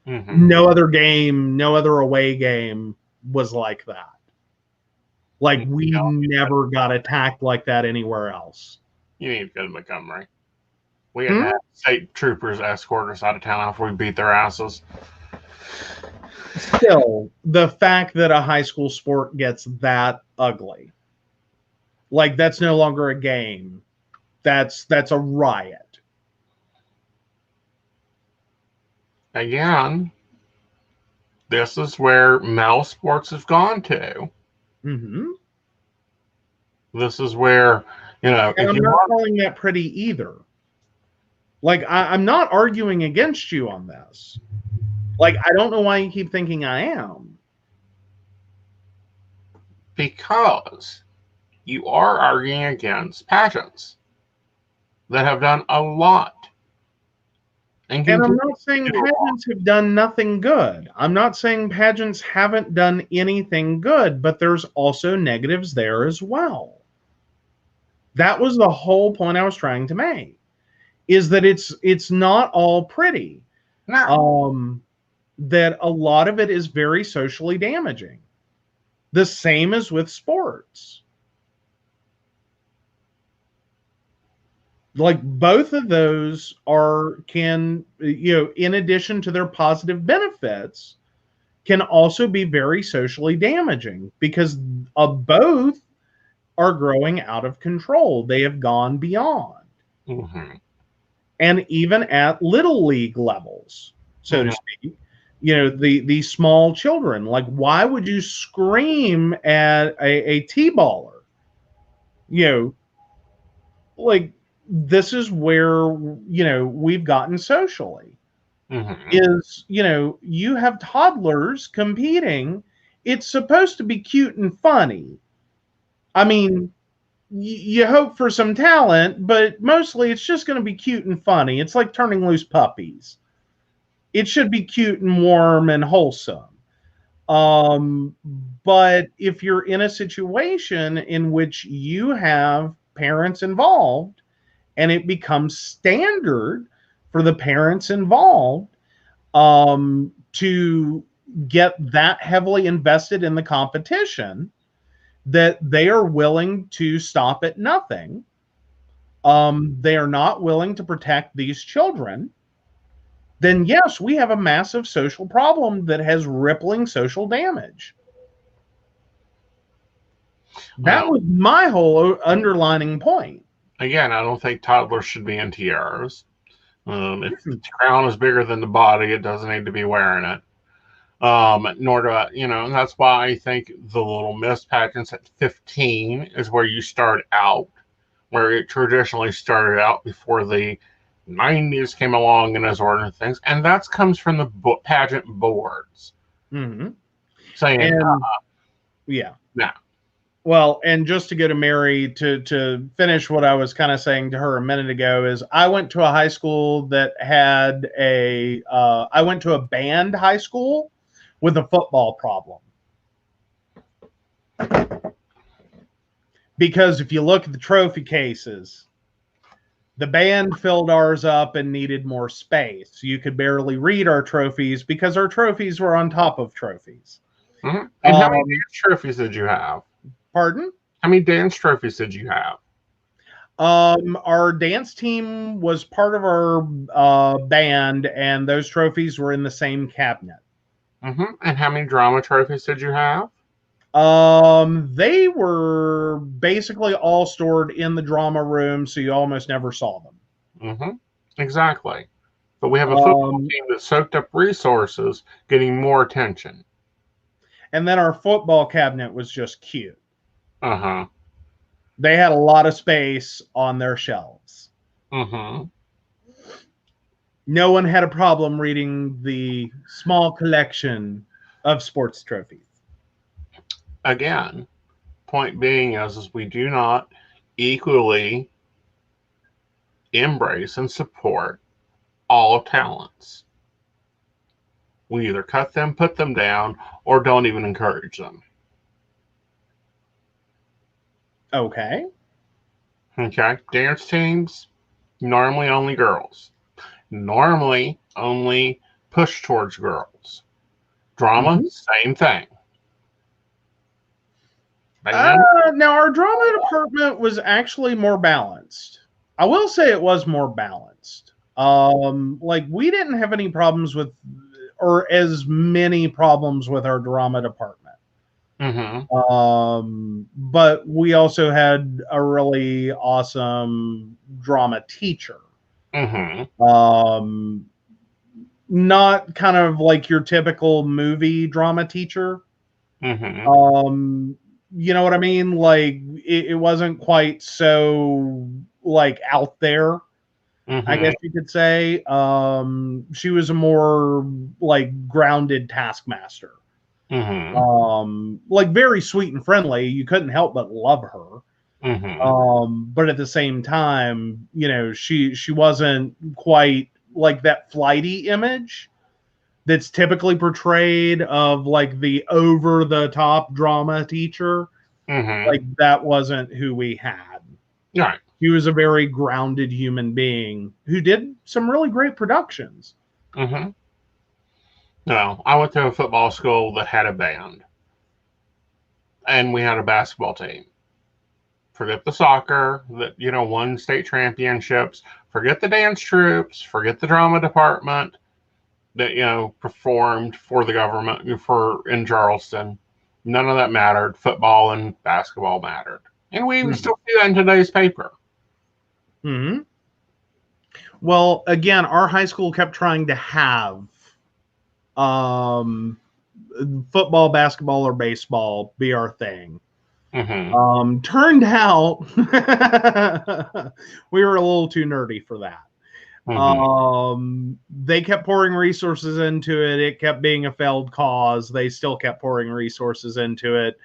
Mm-hmm. No other game, no other away game was like that. Like we never got attacked like that anywhere else. You need to go to Montgomery. We had state troopers escort us out of town after we beat their asses. Still, the fact that a high school sport gets that ugly Like, that's no longer a game. That's a riot. Again, this is where male sports have gone to. Mm-hmm. This is where, And if I'm you not want, calling that pretty either. Like, I'm not arguing against you on this. Like, I don't know why you keep thinking I am. because you are arguing against pageants that have done a lot. And I'm not saying pageants have done nothing good. I'm not saying pageants haven't done anything good, but there's also negatives there as well. That was the whole point I was trying to make, is that it's not all pretty. No. That a lot of it is very socially damaging. The same as with sports. Like, both of those can, in addition to their positive benefits, can also be very socially damaging, because both are growing out of control. They have gone beyond. Mm-hmm. And even at little league levels, so to speak, the small children, like, why would you scream at a T-baller? Like, this is where, we've gotten socially. Mm-hmm. Is, you have toddlers competing. It's supposed to be cute and funny. I mean, you hope for some talent, but mostly it's just going to be cute and funny. It's like turning loose puppies. It should be cute and warm and wholesome. But if you're in a situation in which you have parents involved, and it becomes standard for the parents involved to get that heavily invested in the competition, that they are willing to stop at nothing. They are not willing to protect these children. Then yes, we have a massive social problem that has rippling social damage. That was my whole underlining point. Again, I don't think toddlers should be in tiaras. If the crown is bigger than the body, it doesn't need to be wearing it. Nor do I, and that's why I think the Little Miss pageants at 15 is where you start out, where it traditionally started out before the 90s came along and those order things. And that comes from the pageant boards. Mm-hmm. Saying, yeah. No. Well, and just to go to Mary, to finish what I was kind of saying to her a minute ago, is I went to a high school that had I went to a band high school with a football problem. Because if you look at the trophy cases, the band filled ours up and needed more space. You could barely read our trophies because our trophies were on top of trophies. Mm-hmm. And how many dance trophies did you have? Pardon? How many dance trophies did you have? Our dance team was part of our band, and those trophies were in the same cabinet. Mm-hmm. And how many drama trophies did you have? They were basically all stored in the drama room, so you almost never saw them. Mm-hmm. Exactly. But we have a football team that soaked up resources, getting more attention. And then our football cabinet was just cute. Uh-huh. They had a lot of space on their shelves. Mm-hmm. No one had a problem reading the small collection of sports trophies. Again, point being is we do not equally embrace and support all talents. We either cut them, put them down, or don't even encourage them. Okay. Okay. Dance teams, normally only girls. Normally only push towards girls. Drama, same thing. Now, our drama department was actually more balanced. I will say it was more balanced. Like, we didn't have any problems with, or as many problems with, our drama department. Mm-hmm. But we also had a really awesome drama teacher. Mm-hmm. Um, not kind of like your typical movie drama teacher. Mm-hmm. Um, you know what I mean? Like it wasn't quite so like out there, I Mm-hmm. guess you could say. She was a more like grounded taskmaster. Mm-hmm. Like very sweet and friendly. You couldn't help but love her. Mm-hmm. But at the same time, you know, she wasn't quite like that flighty image that's typically portrayed of like the over the top drama teacher. Mm-hmm. Like that wasn't who we had. Right. He was a very grounded human being who did some really great productions. Mm-hmm. No, I went to a football school that had a band, and we had a basketball team. Forget the soccer that won state championships. Forget the dance troops. Forget the drama department that performed for the government for in Charleston. None of that mattered. Football and basketball mattered, and we even Mm-hmm. still see that in today's paper. Mm-hmm. Well, again, our high school kept trying to have um, football, basketball, or baseball be our thing. Mm-hmm. Turned out we were a little too nerdy for that. Mm-hmm. They kept pouring resources into it. It kept being a failed cause. They still kept pouring resources into it.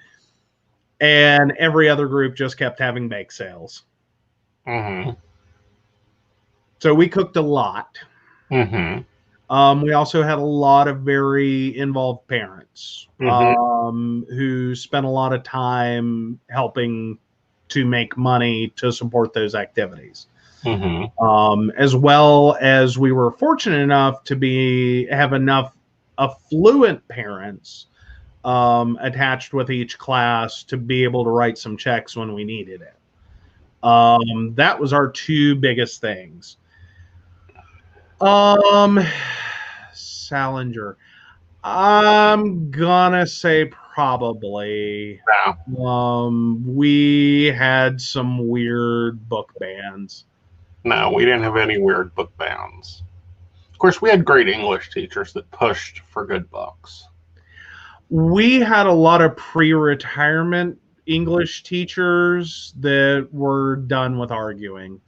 And every other group just kept having bake sales. Mm-hmm. So we cooked a lot. Mm-hmm. We also had a lot of very involved parents Mm-hmm. who spent a lot of time helping to make money to support those activities. Mm-hmm. As well as we were fortunate enough to have enough affluent parents attached with each class to be able to write some checks when we needed it. That was our two biggest things. Salinger. I'm gonna say probably. Yeah. We had some weird book bans. No, we didn't have any weird book bans. Of course, we had great English teachers that pushed for good books. We had a lot of pre-retirement English teachers that were done with arguing.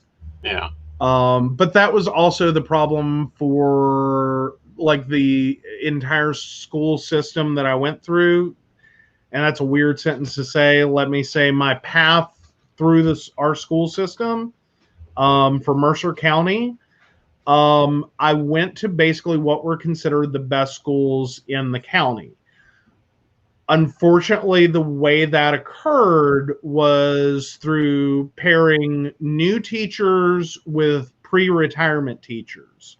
Yeah. But that was also the problem for like the entire school system that I went through. And that's a weird sentence to say. Let me say my path through our school system for Mercer County. I went to basically what were considered the best schools in the county. Unfortunately, the way that occurred was through pairing new teachers with pre-retirement teachers.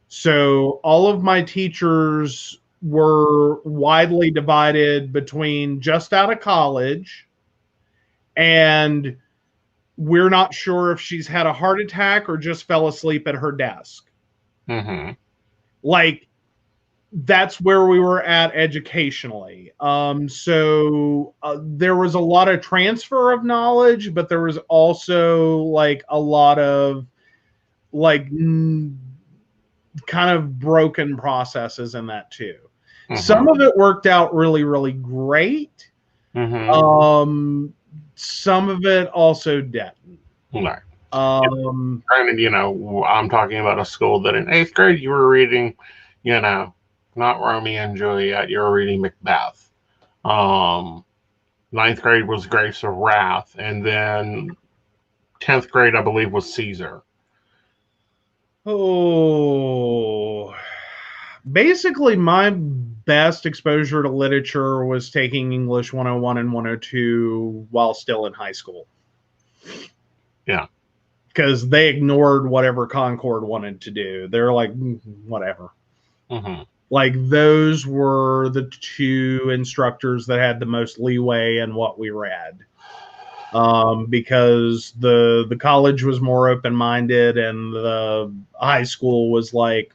So all of my teachers were widely divided between just out of college and we're not sure if she's had a heart attack or just fell asleep at her desk. Mm-hmm. Like, that's where we were at educationally. So there was a lot of transfer of knowledge, but there was also like a lot of like kind of broken processes in that too. Mm-hmm. Some of it worked out really, really great. Mm-hmm. Some of it also didn't. Right. Granted, I'm talking about a school that in 8th grade you were reading, not Romeo and Juliet, you were reading Macbeth. 9th grade was Grapes of Wrath, and then 10th grade, I believe, was Caesar. Oh, basically, my best exposure to literature was taking English 101 and 102 while still in high school. Yeah. Because they ignored whatever Concord wanted to do. They're like, whatever. Mm-hmm. Like, those were the two instructors that had the most leeway in what we read. Because the college was more open-minded and the high school was like,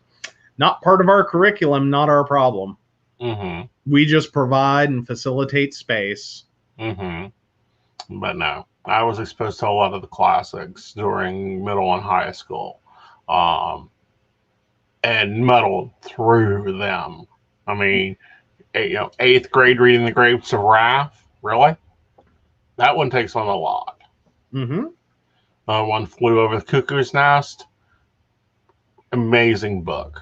not part of our curriculum, not our problem. Mm-hmm. We just provide and facilitate space. Mm-hmm. But no, I was exposed to a lot of the classics during middle and high school, um, and muddled through them. I mean, eighth grade reading The Grapes of Wrath. Really? That one takes on a lot. Mm-hmm. One Flew Over the Cuckoo's Nest. Amazing book.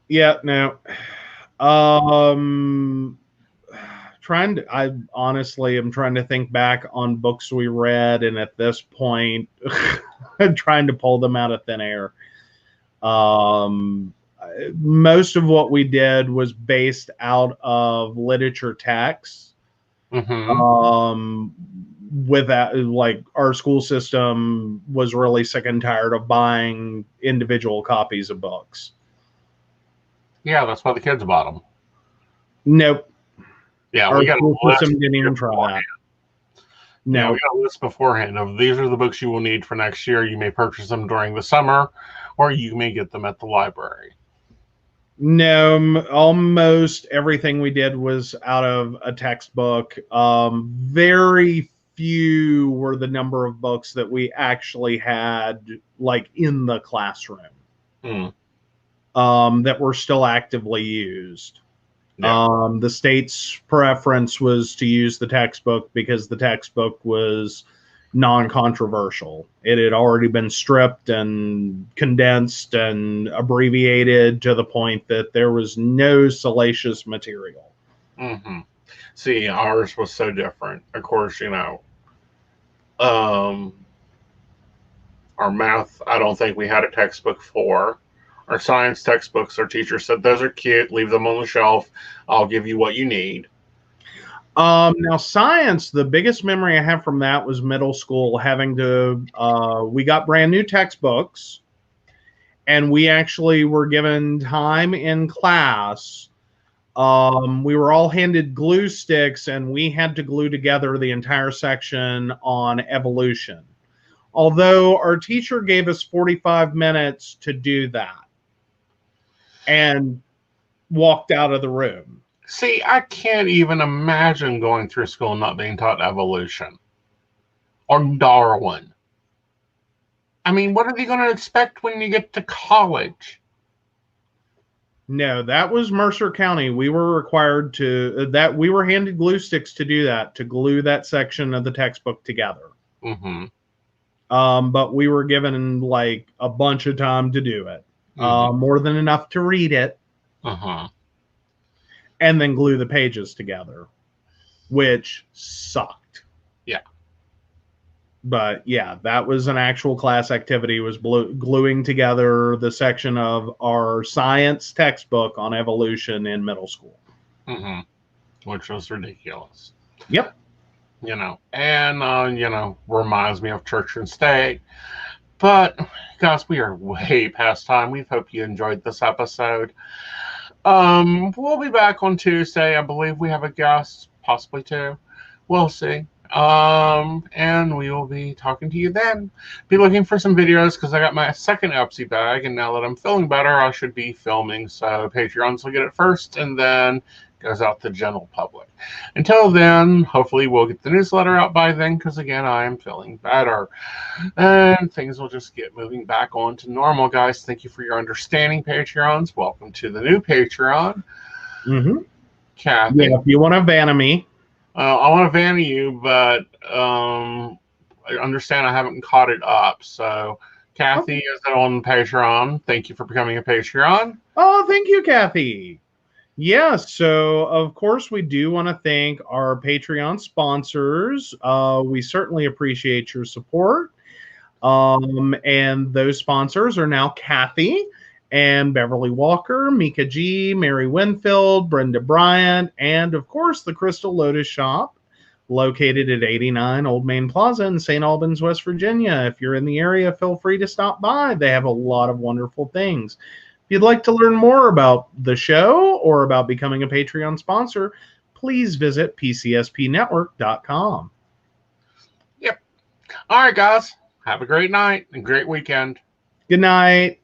Yeah, no. I honestly am trying to think back on books we read, and at this point, I'm trying to pull them out of thin air. Most of what we did was based out of literature texts. Mm-hmm. With that, like, our school system was really sick and tired of buying individual copies of books. Yeah, that's why the kids bought them. Nope. Yeah, Our we got school a list. system didn't even try that. No. We got a list beforehand of these are the books you will need for next year. You may purchase them during the summer, or you may get them at the library. No, almost everything we did was out of a textbook. Very few were the number of books that we actually had, like, in the classroom, that were still actively used. Yeah. The state's preference was to use the textbook because the textbook was non-controversial. It had already been stripped and condensed and abbreviated to the point that there was no salacious material. Mm-hmm. See, ours was so different. Of course, our math, I don't think we had a textbook for. Our science textbooks, our teacher said, those are cute, leave them on the shelf. I'll give you what you need. Now, science, the biggest memory I have from that was middle school, having to, we got brand new textbooks, and we actually were given time in class. We were all handed glue sticks, and we had to glue together the entire section on evolution. Although our teacher gave us 45 minutes to do that and walked out of the room. See, I can't even imagine going through school and not being taught evolution or Darwin. I mean, what are they going to expect when you get to college? No, that was Mercer County. We were required to, we were handed glue sticks to do that, to glue that section of the textbook together. Mm-hmm. But we were given like a bunch of time to do it. More than enough to read it. Uh-huh. And then glue the pages together, which sucked. Yeah. But yeah, that was an actual class activity, was gluing together the section of our science textbook on evolution in middle school. Mm-hmm. Which was ridiculous. Yep. Reminds me of church and state. But, guys, we are way past time. We hope you enjoyed this episode. We'll be back on Tuesday. I believe we have a guest, possibly two. We'll see. And we will be talking to you then. Be looking for some videos because I got my second Epsi bag, and now that I'm feeling better, I should be filming. So Patreons will get it first, and then goes out to the general public. Until then, hopefully we'll get the newsletter out by then, because again, I am feeling better. And things will just get moving back on to normal, guys. Thank you for your understanding, Patreons. Welcome to the new Patreon. Mm-hmm. Kathy. Yeah, if you want to vanna me. I want to vanna you, but I understand I haven't caught it up. So, Kathy is on Patreon. Thank you for becoming a Patreon. Oh, thank you, Kathy. Yeah, so of course we do want to thank our Patreon sponsors. We certainly appreciate your support. And those sponsors are now Kathy and Beverly Walker, Mika G, Mary Winfield, Brenda Bryant, and of course the Crystal Lotus Shop, located at 89 Old Main Plaza in St. Albans, West Virginia. If you're in the area, feel free to stop by. They have a lot of wonderful things. If you'd like to learn more about the show or about becoming a Patreon sponsor, please visit PCSPnetwork.com. Yep. All right, guys. Have a great night and great weekend. Good night.